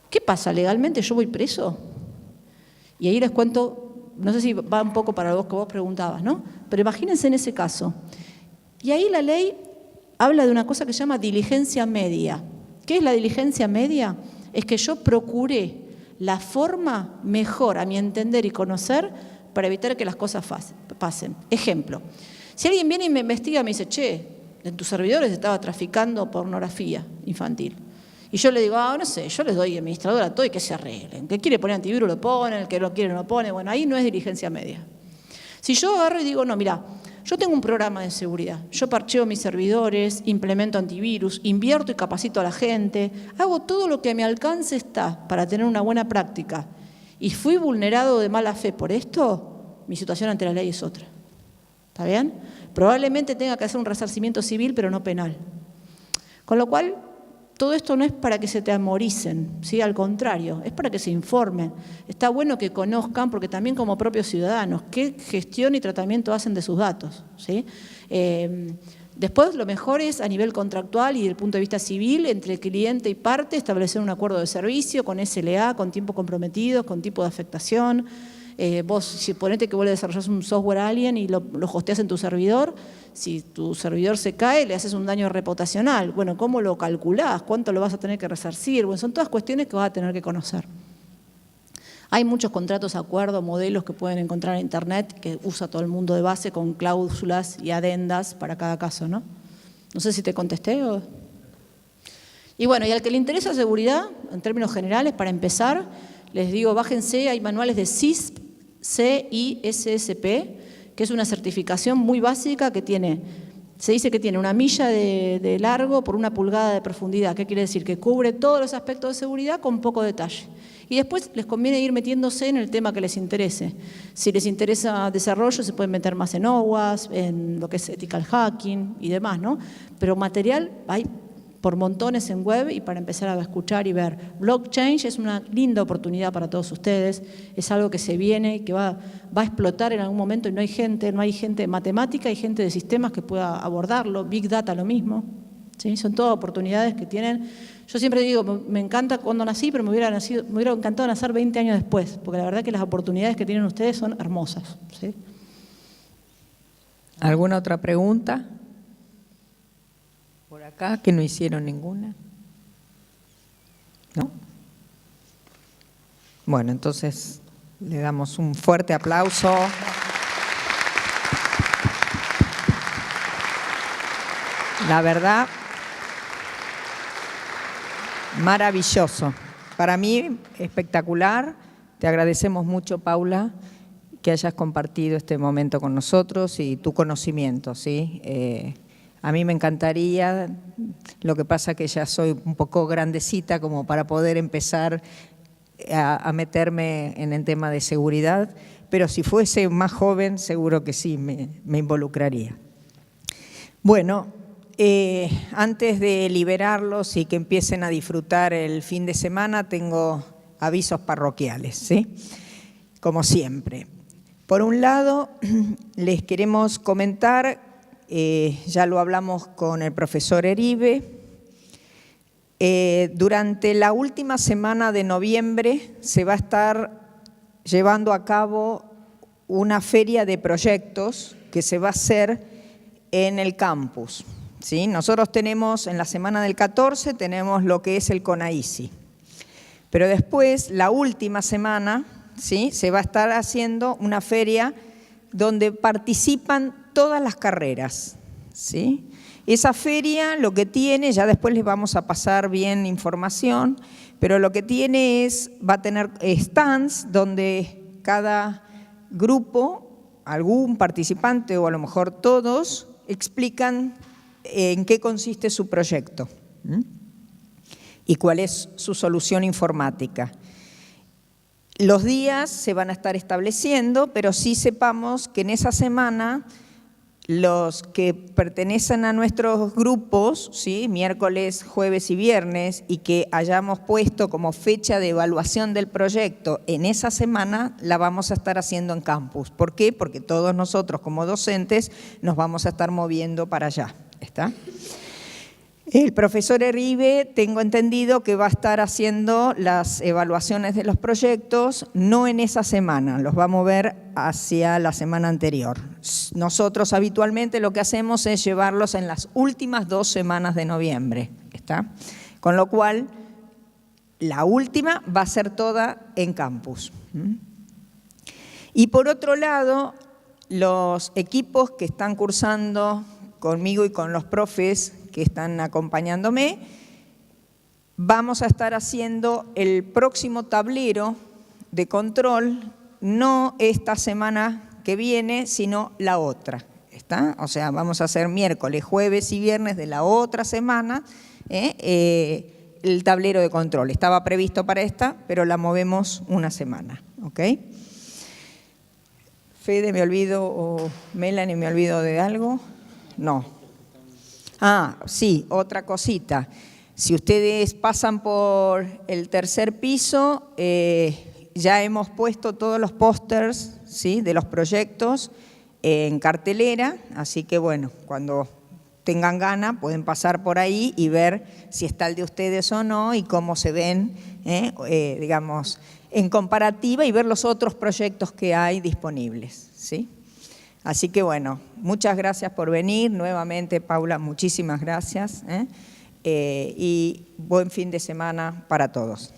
¿Qué pasa? ¿Legalmente yo voy preso? Y ahí les cuento, no sé si va un poco para vos que vos preguntabas, ¿no? Pero imagínense en ese caso. Y ahí la ley habla de una cosa que se llama diligencia media. ¿Qué es la diligencia media? Es que yo procuré la forma mejor, a mi entender y conocer, para evitar que las cosas pasen. Ejemplo, si alguien viene y me investiga y me dice, che, en tus servidores estaba traficando pornografía infantil. Y yo le digo, no sé, yo les doy administrador a todo y que se arreglen. El que quiere poner antivirus lo pone, el que no quiere no lo pone. Bueno, ahí no es diligencia media. Si yo agarro y digo, no, mira, yo tengo un programa de seguridad, yo parcheo mis servidores, implemento antivirus, invierto y capacito a la gente, hago todo lo que a mi alcance está para tener una buena práctica, y fui vulnerado de mala fe por esto, mi situación ante la ley es otra. ¿Está bien? Probablemente tenga que hacer un resarcimiento civil, pero no penal. Con lo cual, todo esto no es para que se te amoricen, ¿sí? Al contrario, es para que se informen. Está bueno que conozcan, porque también como propios ciudadanos, qué gestión y tratamiento hacen de sus datos, ¿sí? Después, lo mejor es a nivel contractual y desde el punto de vista civil, entre cliente y parte, establecer un acuerdo de servicio con SLA, con tiempo comprometido, con tipo de afectación. Vos, si ponete que vos le desarrollás un software a alguien y lo hosteás en tu servidor, si tu servidor se cae, le haces un daño reputacional. Bueno, ¿cómo lo calculás? ¿Cuánto lo vas a tener que resarcir? Bueno, son todas cuestiones que vas a tener que conocer. Hay muchos contratos, acuerdos, modelos que pueden encontrar en Internet que usa todo el mundo de base con cláusulas y adendas para cada caso, ¿no? No sé si te contesté o... Y bueno, y al que le interesa seguridad, en términos generales, para empezar, les digo, bájense, hay manuales de CISP, CISSP, que es una certificación muy básica que tiene, se dice que tiene 1 milla de largo por 1 pulgada de profundidad. ¿Qué quiere decir? Que cubre todos los aspectos de seguridad con poco detalle. Y después les conviene ir metiéndose en el tema que les interese. Si les interesa desarrollo, se pueden meter más en OWASP, en lo que es ethical hacking y demás, ¿no? Pero material hay por montones en web y para empezar a escuchar y ver. Blockchain es una linda oportunidad para todos ustedes, es algo que se viene y que va a explotar en algún momento y no hay gente de matemática, hay gente de sistemas que pueda abordarlo, Big Data lo mismo, ¿sí? Son todas oportunidades que tienen. Yo siempre digo, me encanta cuando nací, pero me hubiera encantado nacer 20 años después, porque la verdad que las oportunidades que tienen ustedes son hermosas, ¿sí? ¿Alguna otra pregunta? Por acá, que no hicieron ninguna. ¿No? Bueno, entonces le damos un fuerte aplauso. La verdad, maravilloso. Para mí, espectacular. Te agradecemos mucho, Paula, que hayas compartido este momento con nosotros y tu conocimiento, ¿sí? A mí me encantaría, lo que pasa que ya soy un poco grandecita como para poder empezar a meterme en el tema de seguridad, pero si fuese más joven seguro que sí me involucraría. Bueno, antes de liberarlos y que empiecen a disfrutar el fin de semana, tengo avisos parroquiales, ¿sí? Como siempre. Por un lado, les queremos comentar, ya lo hablamos con el profesor Eribe, durante la última semana de noviembre se va a estar llevando a cabo una feria de proyectos que se va a hacer en el campus, ¿sí? Nosotros tenemos, en la semana del 14, tenemos lo que es el CONAICI, pero después, la última semana, ¿sí?, se va a estar haciendo una feria donde participan todas las carreras, ¿sí? Esa feria lo que tiene, ya después les vamos a pasar bien información, pero lo que tiene va a tener stands donde cada grupo, algún participante o a lo mejor todos, explican en qué consiste su proyecto, ¿sí?, y cuál es su solución informática. Los días se van a estar estableciendo, pero sí sepamos que en esa semana los que pertenecen a nuestros grupos, ¿sí?, miércoles, jueves y viernes, y que hayamos puesto como fecha de evaluación del proyecto en esa semana, la vamos a estar haciendo en campus. ¿Por qué? Porque todos nosotros como docentes nos vamos a estar moviendo para allá. ¿Está? El profesor Eribe, tengo entendido que va a estar haciendo las evaluaciones de los proyectos, no en esa semana, los va a mover hacia la semana anterior. Nosotros habitualmente lo que hacemos es llevarlos en las últimas 2 semanas de noviembre, ¿está? Con lo cual, la última va a ser toda en campus. Y por otro lado, los equipos que están cursando conmigo y con los profes que están acompañándome, vamos a estar haciendo el próximo tablero de control, no esta semana que viene, sino la otra, ¿está? O sea, vamos a hacer miércoles, jueves y viernes de la otra semana el tablero de control. Estaba previsto para esta, pero la movemos una semana, ¿ok? Fede, ¿me olvido? ¿O Melanie, me olvido de algo? No. Ah, sí, otra cosita. Si ustedes pasan por el tercer piso, ya hemos puesto todos los pósters, ¿sí?, de los proyectos en cartelera, así que bueno, cuando tengan ganas pueden pasar por ahí y ver si está el de ustedes o no y cómo se ven, digamos, en comparativa y ver los otros proyectos que hay disponibles, ¿sí? Así que bueno, muchas gracias por venir. Nuevamente, Paula, muchísimas gracias. Y buen fin de semana para todos.